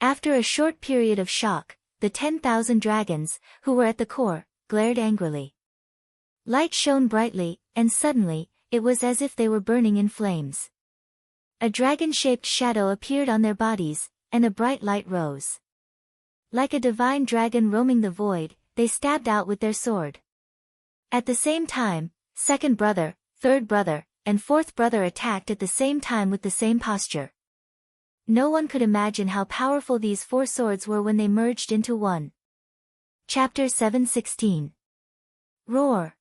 After a short period of shock, the 10,000 dragons, who were at the core, glared angrily. Light shone brightly, and suddenly, it was as if they were burning in flames. A dragon-shaped shadow appeared on their bodies, and a bright light rose. Like a divine dragon roaming the void, they stabbed out with their sword. At the same time, second brother, third brother, and fourth brother attacked at the same time with the same posture. No one could imagine how powerful these 4 swords were when they merged into one. Chapter 7:16. Roar.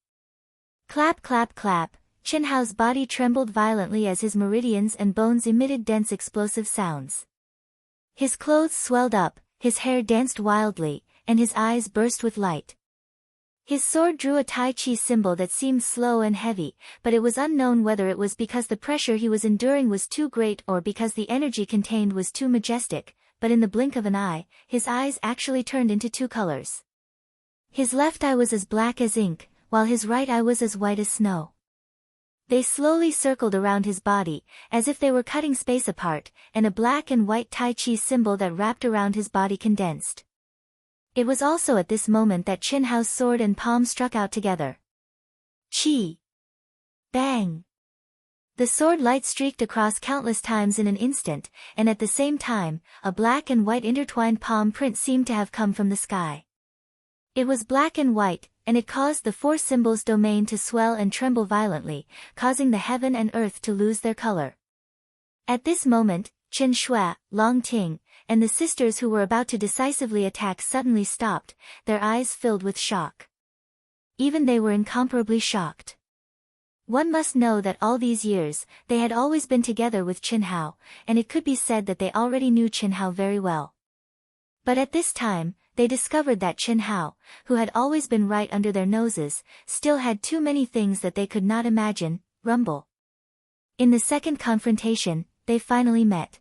Clap clap clap, Qin Hao's body trembled violently as his meridians and bones emitted dense explosive sounds. His clothes swelled up, his hair danced wildly, and his eyes burst with light. His sword drew a Tai Chi symbol that seemed slow and heavy, but it was unknown whether it was because the pressure he was enduring was too great or because the energy contained was too majestic, but in the blink of an eye, his eyes actually turned into 2 colors. His left eye was as black as ink, while his right eye was as white as snow. They slowly circled around his body, as if they were cutting space apart, and a black and white Tai Chi symbol that wrapped around his body condensed. It was also at this moment that Qin Hao's sword and palm struck out together. Chi! Bang! The sword light streaked across countless times in an instant, and at the same time, a black and white intertwined palm print seemed to have come from the sky. It was black and white, and it caused the 4 symbols domain to swell and tremble violently, causing the heaven and earth to lose their color. At this moment, Qin Shui, Long Ting, and the sisters who were about to decisively attack suddenly stopped, their eyes filled with shock. Even they were incomparably shocked. One must know that all these years, they had always been together with Qin Hao, and it could be said that they already knew Qin Hao very well. But at this time, they discovered that Qin Hao, who had always been right under their noses, still had too many things that they could not imagine. Rumble. In the second confrontation, they finally met.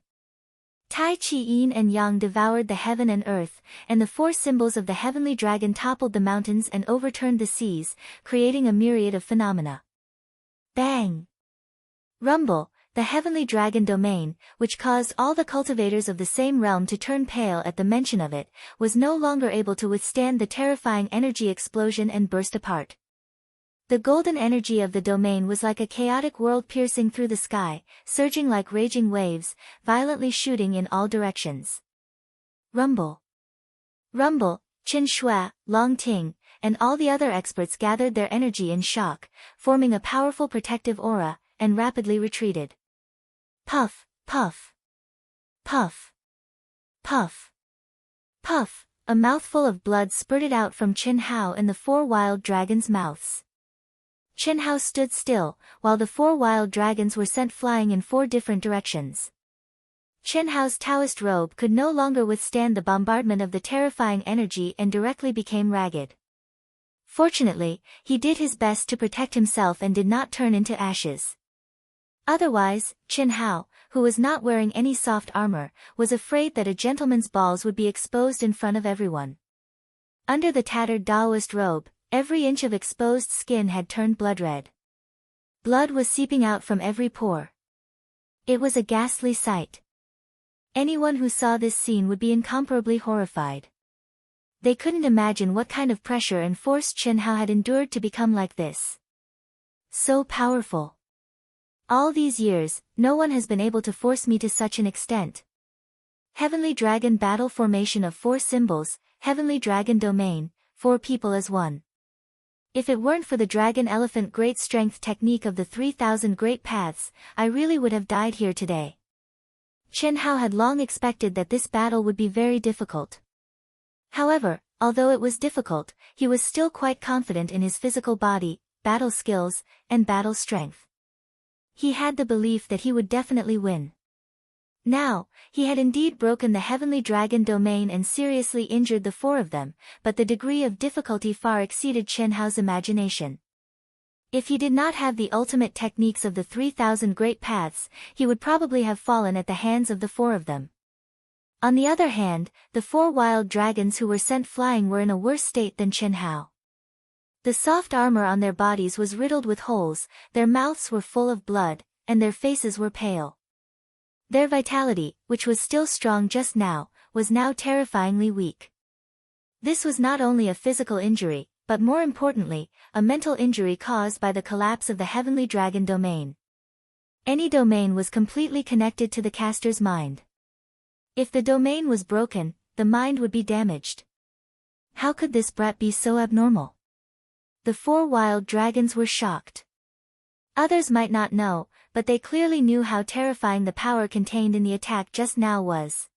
Tai Chi Yin and Yang devoured the heaven and earth, and the 4 symbols of the heavenly dragon toppled the mountains and overturned the seas, creating a myriad of phenomena. Bang! Rumble, the heavenly dragon domain, which caused all the cultivators of the same realm to turn pale at the mention of it, was no longer able to withstand the terrifying energy explosion and burst apart. The golden energy of the domain was like a chaotic whirl piercing through the sky, surging like raging waves, violently shooting in all directions. Rumble! Rumble, Qin Shui, Long Ting, and all the other experts gathered their energy in shock, forming a powerful protective aura, and rapidly retreated. Puff, puff. Puff. Puff. Puff, a mouthful of blood spurted out from Qin Hao and the 4 wild dragons' mouths. Qin Hao stood still, while the 4 wild dragons were sent flying in 4 different directions. Chen Hao's Taoist robe could no longer withstand the bombardment of the terrifying energy and directly became ragged. Fortunately, he did his best to protect himself and did not turn into ashes. Otherwise, Chen Hao, who was not wearing any soft armor, was afraid that a gentleman's balls would be exposed in front of everyone. Under the tattered Taoist robe, every inch of exposed skin had turned blood-red. Blood was seeping out from every pore. It was a ghastly sight. Anyone who saw this scene would be incomparably horrified. They couldn't imagine what kind of pressure and force Chen Hao had endured to become like this. So powerful. All these years, no one has been able to force me to such an extent. Heavenly Dragon Battle Formation of 4 symbols, Heavenly Dragon Domain, 4 people as one. If it weren't for the Dragon Elephant Great Strength technique of the 3,000 Great Paths, I really would have died here today. Chen Hao had long expected that this battle would be very difficult. However, although it was difficult, he was still quite confident in his physical body, battle skills, and battle strength. He had the belief that he would definitely win. Now, he had indeed broken the Heavenly Dragon Domain and seriously injured the 4 of them, but the degree of difficulty far exceeded Chen Hao's imagination. If he did not have the ultimate techniques of the 3,000 Great Paths, he would probably have fallen at the hands of the 4 of them. On the other hand, the 4 wild dragons who were sent flying were in a worse state than Chen Hao. The soft armor on their bodies was riddled with holes, their mouths were full of blood, and their faces were pale. Their vitality, which was still strong just now, was now terrifyingly weak. This was not only a physical injury, but more importantly, a mental injury caused by the collapse of the Heavenly Dragon Domain. Any domain was completely connected to the caster's mind. If the domain was broken, the mind would be damaged. How could this brat be so abnormal? The 4 wild dragons were shocked. Others might not know, but they clearly knew how terrifying the power contained in the attack just now was.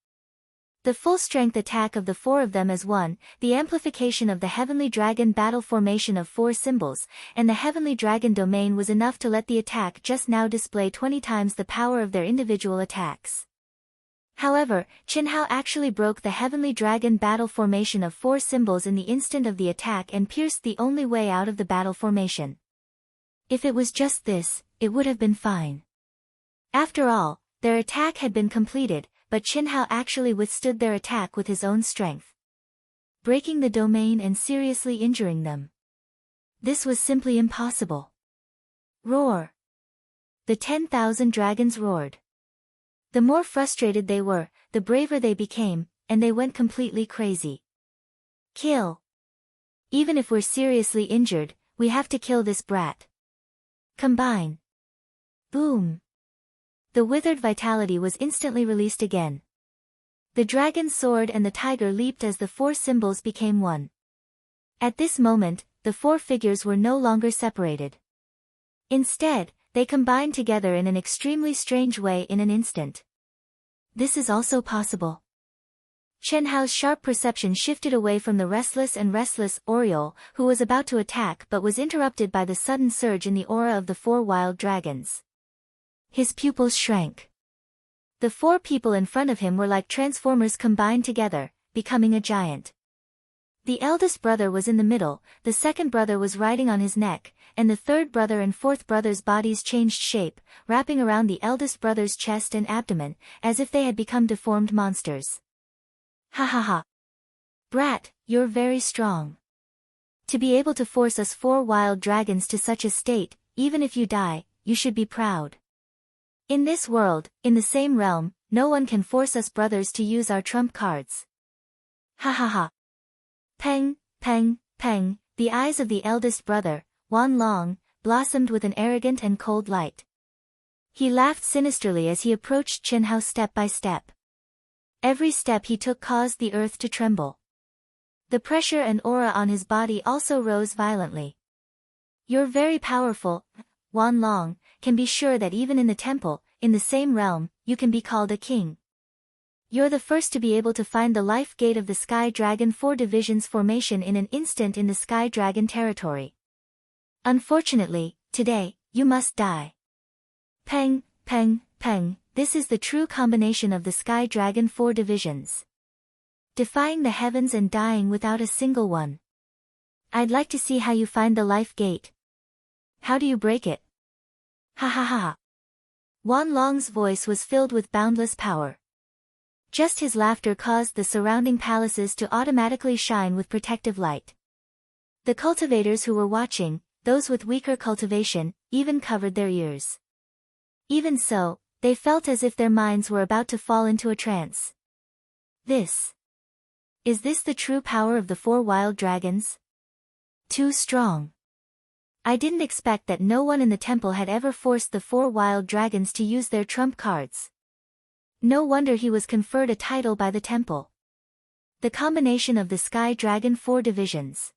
The full-strength attack of the 4 of them as one, the amplification of the Heavenly Dragon Battle Formation of 4 symbols, and the Heavenly Dragon Domain was enough to let the attack just now display 20 times the power of their individual attacks. However, Chen Hao actually broke the Heavenly Dragon Battle Formation of 4 symbols in the instant of the attack and pierced the only way out of the battle formation. If it was just this, it would have been fine. After all, their attack had been completed, but Chen Hao actually withstood their attack with his own strength, breaking the domain and seriously injuring them. This was simply impossible. Roar! The 10,000 dragons roared. The more frustrated they were, the braver they became, and they went completely crazy. Kill! Even if we're seriously injured, we have to kill this brat. Combine! Boom! The withered vitality was instantly released again. The dragon's sword and the tiger leaped as the 4 symbols became one. At this moment, the 4 figures were no longer separated. Instead, they combined together in an extremely strange way in an instant. This is also possible. Chen Hao's sharp perception shifted away from the restless Oriole, who was about to attack but was interrupted by the sudden surge in the aura of the 4 wild dragons. His pupils shrank. The 4 people in front of him were like transformers combined together, becoming a giant. The eldest brother was in the middle, the second brother was riding on his neck, and the third brother and fourth brother's bodies changed shape, wrapping around the eldest brother's chest and abdomen, as if they had become deformed monsters. Ha ha ha! Brat, you're very strong. To be able to force us 4 wild dragons to such a state, even if you die, you should be proud. In this world, in the same realm, no one can force us brothers to use our trump cards. Ha ha ha! Peng, peng, peng, the eyes of the eldest brother, Wan Long, blossomed with an arrogant and cold light. He laughed sinisterly as he approached Chen Hao step by step. Every step he took caused the earth to tremble. The pressure and aura on his body also rose violently. You're very powerful, Wan Long, can be sure that even in the temple, in the same realm, you can be called a king. You're the first to be able to find the life gate of the Sky Dragon 4 divisions formation in an instant in the Sky Dragon territory. Unfortunately, today, you must die. Peng, Peng, peng, this is the true combination of the Sky Dragon 4 divisions. Defying the heavens and dying without a single one. I'd like to see how you find the life gate. How do you break it? Ha ha ha. Wan Long's voice was filled with boundless power. Just his laughter caused the surrounding palaces to automatically shine with protective light. The cultivators who were watching, those with weaker cultivation, even covered their ears. Even so, they felt as if their minds were about to fall into a trance. Is this the true power of the 4 wild dragons? Too strong. I didn't expect that no one in the temple had ever forced the 4 wild dragons to use their trump cards. No wonder he was conferred a title by the temple. The combination of the Sky Dragon 4 divisions.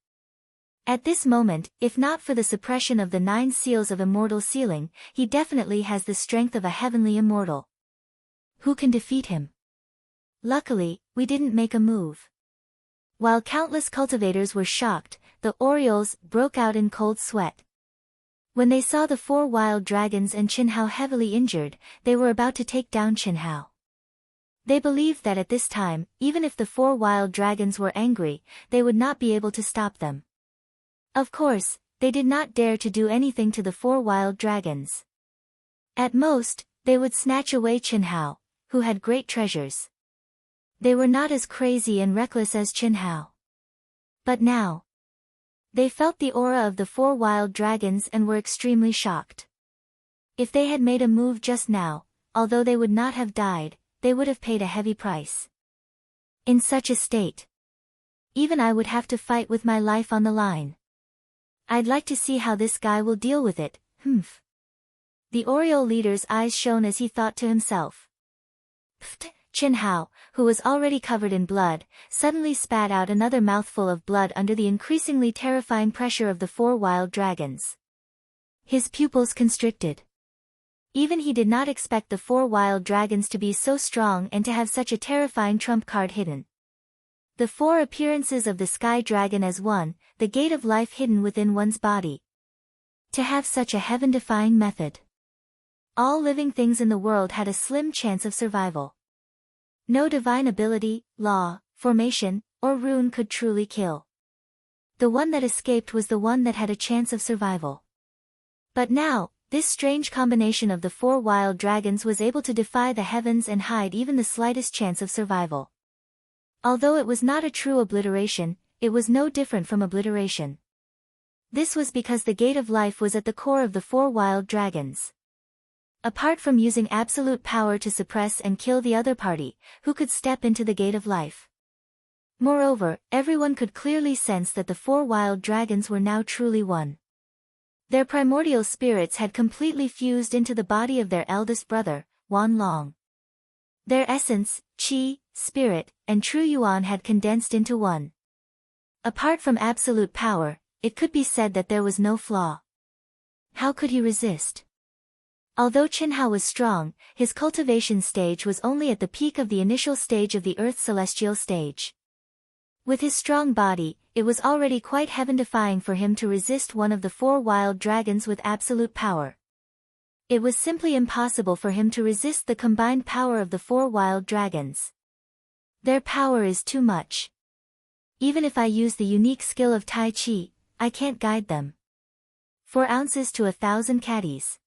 At this moment, if not for the suppression of the 9 seals of immortal sealing, he definitely has the strength of a heavenly immortal. Who can defeat him? Luckily, we didn't make a move. While countless cultivators were shocked, the Orioles broke out in cold sweat. When they saw the 4 wild dragons and Qin Hao heavily injured, they were about to take down Qin Hao. They believed that at this time, even if the 4 wild dragons were angry, they would not be able to stop them. Of course, they did not dare to do anything to the 4 wild dragons. At most, they would snatch away Qin Hao, who had great treasures. They were not as crazy and reckless as Qin Hao. But now, they felt the aura of the 4 wild dragons and were extremely shocked. If they had made a move just now, although they would not have died, they would have paid a heavy price. In such a state, even I would have to fight with my life on the line. I'd like to see how this guy will deal with it, humph. The Oriole leader's eyes shone as he thought to himself. Pfft. Qin Hao, who was already covered in blood, suddenly spat out another mouthful of blood under the increasingly terrifying pressure of the 4 wild dragons. His pupils constricted. Even he did not expect the 4 wild dragons to be so strong and to have such a terrifying trump card hidden. The 4 appearances of the Sky Dragon as one, the gate of life hidden within one's body. To have such a heaven-defying method. All living things in the world had a slim chance of survival. No divine ability, law, formation, or rune could truly kill. The one that escaped was the one that had a chance of survival. But now, this strange combination of the 4 wild dragons was able to defy the heavens and hide even the slightest chance of survival. Although it was not a true obliteration, it was no different from obliteration. This was because the gate of life was at the core of the 4 wild dragons. Apart from using absolute power to suppress and kill the other party, who could step into the gate of life. Moreover, everyone could clearly sense that the 4 wild dragons were now truly one. Their primordial spirits had completely fused into the body of their eldest brother, Wan Long. Their essence, qi, spirit, and true yuan had condensed into one. Apart from absolute power, it could be said that there was no flaw. How could he resist? Although Qin Hao was strong, his cultivation stage was only at the peak of the initial stage of the Earth's celestial stage. With his strong body, it was already quite heaven-defying for him to resist one of the 4 wild dragons with absolute power. It was simply impossible for him to resist the combined power of the 4 wild dragons. Their power is too much. Even if I use the unique skill of Tai Chi, I can't guide them. 4 ounces to 1,000 caddies.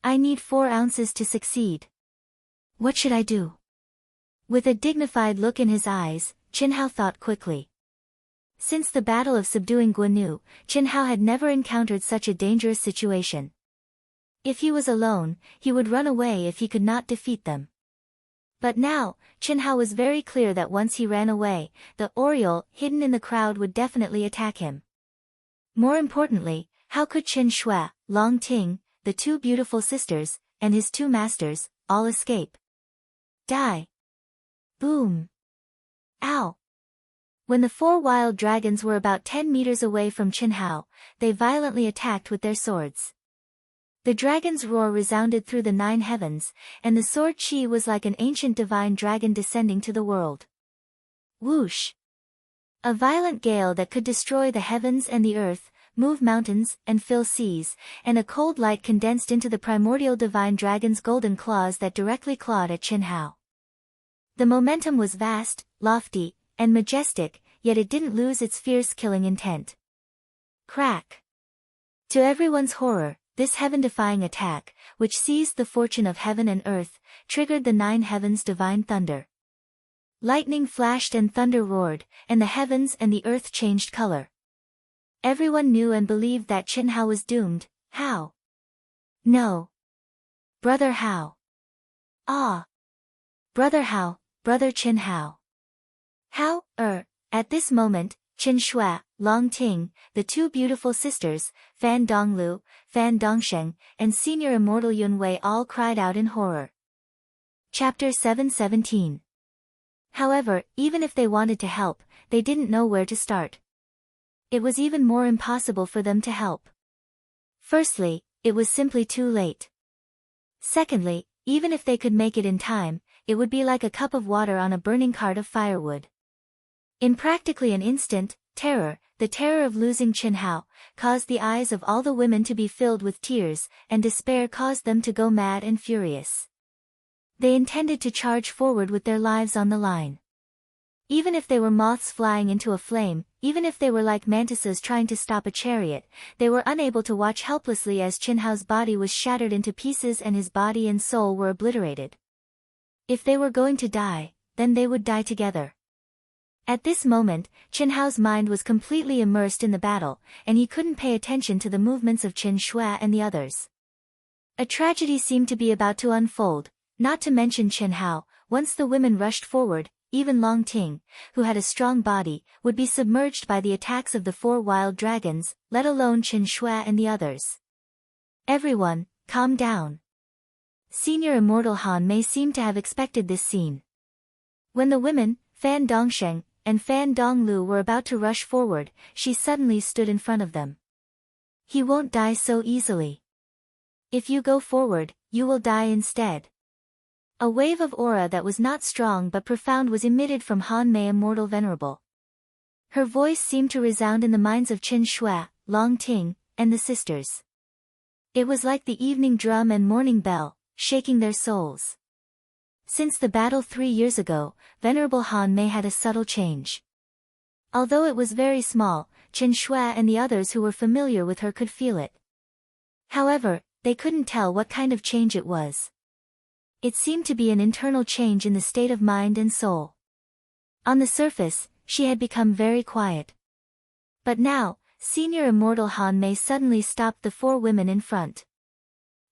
I need 4 ounces to succeed. What should I do? With a dignified look in his eyes, Qin Hao thought quickly. Since the battle of subduing Guanu, Qin Hao had never encountered such a dangerous situation. If he was alone, he would run away if he could not defeat them. But now, Qin Hao was very clear that once he ran away, the Oriole hidden in the crowd would definitely attack him. More importantly, how could Qin Shui, Long Ting, the 2 beautiful sisters, and his 2 masters, all escape? Die! Boom! Ow! When the 4 wild dragons were about 10 meters away from Qin Hao, they violently attacked with their swords. The dragon's roar resounded through the 9 heavens, and the sword Qi was like an ancient divine dragon descending to the world. Whoosh! A violent gale that could destroy the heavens and the earth, move mountains, and fill seas, and a cold light condensed into the primordial divine dragon's golden claws that directly clawed at Qin Hao. The momentum was vast, lofty, and majestic, yet it didn't lose its fierce killing intent. Crack! To everyone's horror, this heaven-defying attack, which seized the fortune of heaven and earth, triggered the 9 heavens' divine thunder. Lightning flashed and thunder roared, and the heavens and the earth changed color. Everyone knew and believed that Qin Hao was doomed. How? No. Brother Hao. Ah. Brother Hao, brother Qin Hao. How? At this moment, Qin Shui, Long Ting, the 2 beautiful sisters, Fan Donglu, Fan Dongsheng, and senior immortal Yun Wei all cried out in horror. Chapter 717. However, even if they wanted to help, they didn't know where to start. It was even more impossible for them to help. Firstly, it was simply too late. Secondly, even if they could make it in time, it would be like a cup of water on a burning cart of firewood. In practically an instant, terror, the terror of losing Qin Hao, caused the eyes of all the women to be filled with tears, and despair caused them to go mad and furious. They intended to charge forward with their lives on the line. Even if they were moths flying into a flame, even if they were like mantises trying to stop a chariot, they were unable to watch helplessly as Qin Hao's body was shattered into pieces and his body and soul were obliterated. If they were going to die, then they would die together. At this moment, Qin Hao's mind was completely immersed in the battle, and he couldn't pay attention to the movements of Qin Shui and the others. A tragedy seemed to be about to unfold. Not to mention Qin Hao, once the women rushed forward, even Long Ting, who had a strong body, would be submerged by the attacks of the 4 wild dragons, let alone Qin Shui and the others. Everyone, calm down. Senior Immortal Han Mei seemed to have expected this scene. When the women, Fan Dongsheng, and Fan Donglu were about to rush forward, she suddenly stood in front of them. He won't die so easily. If you go forward, you will die instead. A wave of aura that was not strong but profound was emitted from Han Mei Immortal Venerable. Her voice seemed to resound in the minds of Qin Shui, Long Ting, and the sisters. It was like the evening drum and morning bell, shaking their souls. Since the battle 3 years ago, Venerable Han Mei had a subtle change. Although it was very small, Qin Shui and the others who were familiar with her could feel it. However, they couldn't tell what kind of change it was. It seemed to be an internal change in the state of mind and soul. On the surface, she had become very quiet. But now, Senior Immortal Han Mei suddenly stopped the 4 women in front.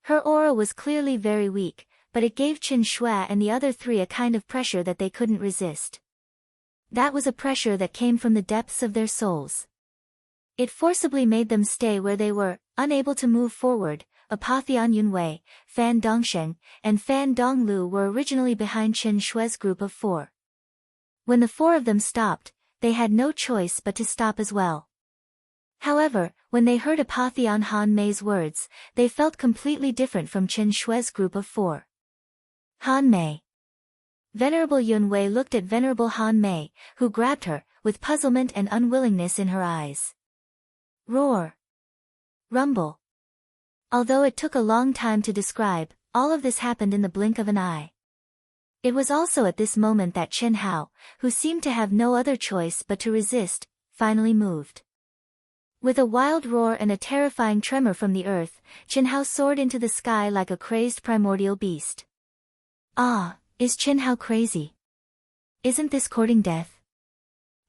Her aura was clearly very weak, but it gave Qin Shui and the other 3 a kind of pressure that they couldn't resist. That was a pressure that came from the depths of their souls. It forcibly made them stay where they were, unable to move forward. Apotheon Yunwei, Fan Dongsheng, and Fan Donglu were originally behind Qin Shui's group of 4. When the 4 of them stopped, they had no choice but to stop as well. However, when they heard Apotheon Han Mei's words, they felt completely different from Qin Shui's group of 4. Han Mei. Venerable Yunwei looked at Venerable Han Mei, who grabbed her, with puzzlement and unwillingness in her eyes. Roar. Rumble. Although it took a long time to describe, all of this happened in the blink of an eye. It was also at this moment that Qin Hao, who seemed to have no other choice but to resist, finally moved. With a wild roar and a terrifying tremor from the earth, Qin Hao soared into the sky like a crazed primordial beast. Ah, is Qin Hao crazy? Isn't this courting death?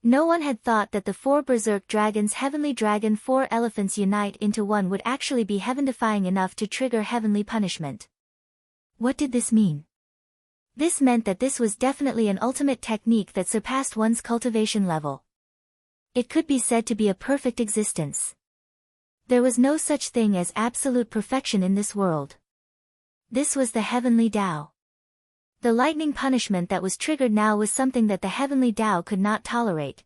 No one had thought that the 4 berserk dragons heavenly dragon 4 elephants unite into one would actually be heaven-defying enough to trigger heavenly punishment. What did this mean? This meant that this was definitely an ultimate technique that surpassed one's cultivation level. It could be said to be a perfect existence. There was no such thing as absolute perfection in this world. This was the heavenly Tao. The lightning punishment that was triggered now was something that the heavenly Tao could not tolerate.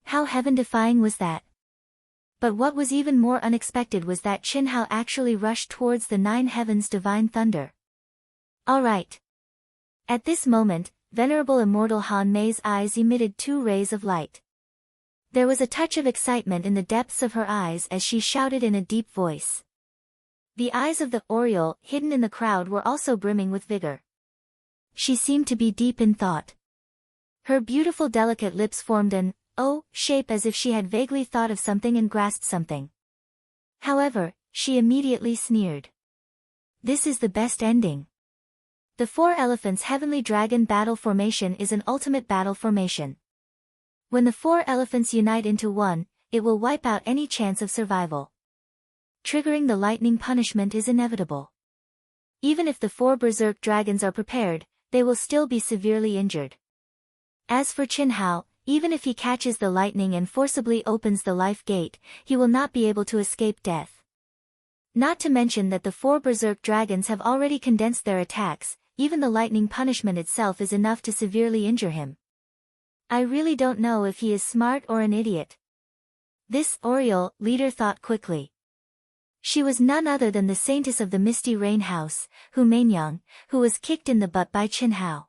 How heaven-defying was that? But what was even more unexpected was that Qin Hao actually rushed towards the 9 heavens' divine thunder. All right. At this moment, Venerable Immortal Han Mei's eyes emitted 2 rays of light. There was a touch of excitement in the depths of her eyes as she shouted in a deep voice. The eyes of the Oriole, hidden in the crowd, were also brimming with vigor. She seemed to be deep in thought. Her beautiful delicate lips formed an O shape as if she had vaguely thought of something and grasped something. However, she immediately sneered. This is the best ending. The Four Elephants Heavenly Dragon Battle Formation is an ultimate battle formation. When the four elephants unite into one, it will wipe out any chance of survival. Triggering the lightning punishment is inevitable. Even if the four berserk dragons are prepared, they will still be severely injured. As for Qin Hao, even if he catches the lightning and forcibly opens the life gate, he will not be able to escape death. Not to mention that the four berserk dragons have already condensed their attacks, even the lightning punishment itself is enough to severely injure him. I really don't know if he is smart or an idiot. This Oriole leader thought quickly. She was none other than the saintess of the Misty Rain House, Hu Meinyang, who was kicked in the butt by Qin Hao.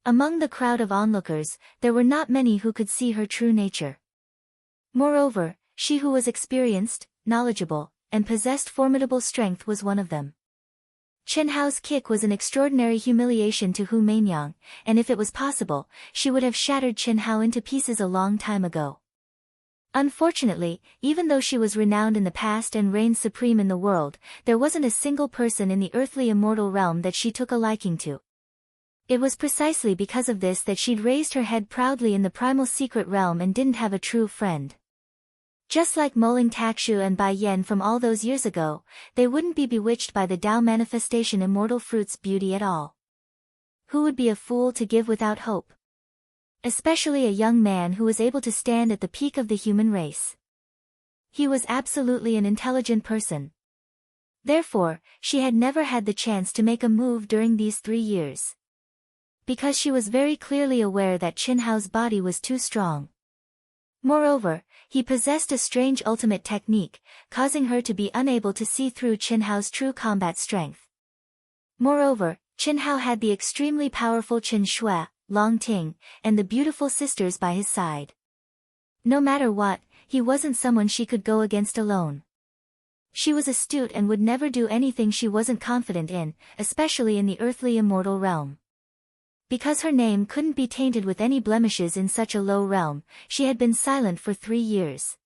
Among the crowd of onlookers, there were not many who could see her true nature. Moreover, she who was experienced, knowledgeable, and possessed formidable strength was one of them. Qin Hao's kick was an extraordinary humiliation to Hu Meinyang, and if it was possible, she would have shattered Qin Hao into pieces a long time ago. Unfortunately, even though she was renowned in the past and reigned supreme in the world, there wasn't a single person in the earthly immortal realm that she took a liking to. It was precisely because of this that she'd raised her head proudly in the primal secret realm and didn't have a true friend. Just like Moling Takshu and Bai Yen from all those years ago, they wouldn't be bewitched by the Tao manifestation immortal fruit's beauty at all. Who would be a fool to give without hope? Especially a young man who was able to stand at the peak of the human race. He was absolutely an intelligent person. Therefore, she had never had the chance to make a move during these 3 years. Because she was very clearly aware that Qin Hao's body was too strong. Moreover, he possessed a strange ultimate technique, causing her to be unable to see through Qin Hao's true combat strength. Moreover, Qin Hao had the extremely powerful Qin Shui, Long Ting, and the beautiful sisters by his side. No matter what, he wasn't someone she could go against alone. She was astute and would never do anything she wasn't confident in, especially in the earthly immortal realm. Because her name couldn't be tainted with any blemishes in such a low realm, she had been silent for 3 years.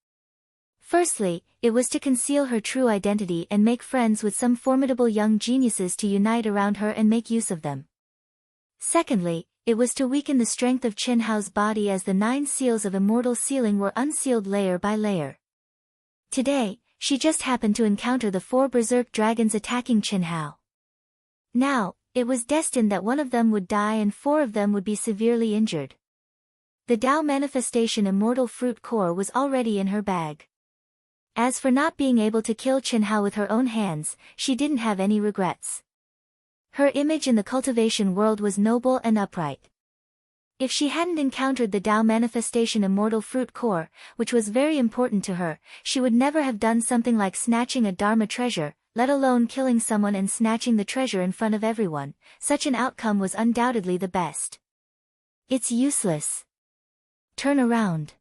Firstly, it was to conceal her true identity and make friends with some formidable young geniuses to unite around her and make use of them. Secondly, it was to weaken the strength of Qin Hao's body as the 9 seals of immortal sealing were unsealed layer by layer. Today, she just happened to encounter the 4 berserk dragons attacking Qin Hao. Now, it was destined that one of them would die and 4 of them would be severely injured. The Tao manifestation immortal fruit core was already in her bag. As for not being able to kill Qin Hao with her own hands, she didn't have any regrets. Her image in the cultivation world was noble and upright. If she hadn't encountered the Tao manifestation immortal fruit core, which was very important to her, she would never have done something like snatching a Dharma treasure, let alone killing someone and snatching the treasure in front of everyone. Such an outcome was undoubtedly the best. It's useless. Turn around.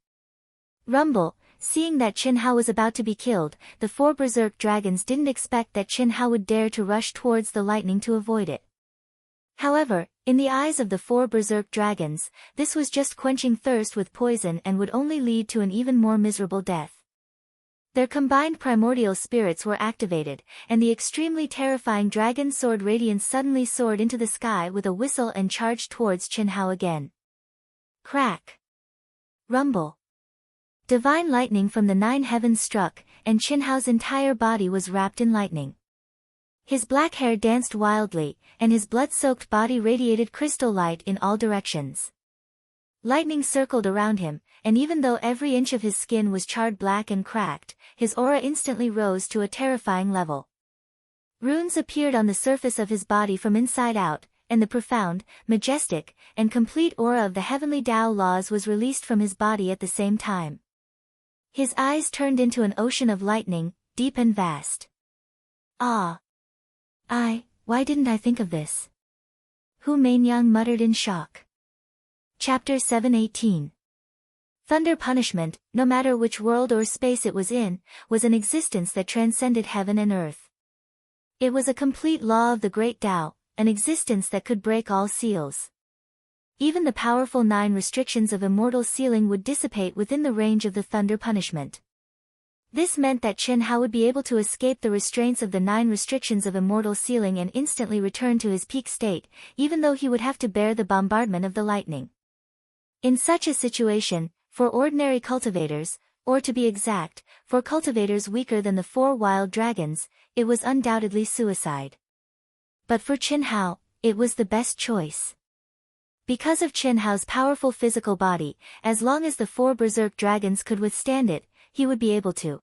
Rumble. Seeing that Qin Hao was about to be killed, the 4 berserk dragons didn't expect that Qin Hao would dare to rush towards the lightning to avoid it. However, in the eyes of the 4 berserk dragons, this was just quenching thirst with poison and would only lead to an even more miserable death. Their combined primordial spirits were activated, and the extremely terrifying dragon sword radiance suddenly soared into the sky with a whistle and charged towards Qin Hao again. Crack! Rumble! Divine lightning from the 9 heavens struck, and Qin Hao's entire body was wrapped in lightning. His black hair danced wildly, and his blood-soaked body radiated crystal light in all directions. Lightning circled around him, and even though every inch of his skin was charred black and cracked, his aura instantly rose to a terrifying level. Runes appeared on the surface of his body from inside out, and the profound, majestic, and complete aura of the heavenly Tao laws was released from his body at the same time. His eyes turned into an ocean of lightning, deep and vast. Ah! Why didn't I think of this? Hu Meinyang muttered in shock. Chapter 718. Thunder punishment, no matter which world or space it was in, was an existence that transcended heaven and earth. It was a complete law of the great Tao, an existence that could break all seals. Even the powerful 9 restrictions of immortal sealing would dissipate within the range of the thunder punishment. This meant that Chen Hao would be able to escape the restraints of the 9 restrictions of immortal sealing and instantly return to his peak state, even though he would have to bear the bombardment of the lightning. In such a situation, for ordinary cultivators, or to be exact, for cultivators weaker than the 4 wild dragons, it was undoubtedly suicide. But for Chen Hao, it was the best choice. Because of Chen Hao's powerful physical body, as long as the 4 berserk dragons could withstand it, he would be able to.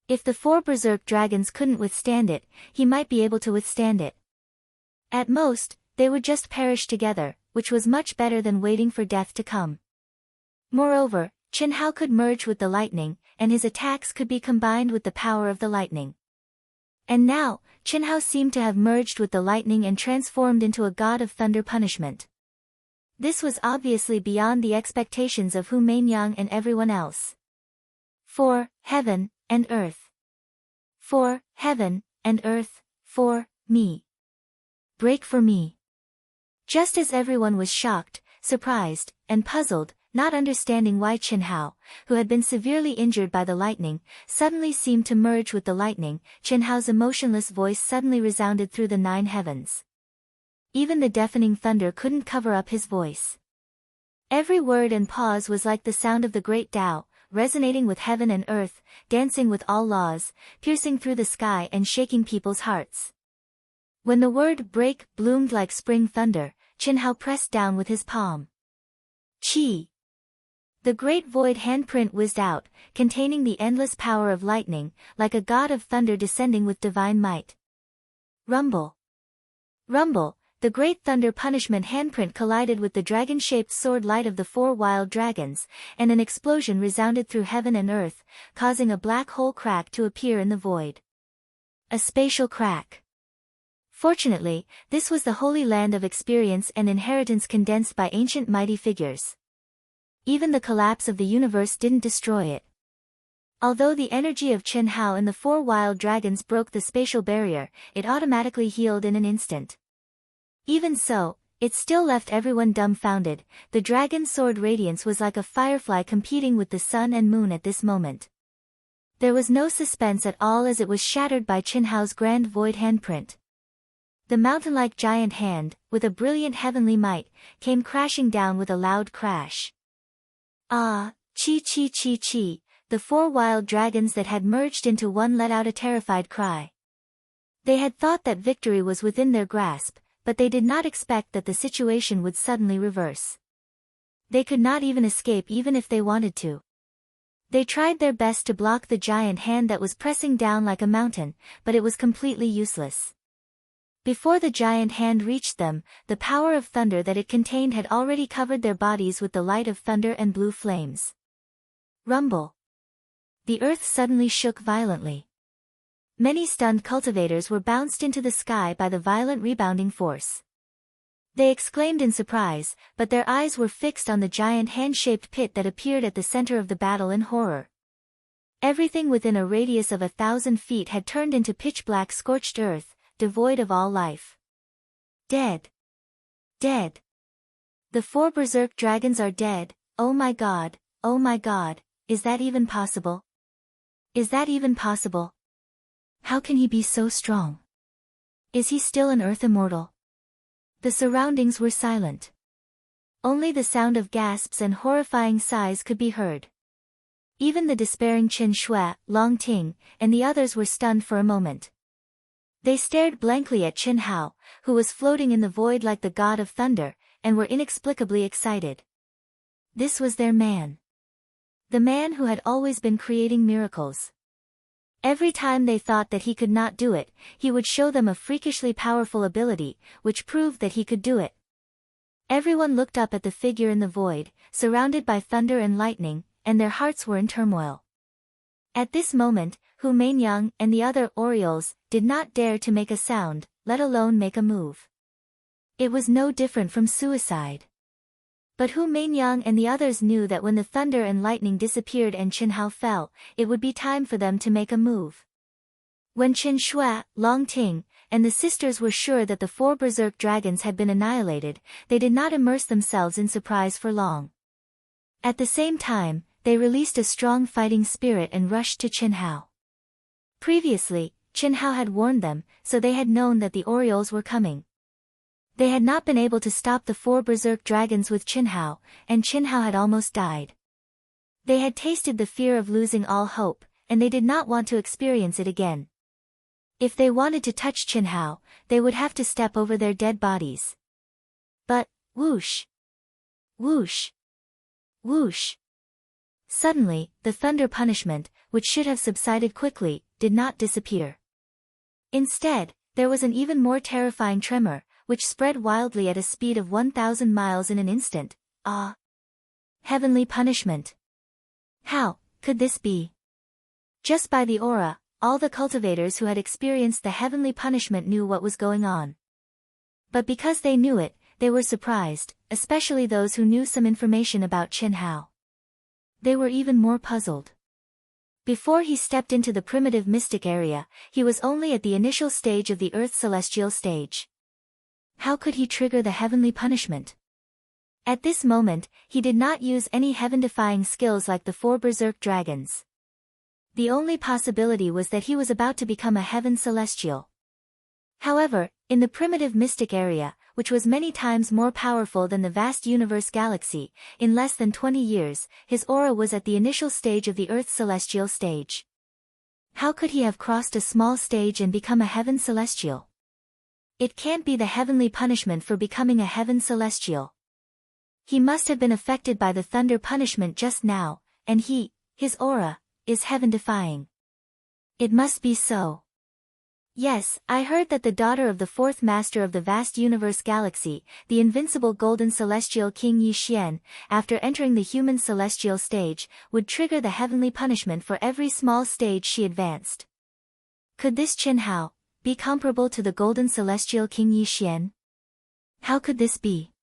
If the 4 berserk dragons couldn't withstand it, he might be able to withstand it. At most, they would just perish together, which was much better than waiting for death to come. Moreover, Chen Hao could merge with the lightning, and his attacks could be combined with the power of the lightning. And now, Chen Hao seemed to have merged with the lightning and transformed into a god of thunder punishment. This was obviously beyond the expectations of Hu Mainyang and everyone else. For heaven and earth. For heaven and earth, for me. Break for me. Just as everyone was shocked, surprised, and puzzled, not understanding why Chen Hao, who had been severely injured by the lightning, suddenly seemed to merge with the lightning, Chen Hao's emotionless voice suddenly resounded through the 9 heavens. Even the deafening thunder couldn't cover up his voice. Every word and pause was like the sound of the great Tao, resonating with heaven and earth, dancing with all laws, piercing through the sky and shaking people's hearts. When the word break bloomed like spring thunder, Chen Hao pressed down with his palm. Qi. The great void handprint whizzed out, containing the endless power of lightning, like a god of thunder descending with divine might. Rumble. Rumble, the great thunder punishment handprint collided with the dragon-shaped sword light of the 4 wild dragons, and an explosion resounded through heaven and earth, causing a black hole crack to appear in the void. A spatial crack. Fortunately, this was the holy land of experience and inheritance condensed by ancient mighty figures. Even the collapse of the universe didn't destroy it. Although the energy of Chen Hao and the 4 wild dragons broke the spatial barrier, it automatically healed in an instant. Even so, it still left everyone dumbfounded. The dragon's sword radiance was like a firefly competing with the sun and moon at this moment. There was no suspense at all as it was shattered by Chen Hao's grand void handprint. The mountain-like giant hand, with a brilliant heavenly might, came crashing down with a loud crash. Ah, chi chi chi chi, the 4 wild dragons that had merged into one let out a terrified cry. They had thought that victory was within their grasp, but they did not expect that the situation would suddenly reverse. They could not even escape even if they wanted to. They tried their best to block the giant hand that was pressing down like a mountain, but it was completely useless. Before the giant hand reached them, the power of thunder that it contained had already covered their bodies with the light of thunder and blue flames. Rumble. The earth suddenly shook violently. Many stunned cultivators were bounced into the sky by the violent rebounding force. They exclaimed in surprise, but their eyes were fixed on the giant hand-shaped pit that appeared at the center of the battle in horror. Everything within a radius of 1,000 feet had turned into pitch-black scorched earth, devoid of all life. Dead. Dead. The 4 berserk dragons are dead. Oh my god, is that even possible? Is that even possible? How can he be so strong? Is he still an earth immortal? The surroundings were silent. Only the sound of gasps and horrifying sighs could be heard. Even the despairing Chen Shui, Long Ting, and the others were stunned for a moment. They stared blankly at Chen Hao, who was floating in the void like the god of thunder, and were inexplicably excited. This was their man. The man who had always been creating miracles. Every time they thought that he could not do it, he would show them a freakishly powerful ability, which proved that he could do it. Everyone looked up at the figure in the void, surrounded by thunder and lightning, and their hearts were in turmoil. At this moment, Hu Mainyang and the other Orioles did not dare to make a sound, let alone make a move. It was no different from suicide. But Hu Mainyang and the others knew that when the thunder and lightning disappeared and Chen Hao fell, it would be time for them to make a move. When Chen Shui, Long Ting, and the sisters were sure that the 4 berserk dragons had been annihilated, they did not immerse themselves in surprise for long. At the same time, they released a strong fighting spirit and rushed to Chen Hao. Previously, Chen Hao had warned them, so they had known that the Orioles were coming. They had not been able to stop the 4 berserk dragons with Chen Hao, and Chen Hao had almost died. They had tasted the fear of losing all hope, and they did not want to experience it again. If they wanted to touch Chen Hao, they would have to step over their dead bodies. But, whoosh! Whoosh! Whoosh! Suddenly, the thunder punishment, which should have subsided quickly, did not disappear. Instead, there was an even more terrifying tremor, which spread wildly at a speed of 1,000 miles in an instant. Ah! Heavenly punishment! How could this be? Just by the aura, all the cultivators who had experienced the heavenly punishment knew what was going on. But because they knew it, they were surprised, especially those who knew some information about Chen Hao. They were even more puzzled. Before he stepped into the primitive mystic area, he was only at the initial stage of the Earth's celestial stage. How could he trigger the heavenly punishment? At this moment, he did not use any heaven-defying skills like the 4 berserk dragons. The only possibility was that he was about to become a heaven celestial. However, in the primitive mystic area, which was many times more powerful than the vast universe galaxy, in less than 20 years, his aura was at the initial stage of the Earth's celestial stage. How could he have crossed a small stage and become a heaven celestial? It can't be the heavenly punishment for becoming a heaven celestial. He must have been affected by the thunder punishment just now, and his aura, is heaven-defying. It must be so. Yes, I heard that the daughter of the 4th master of the vast universe galaxy, the invincible golden celestial king Yi Xian, after entering the human celestial stage, would trigger the heavenly punishment for every small stage she advanced. Could this Chen Hao be comparable to the golden celestial king Yi Xian? How could this be?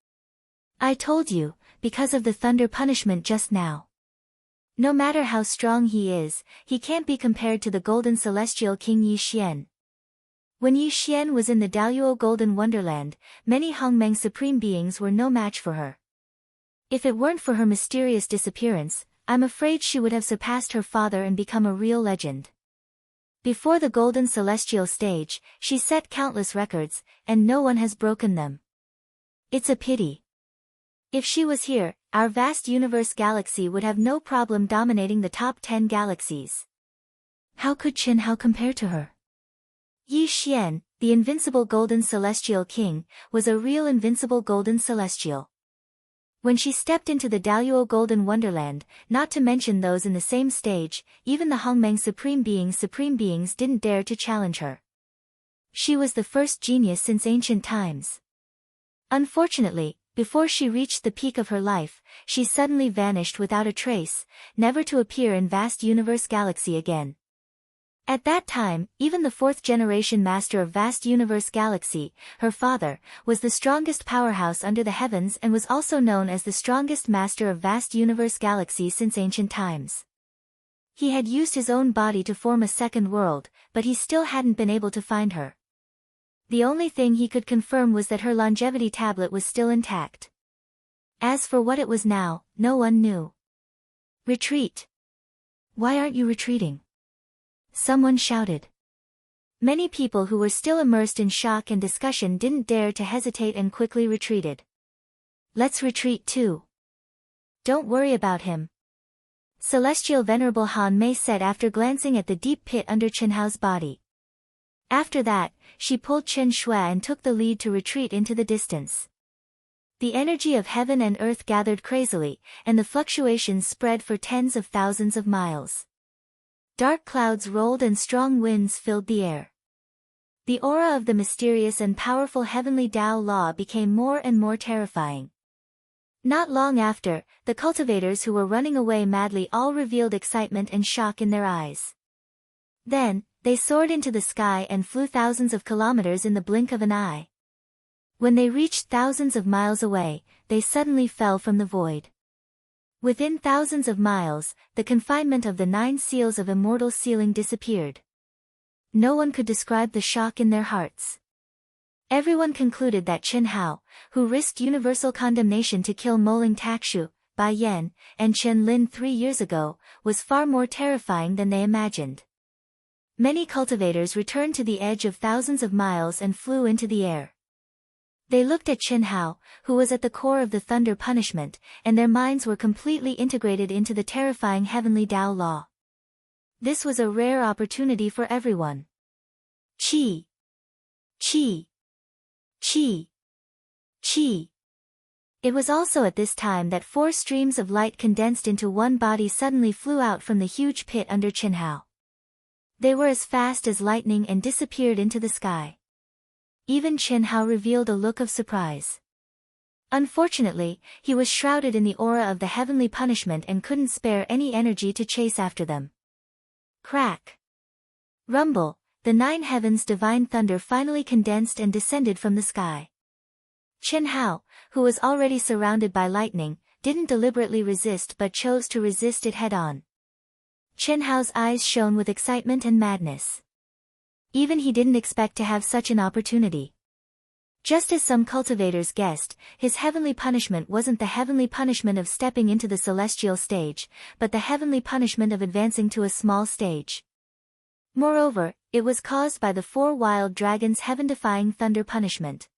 I told you, because of the thunder punishment just now. No matter how strong he is, he can't be compared to the golden celestial king Yi Xian. When Yi Xian was in the Daoyuo Golden Wonderland, many Hongmeng supreme beings were no match for her. If it weren't for her mysterious disappearance, I'm afraid she would have surpassed her father and become a real legend. Before the golden celestial stage, she set countless records, and no one has broken them. It's a pity. If she was here, our vast universe galaxy would have no problem dominating the top 10 galaxies. How could Chen Hao compare to her? Yi Xian, the invincible golden celestial king, was a real invincible golden celestial. When she stepped into the Daoyuo Golden Wonderland, not to mention those in the same stage, even the Hongmeng supreme beings didn't dare to challenge her. She was the first genius since ancient times. Unfortunately, before she reached the peak of her life, she suddenly vanished without a trace, never to appear in vast universe galaxy again. At that time, even the 4th generation master of vast universe galaxy, her father, was the strongest powerhouse under the heavens and was also known as the strongest master of vast universe galaxy since ancient times. He had used his own body to form a second world, but he still hadn't been able to find her. The only thing he could confirm was that her longevity tablet was still intact. As for what it was now, no one knew. Retreat. Why aren't you retreating? Someone shouted. Many people who were still immersed in shock and discussion didn't dare to hesitate and quickly retreated. Let's retreat too. Don't worry about him. Celestial Venerable Han Mei said after glancing at the deep pit under Chen Hao's body. After that, she pulled Chen Shui and took the lead to retreat into the distance. The energy of heaven and earth gathered crazily, and the fluctuations spread for tens of thousands of miles. Dark clouds rolled and strong winds filled the air. The aura of the mysterious and powerful heavenly Tao law became more and more terrifying. Not long after, the cultivators who were running away madly all revealed excitement and shock in their eyes. Then, they soared into the sky and flew thousands of kilometers in the blink of an eye. When they reached thousands of miles away, they suddenly fell from the void. Within thousands of miles, the confinement of the 9 seals of immortal sealing disappeared. No one could describe the shock in their hearts. Everyone concluded that Chen Hao, who risked universal condemnation to kill Moling Takshu, Bai Yan, and Chen Lin 3 years ago, was far more terrifying than they imagined. Many cultivators returned to the edge of thousands of miles and flew into the air. They looked at Chen Hao, who was at the core of the thunder punishment, and their minds were completely integrated into the terrifying heavenly Tao law. This was a rare opportunity for everyone. Qi. Qi. Qi. Qi. It was also at this time that 4 streams of light condensed into one body suddenly flew out from the huge pit under Chen Hao. They were as fast as lightning and disappeared into the sky. Even Chen Hao revealed a look of surprise. Unfortunately, he was shrouded in the aura of the heavenly punishment and couldn't spare any energy to chase after them. Crack. Rumble, the 9 heavens' divine thunder finally condensed and descended from the sky. Chen Hao, who was already surrounded by lightning, didn't deliberately resist but chose to resist it head-on. Chen Hao's eyes shone with excitement and madness. Even he didn't expect to have such an opportunity. Just as some cultivators guessed, his heavenly punishment wasn't the heavenly punishment of stepping into the celestial stage, but the heavenly punishment of advancing to a small stage. Moreover, it was caused by the 4 wild dragons' heaven-defying thunder punishment.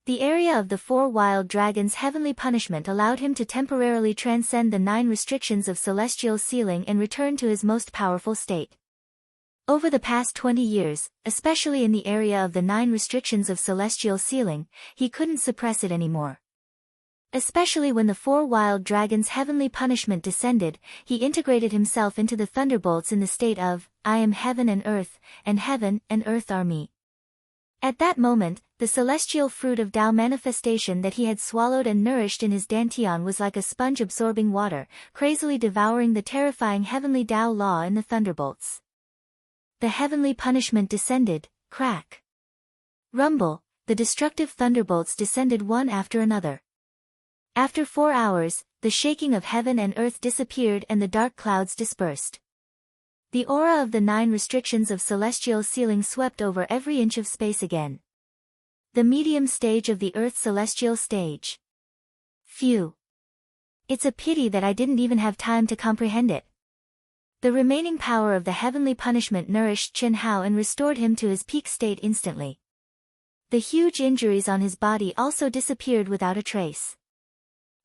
The area of the 4 wild dragons' heavenly punishment allowed him to temporarily transcend the 9 restrictions of celestial sealing and return to his most powerful state. Over the past 20 years, especially in the area of the 9 restrictions of celestial sealing, he couldn't suppress it anymore. Especially when the 4 wild dragons' heavenly punishment descended, he integrated himself into the thunderbolts in the state of, I am heaven and earth are me. At that moment, the celestial fruit of Tao manifestation that he had swallowed and nourished in his dantian was like a sponge absorbing water, crazily devouring the terrifying heavenly Tao law in the thunderbolts. The heavenly punishment descended, crack. Rumble, the destructive thunderbolts descended one after another. After 4 hours, the shaking of heaven and earth disappeared and the dark clouds dispersed. The aura of the 9 restrictions of celestial sealing swept over every inch of space again. The medium stage of the Earth's celestial stage. Phew. It's a pity that I didn't even have time to comprehend it. The remaining power of the heavenly punishment nourished Chen Hao and restored him to his peak state instantly. The huge injuries on his body also disappeared without a trace.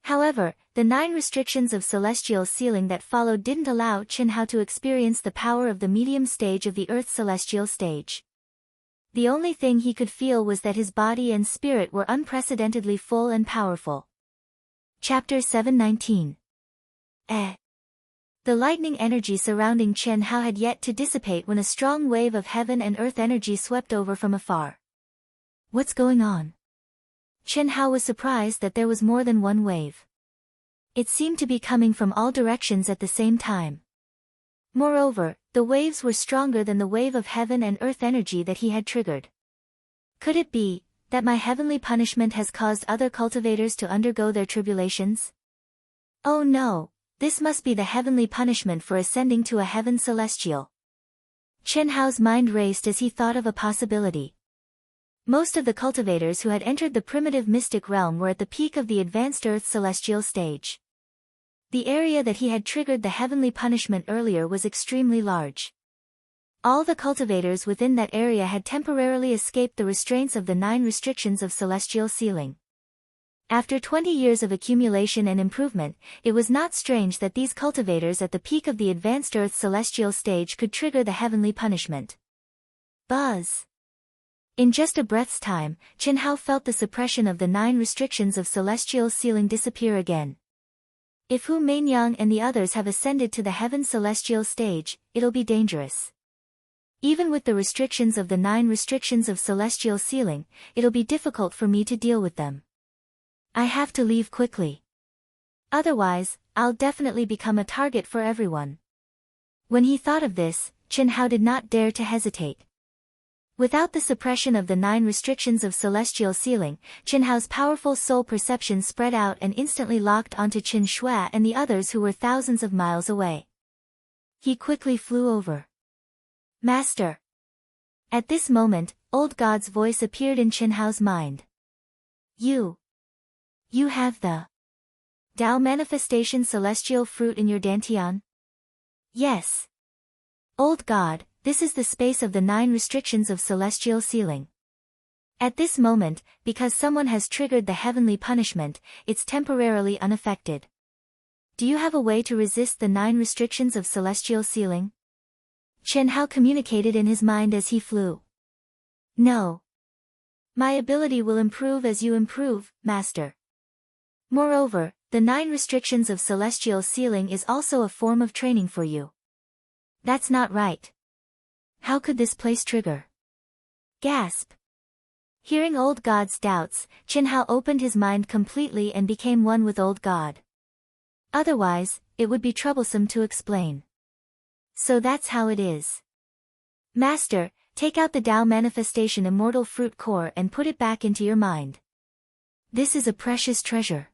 However, the 9 restrictions of celestial sealing that followed didn't allow Chen Hao to experience the power of the medium stage of the Earth's celestial stage. The only thing he could feel was that his body and spirit were unprecedentedly full and powerful. Chapter 719. The lightning energy surrounding Chen Hao had yet to dissipate when a strong wave of heaven and earth energy swept over from afar. What's going on? Chen Hao was surprised that there was more than one wave. It seemed to be coming from all directions at the same time. Moreover, the waves were stronger than the wave of heaven and earth energy that he had triggered. Could it be that my heavenly punishment has caused other cultivators to undergo their tribulations? Oh no, this must be the heavenly punishment for ascending to a heaven celestial. Chen Hao's mind raced as he thought of a possibility. Most of the cultivators who had entered the primitive mystic realm were at the peak of the advanced Earth celestial stage. The area that he had triggered the heavenly punishment earlier was extremely large. All the cultivators within that area had temporarily escaped the restraints of the 9 restrictions of celestial sealing. After 20 years of accumulation and improvement, it was not strange that these cultivators at the peak of the advanced Earth celestial stage could trigger the heavenly punishment. Buzz! In just a breath's time, Chen Hao felt the suppression of the 9 restrictions of celestial sealing disappear again. If Hu Mainyang and the others have ascended to the heaven celestial stage, it'll be dangerous. Even with the restrictions of the 9 restrictions of celestial sealing, it'll be difficult for me to deal with them. I have to leave quickly. Otherwise, I'll definitely become a target for everyone. When he thought of this, Chen Hao did not dare to hesitate. Without the suppression of the 9 restrictions of celestial sealing, Qin Hao's powerful soul perception spread out and instantly locked onto Qin Shui and the others who were thousands of miles away. He quickly flew over. Master. At this moment, Old God's voice appeared in Qin Hao's mind. You have the Tao manifestation celestial fruit in your dantian? Yes. Old God, this is the space of the 9 restrictions of celestial sealing. At this moment, because someone has triggered the heavenly punishment, it's temporarily unaffected. Do you have a way to resist the 9 restrictions of celestial sealing? Qin Hao communicated in his mind as he flew. No. My ability will improve as you improve, Master. Moreover, the 9 restrictions of celestial sealing is also a form of training for you. That's not right. How could this place trigger? Gasp. Hearing Old God's doubts, Qin Hao opened his mind completely and became one with Old God. Otherwise, it would be troublesome to explain. So that's how it is. Master, take out the Tao manifestation immortal fruit core and put it back into your mind. This is a precious treasure.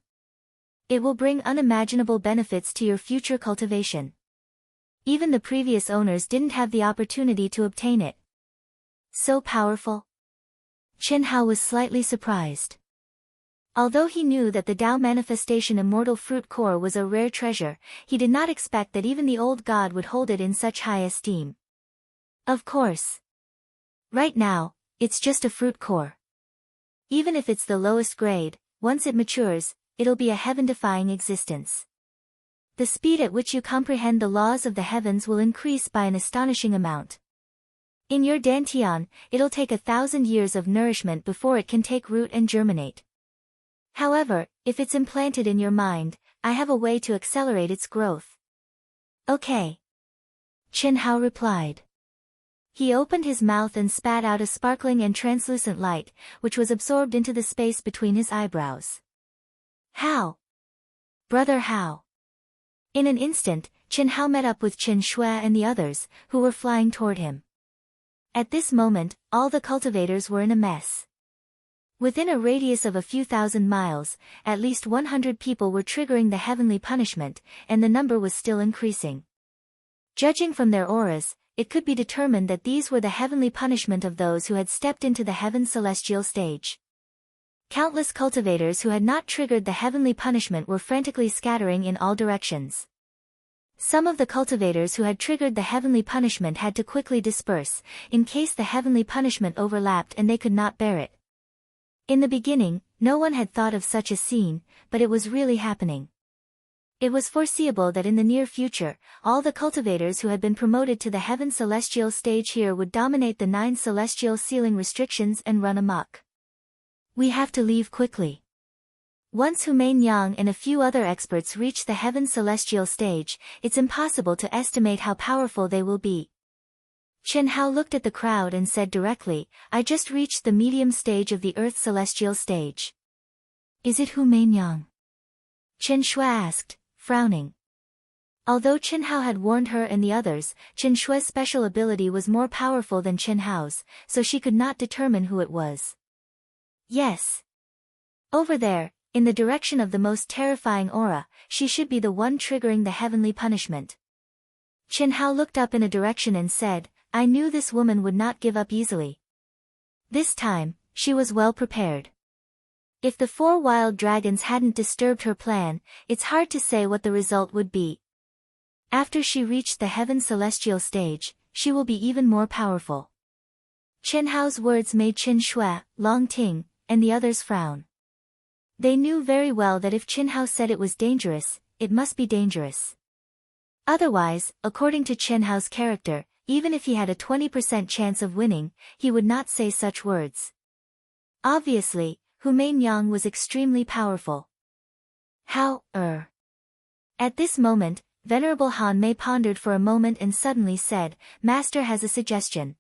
It will bring unimaginable benefits to your future cultivation. Even the previous owners didn't have the opportunity to obtain it. So powerful? Qin Hao was slightly surprised. Although he knew that the Tao manifestation immortal fruit core was a rare treasure, he did not expect that even the Old God would hold it in such high esteem. Of course. Right now, it's just a fruit core. Even if it's the lowest grade, once it matures, it'll be a heaven-defying existence. The speed at which you comprehend the laws of the heavens will increase by an astonishing amount. In your dantian, it'll take 1,000 years of nourishment before it can take root and germinate. However, if it's implanted in your mind, I have a way to accelerate its growth. Okay. Qin Hao replied. He opened his mouth and spat out a sparkling and translucent light, which was absorbed into the space between his eyebrows. How? Brother Hao. In an instant, Qin Hao met up with Qin Shui and the others, who were flying toward him. At this moment, all the cultivators were in a mess. Within a radius of a few thousand miles, at least 100 people were triggering the heavenly punishment, and the number was still increasing. Judging from their auras, it could be determined that these were the heavenly punishment of those who had stepped into the heaven celestial stage. Countless cultivators who had not triggered the heavenly punishment were frantically scattering in all directions. Some of the cultivators who had triggered the heavenly punishment had to quickly disperse, in case the heavenly punishment overlapped and they could not bear it. In the beginning, no one had thought of such a scene, but it was really happening. It was foreseeable that in the near future, all the cultivators who had been promoted to the heaven celestial stage here would dominate the 9 celestial sealing restrictions and run amok. We have to leave quickly. Once Humain Yang and a few other experts reach the heaven celestial stage, it's impossible to estimate how powerful they will be. Qin Hao looked at the crowd and said directly, I just reached the medium stage of the earth celestial stage. Is it Humain Yang? Qin Shui asked, frowning. Although Qin Hao had warned her and the others, Qin Shui's special ability was more powerful than Qin Hao's, so she could not determine who it was. Yes. Over there, in the direction of the most terrifying aura, she should be the one triggering the heavenly punishment. Qin Hao looked up in a direction and said, I knew this woman would not give up easily. This time, she was well prepared. If the 4 wild dragons hadn't disturbed her plan, it's hard to say what the result would be. After she reached the heaven celestial stage, she will be even more powerful. Qin Hao's words made Qin Shui, Long Ting, and the others frown. They knew very well that if Qin Hao said it was dangerous, it must be dangerous. Otherwise, according to Qin Hao's character, even if he had a 20% chance of winning, he would not say such words. Obviously, Humain Yang was extremely powerful. How, At this moment, Venerable Han Mei pondered for a moment and suddenly said, Master has a suggestion.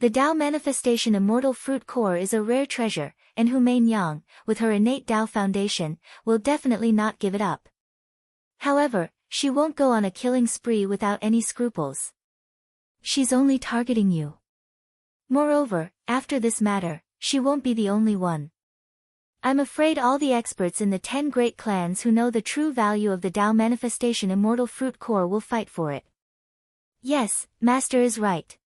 The Tao manifestation immortal fruit core is a rare treasure, and Humain Yang, with her innate Tao foundation, will definitely not give it up. However, she won't go on a killing spree without any scruples. She's only targeting you. Moreover, after this matter, she won't be the only one. I'm afraid all the experts in the 10 great clans who know the true value of the Tao manifestation immortal fruit core will fight for it. Yes, Master is right.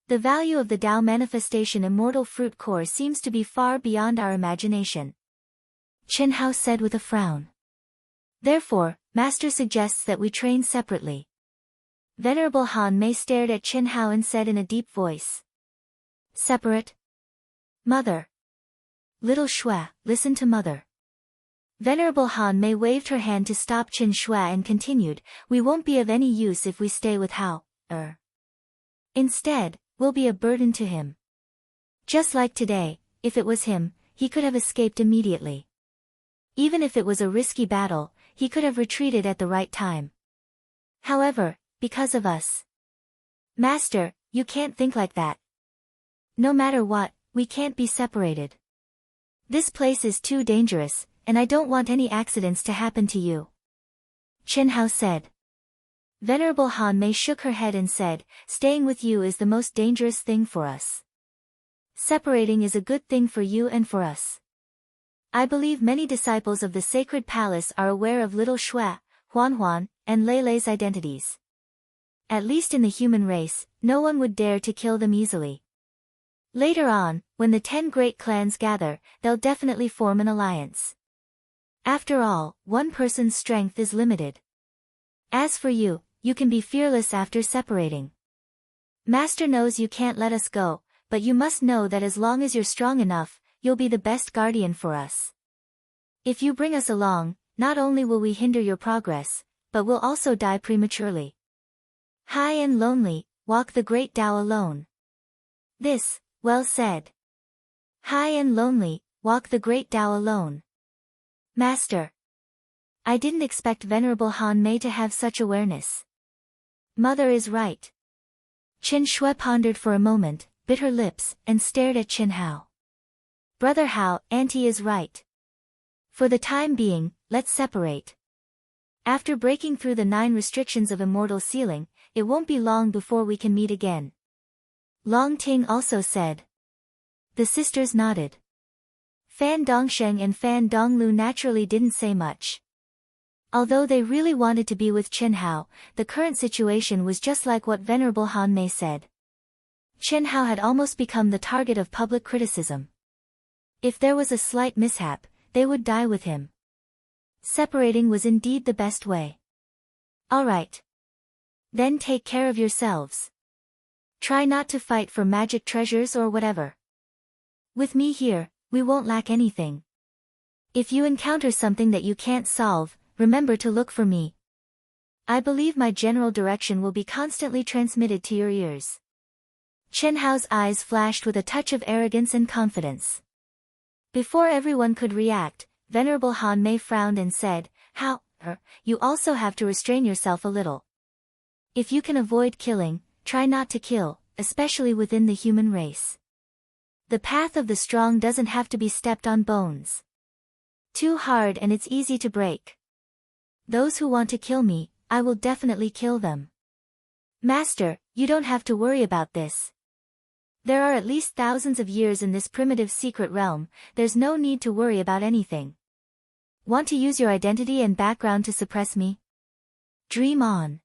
The value of the Tao manifestation immortal fruit core seems to be far beyond our imagination. Chen Hao said with a frown. Therefore, Master suggests that we train separately. Venerable Han Mei stared at Chen Hao and said in a deep voice. Separate? Mother. Little Shui, listen to Mother. Venerable Han Mei waved her hand to stop Chen Shui and continued, we won't be of any use if we stay with Hao. Instead, we'll be a burden to him. Just like today, if it was him, he could have escaped immediately. Even if it was a risky battle, he could have retreated at the right time. However, because of us. Master, you can't think like that. No matter what, we can't be separated. This place is too dangerous, and I don't want any accidents to happen to you. Chen Hao said. Venerable Han Mei shook her head and said, staying with you is the most dangerous thing for us. Separating is a good thing for you and for us. I believe many disciples of the sacred palace are aware of little Shui, Huan, and Lei's identities. At least in the human race, no one would dare to kill them easily. Later on, when the 10 great clans gather, they'll definitely form an alliance. After all, one person's strength is limited. As for you, you can be fearless after separating. Master knows you can't let us go, but you must know that as long as you're strong enough, you'll be the best guardian for us. If you bring us along, not only will we hinder your progress, but we'll also die prematurely. High and lonely, walk the great Tao alone. This, well said. High and lonely, walk the great Tao alone. Master. I didn't expect Venerable Han Mei to have such awareness. Mother is right. Chen Shui pondered for a moment, bit her lips, and stared at Chen Hao. Brother Hao, Auntie is right. For the time being, let's separate. After breaking through the 9 restrictions of immortal sealing, it won't be long before we can meet again. Long Ting also said. The sisters nodded. Fan Dongsheng and Fan Donglu naturally didn't say much. Although they really wanted to be with Chen Hao, the current situation was just like what Venerable Han Mei said. Chen Hao had almost become the target of public criticism. If there was a slight mishap, they would die with him. Separating was indeed the best way. Alright. Then take care of yourselves. Try not to fight for magic treasures or whatever. With me here, we won't lack anything. If you encounter something that you can't solve, remember to look for me. I believe my general direction will be constantly transmitted to your ears. Chen Hao's eyes flashed with a touch of arrogance and confidence. Before everyone could react, Venerable Han Mei frowned and said, Hao, you also have to restrain yourself a little. If you can avoid killing, try not to kill, especially within the human race. The path of the strong doesn't have to be stepped on bones. Too hard and it's easy to break. Those who want to kill me, I will definitely kill them. Master, you don't have to worry about this. There are at least thousands of years in this primitive secret realm, there's no need to worry about anything. Want to use your identity and background to suppress me? Dream on.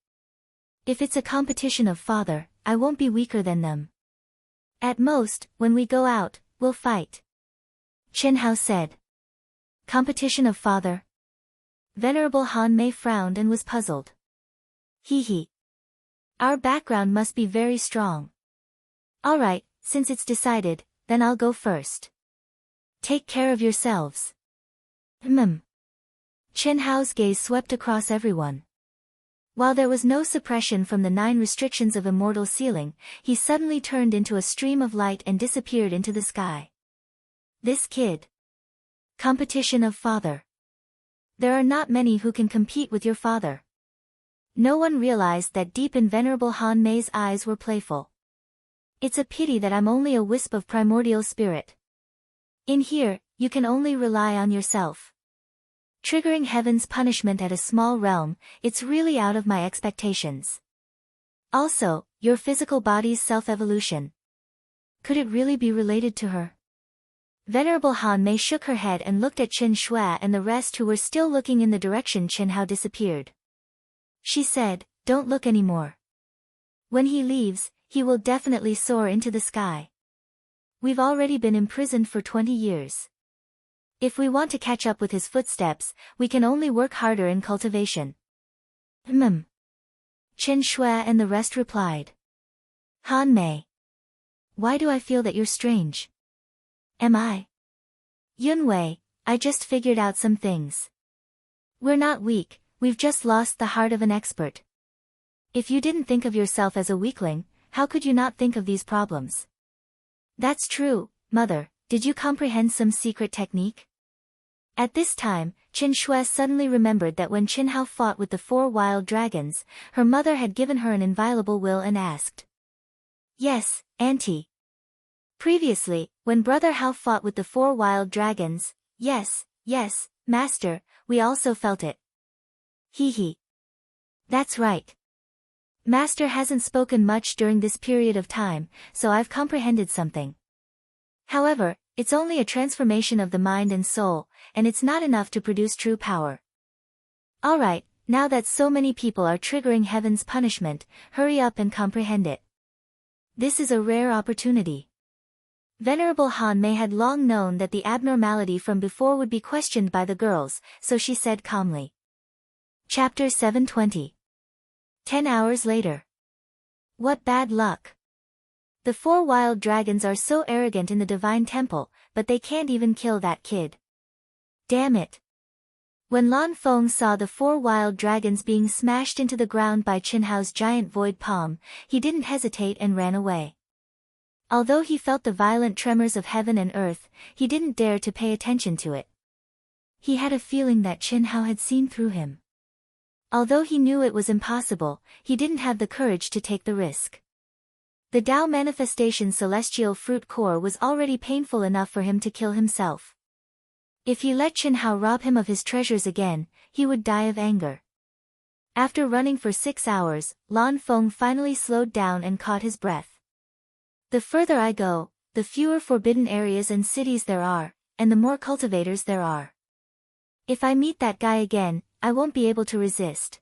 If it's a competition of father, I won't be weaker than them. At most, when we go out, we'll fight. Chen Hao said. Competition of father? Venerable Han Mei frowned and was puzzled. Hee. Our background must be very strong. Alright, since it's decided, then I'll go first. Take care of yourselves. Chen Hao's gaze swept across everyone. While there was no suppression from the 9 restrictions of immortal sealing, he suddenly turned into a stream of light and disappeared into the sky. This kid. Competition of father. There are not many who can compete with your father. No one realized that deep in Venerable Han Mei's eyes were playful. It's a pity that I'm only a wisp of primordial spirit. In here, you can only rely on yourself. Triggering heaven's punishment at a small realm, it's really out of my expectations. Also, your physical body's self-evolution. Could it really be related to her? Venerable Han Mei shook her head and looked at Qin Shui and the rest who were still looking in the direction Qin Hao disappeared. She said, "Don't look anymore. When he leaves, he will definitely soar into the sky. We've already been imprisoned for 20 years. If we want to catch up with his footsteps, we can only work harder in cultivation." Qin Shui and the rest replied. Han Mei. Why do I feel that you're strange? Am I? Yun Wei, I just figured out some things. We're not weak, we've just lost the heart of an expert. If you didn't think of yourself as a weakling, how could you not think of these problems? That's true, Mother, did you comprehend some secret technique? At this time, Qin Shui suddenly remembered that when Qin Hao fought with the 4 wild dragons, her mother had given her an inviolable will and asked. Yes, Auntie. Previously, when Brother Hao fought with the 4 wild dragons, yes, Master, we also felt it. Hee. That's right. Master hasn't spoken much during this period of time, so I've comprehended something. However, it's only a transformation of the mind and soul, and it's not enough to produce true power. Alright, now that so many people are triggering heaven's punishment, hurry up and comprehend it. This is a rare opportunity. Venerable Han Mei had long known that the abnormality from before would be questioned by the girls, so she said calmly. Chapter 720. 10 hours later. What bad luck. The 4 wild dragons are so arrogant in the divine temple, but they can't even kill that kid. Damn it. When Lan Feng saw the 4 wild dragons being smashed into the ground by Qin Hao's giant void palm, he didn't hesitate and ran away. Although he felt the violent tremors of heaven and earth, he didn't dare to pay attention to it. He had a feeling that Qin Hao had seen through him. Although he knew it was impossible, he didn't have the courage to take the risk. The Tao Manifestation Celestial Fruit Core was already painful enough for him to kill himself. If he let Qin Hao rob him of his treasures again, he would die of anger. After running for 6 hours, Lan Feng finally slowed down and caught his breath. The further I go, the fewer forbidden areas and cities there are, and the more cultivators there are. If I meet that guy again, I won't be able to resist.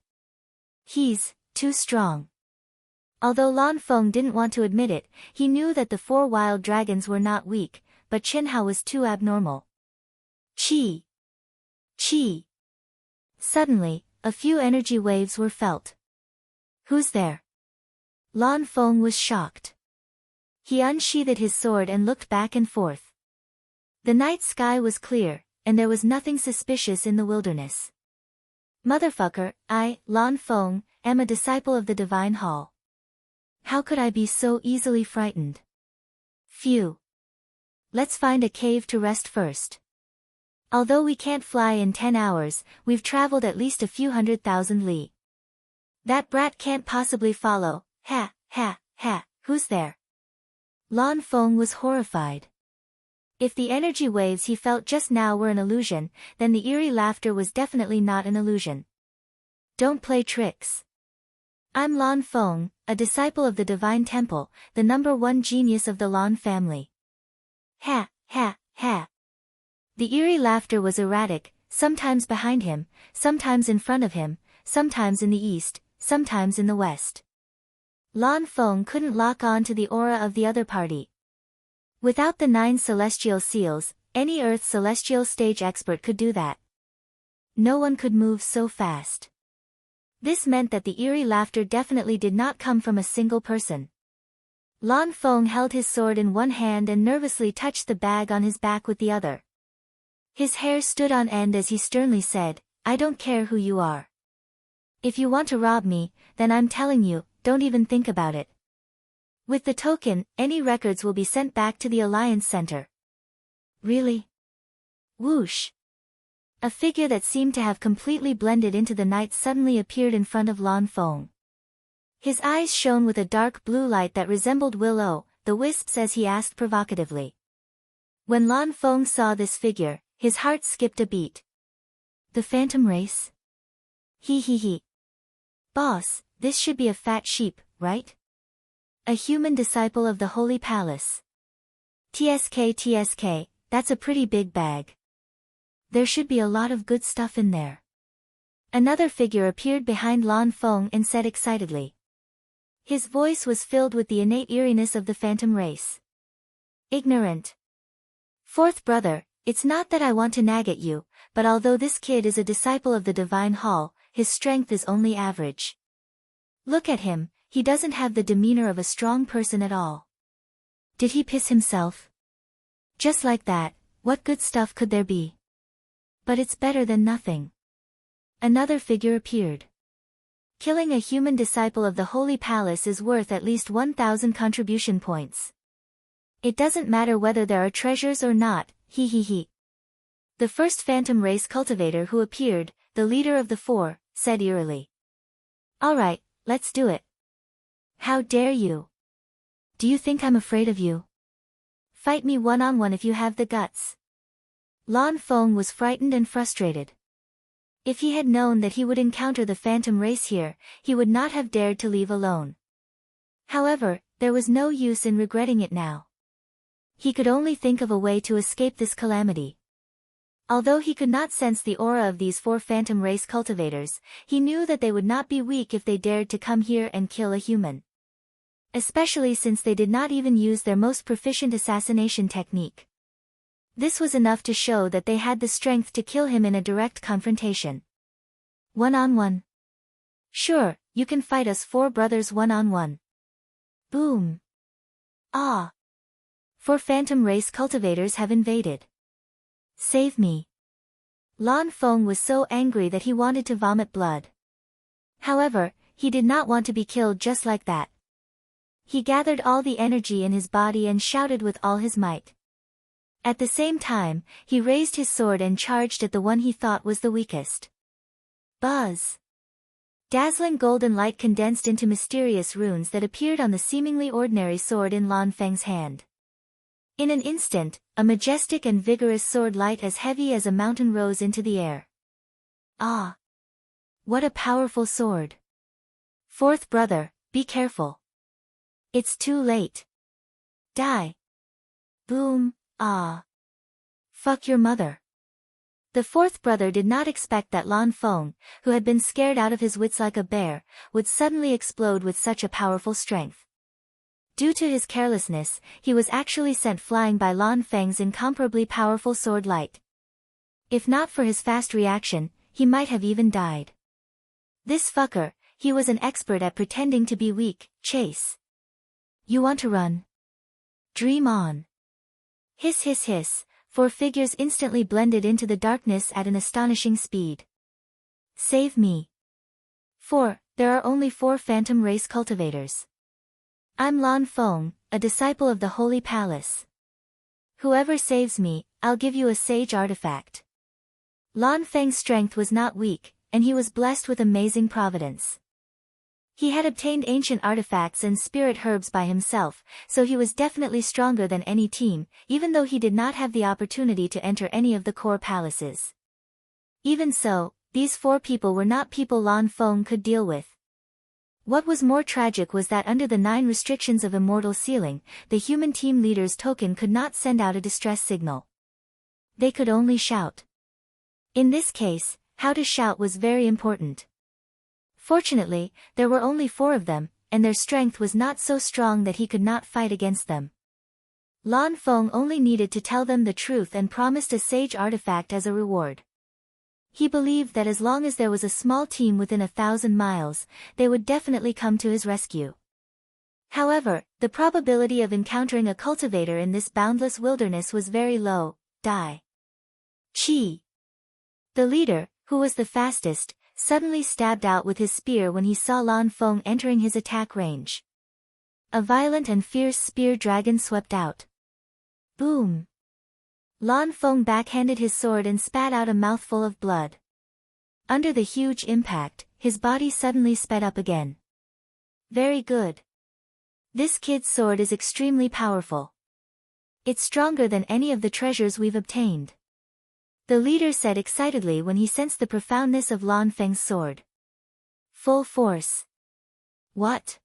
He's too strong. Although Lan Feng didn't want to admit it, he knew that the 4 wild dragons were not weak, but Qin Hao was too abnormal. Chi! Suddenly, a few energy waves were felt. Who's there? Lan Feng was shocked. He unsheathed his sword and looked back and forth. The night sky was clear, and there was nothing suspicious in the wilderness. Motherfucker, I, Lan Feng, am a disciple of the Divine Hall. How could I be so easily frightened? Phew. Let's find a cave to rest first. Although we can't fly in 10 hours, we've traveled at least a few 100,000 li. That brat can't possibly follow. Ha, who's there? Lan Feng was horrified. If the energy waves he felt just now were an illusion, then the eerie laughter was definitely not an illusion. Don't play tricks. I'm Lan Feng, a disciple of the Divine Temple, the #1 genius of the Lan family. Ha. The eerie laughter was erratic, sometimes behind him, sometimes in front of him, sometimes in the east, sometimes in the west. Lan Feng couldn't lock on to the aura of the other party. Without the 9 celestial seals, any Earth celestial stage expert could do that. No one could move so fast. This meant that the eerie laughter definitely did not come from a single person. Lan Feng held his sword in one hand and nervously touched the bag on his back with the other. His hair stood on end as he sternly said, I don't care who you are. If you want to rob me, then I'm telling you, don't even think about it. With the token, any records will be sent back to the Alliance Center. Really? Whoosh! A figure that seemed to have completely blended into the night suddenly appeared in front of Lan Feng. His eyes shone with a dark blue light that resembled the wisps as he asked provocatively. When Lan Feng saw this figure, his heart skipped a beat. The phantom race? He. Boss, this should be a fat sheep, right? A human disciple of the Holy Palace. TSK, that's a pretty big bag. There should be a lot of good stuff in there. Another figure appeared behind Lan Feng and said excitedly. His voice was filled with the innate eeriness of the phantom race. Ignorant. Fourth brother, it's not that I want to nag at you, but although this kid is a disciple of the Divine Hall, his strength is only average. Look at him, he doesn't have the demeanor of a strong person at all. Did he piss himself? Just like that, what good stuff could there be? But it's better than nothing. Another figure appeared. Killing a human disciple of the Holy Palace is worth at least 1,000 contribution points. It doesn't matter whether there are treasures or not, he. The first phantom race cultivator who appeared, the leader of the four, said eerily. Alright, let's do it. How dare you? Do you think I'm afraid of you? Fight me one-on-one if you have the guts. Lan Feng was frightened and frustrated. If he had known that he would encounter the phantom race here, he would not have dared to leave alone. However, there was no use in regretting it now. He could only think of a way to escape this calamity. Although he could not sense the aura of these four phantom race cultivators, he knew that they would not be weak if they dared to come here and kill a human. Especially since they did not even use their most proficient assassination technique. This was enough to show that they had the strength to kill him in a direct confrontation. One-on-one. Sure, you can fight us four brothers one-on-one. Boom. Ah. Four phantom race cultivators have invaded. Save me. Lan Feng was so angry that he wanted to vomit blood. However, he did not want to be killed just like that. He gathered all the energy in his body and shouted with all his might. At the same time, he raised his sword and charged at the one he thought was the weakest. Buzz! Dazzling golden light condensed into mysterious runes that appeared on the seemingly ordinary sword in Lan Feng's hand. In an instant, a majestic and vigorous sword light as heavy as a mountain rose into the air. Ah! What a powerful sword! Fourth brother, be careful. It's too late. Die. Boom, ah. Fuck your mother. The fourth brother did not expect that Lan Feng, who had been scared out of his wits like a bear, would suddenly explode with such a powerful strength. Due to his carelessness, he was actually sent flying by Lan Feng's incomparably powerful sword light. If not for his fast reaction, he might have even died. This fucker, he was an expert at pretending to be weak. Chase. You want to run? Dream on. Hiss hiss hiss, four figures instantly blended into the darkness at an astonishing speed. Save me. There are only four phantom race cultivators. I'm Lan Feng, a disciple of the Holy Palace. Whoever saves me, I'll give you a sage artifact. Lan Feng's strength was not weak, and he was blessed with amazing providence. He had obtained ancient artifacts and spirit herbs by himself, so he was definitely stronger than any team, even though he did not have the opportunity to enter any of the core palaces. Even so, these four people were not people Lan Feng could deal with. What was more tragic was that under the 9 restrictions of Immortal Sealing, the human team leader's token could not send out a distress signal. They could only shout. In this case, how to shout was very important. Fortunately, there were only 4 of them, and their strength was not so strong that he could not fight against them. Lan Feng only needed to tell them the truth and promised a sage artifact as a reward. He believed that as long as there was a small team within 1,000 miles, they would definitely come to his rescue. However, the probability of encountering a cultivator in this boundless wilderness was very low. Die. Chi. The leader, who was the fastest, suddenly stabbed out with his spear when he saw Lan Feng entering his attack range. A violent and fierce spear dragon swept out. Boom! Lan Feng backhanded his sword and spat out a mouthful of blood. Under the huge impact, his body suddenly sped up again. Very good. This kid's sword is extremely powerful. It's stronger than any of the treasures we've obtained. The leader said excitedly when he sensed the profoundness of Lan Feng's sword. Full force. What?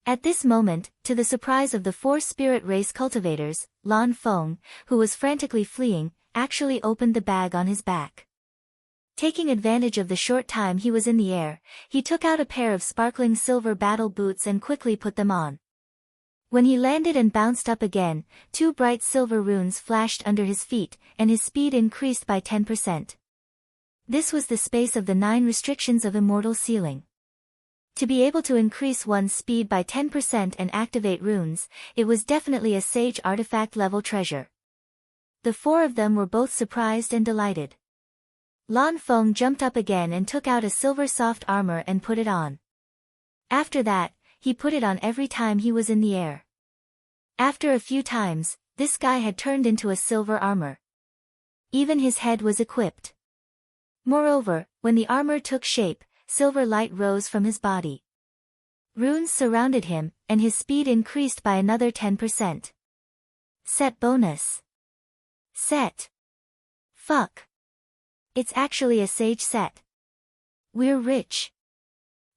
At this moment, to the surprise of the 4 spirit race cultivators, Lan Feng, who was frantically fleeing, actually opened the bag on his back. Taking advantage of the short time he was in the air, he took out a pair of sparkling silver battle boots and quickly put them on. When he landed and bounced up again, 2 bright silver runes flashed under his feet, and his speed increased by 10%. This was the space of the 9 restrictions of Immortal Ceiling. To be able to increase one's speed by 10% and activate runes, it was definitely a sage artifact level treasure. The 4 of them were both surprised and delighted. Lan Feng jumped up again and took out a silver soft armor and put it on. After that, he put it on every time he was in the air. After a few times, this guy had turned into a silver armor. Even his head was equipped. Moreover, when the armor took shape, silver light rose from his body. Runes surrounded him, and his speed increased by another 10%. Set bonus. Set. Fuck. It's actually a sage set. We're rich.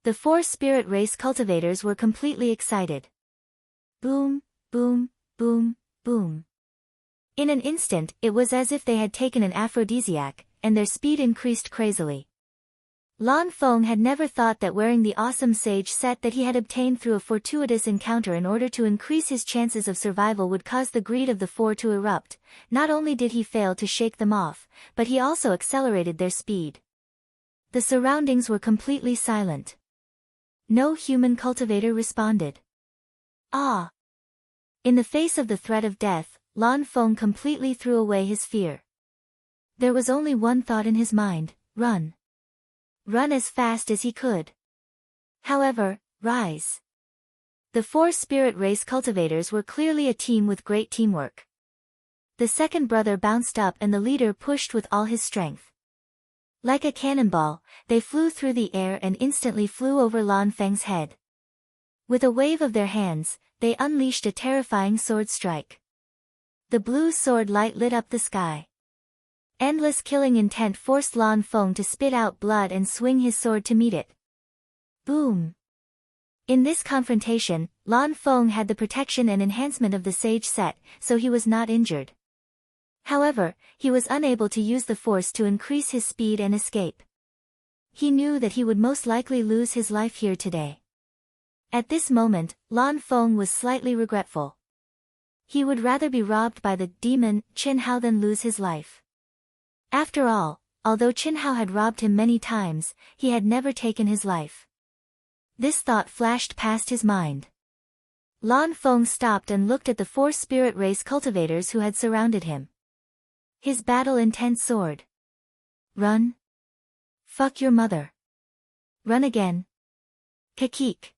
The 4 spirit race cultivators were completely excited. Boom, boom, boom, boom. In an instant, it was as if they had taken an aphrodisiac, and their speed increased crazily. Lan Feng had never thought that wearing the awesome sage set that he had obtained through a fortuitous encounter in order to increase his chances of survival would cause the greed of the 4 to erupt. Not only did he fail to shake them off, but he also accelerated their speed. The surroundings were completely silent. No human cultivator responded. Ah! In the face of the threat of death, Lan Feng completely threw away his fear. There was only one thought in his mind: run. Run as fast as he could. However, rise. The 4 spirit race cultivators were clearly a team with great teamwork. The second brother bounced up and the leader pushed with all his strength. Like a cannonball, they flew through the air and instantly flew over Lan Feng's head. With a wave of their hands, they unleashed a terrifying sword strike. The blue sword light lit up the sky. Endless killing intent forced Lan Feng to spit out blood and swing his sword to meet it. Boom! In this confrontation, Lan Feng had the protection and enhancement of the sage set, so he was not injured. However, he was unable to use the force to increase his speed and escape. He knew that he would most likely lose his life here today. At this moment, Lan Feng was slightly regretful. He would rather be robbed by the demon Qin Hao than lose his life. After all, although Qin Hao had robbed him many times, he had never taken his life. This thought flashed past his mind. Lan Feng stopped and looked at the 4 spirit race cultivators who had surrounded him. His battle-intent sword. Run. Fuck your mother. Run again. Kakik.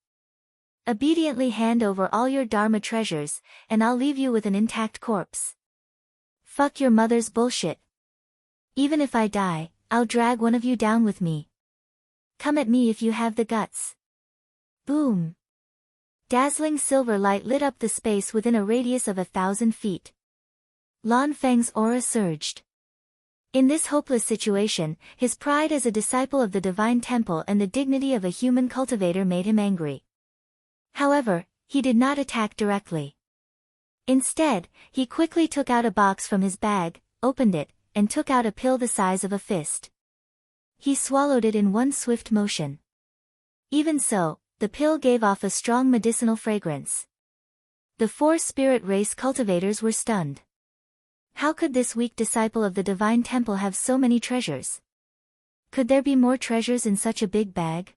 Obediently hand over all your Dharma treasures, and I'll leave you with an intact corpse. Fuck your mother's bullshit. Even if I die, I'll drag one of you down with me. Come at me if you have the guts. Boom! Dazzling silver light lit up the space within a radius of 1,000 feet. Lan Feng's aura surged. In this hopeless situation, his pride as a disciple of the Divine Temple and the dignity of a human cultivator made him angry. However, he did not attack directly. Instead, he quickly took out a box from his bag, opened it, and took out a pill the size of a fist. He swallowed it in one swift motion. Even so, the pill gave off a strong medicinal fragrance. The 4 spirit race cultivators were stunned. How could this weak disciple of the Divine Temple have so many treasures? Could there be more treasures in such a big bag?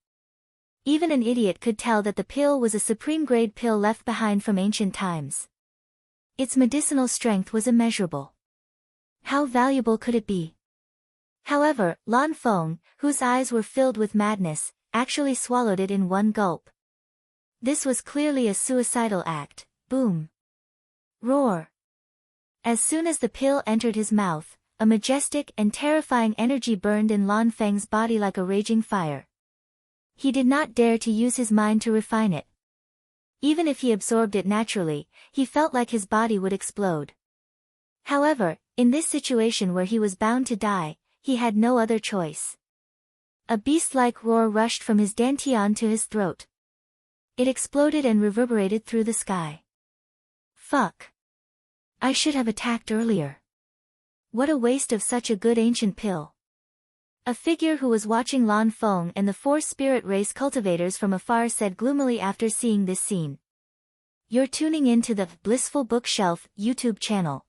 Even an idiot could tell that the pill was a supreme-grade pill left behind from ancient times. Its medicinal strength was immeasurable. How valuable could it be? However, Lan Feng, whose eyes were filled with madness, actually swallowed it in one gulp. This was clearly a suicidal act. Boom! Roar! As soon as the pill entered his mouth, a majestic and terrifying energy burned in Lan Feng's body like a raging fire. He did not dare to use his mind to refine it. Even if he absorbed it naturally, he felt like his body would explode. However, in this situation where he was bound to die, he had no other choice. A beast-like roar rushed from his dantian to his throat. It exploded and reverberated through the sky. Fuck. I should have attacked earlier. What a waste of such a good ancient pill. A figure who was watching Lan Feng and the 4 spirit race cultivators from afar said gloomily after seeing this scene. You're tuning in to the Blissful Bookshelf YouTube channel.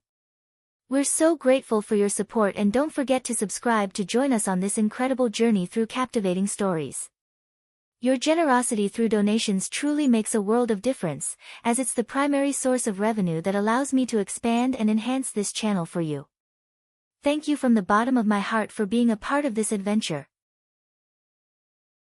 We're so grateful for your support, and don't forget to subscribe to join us on this incredible journey through captivating stories. Your generosity through donations truly makes a world of difference, as it's the primary source of revenue that allows me to expand and enhance this channel for you. Thank you from the bottom of my heart for being a part of this adventure.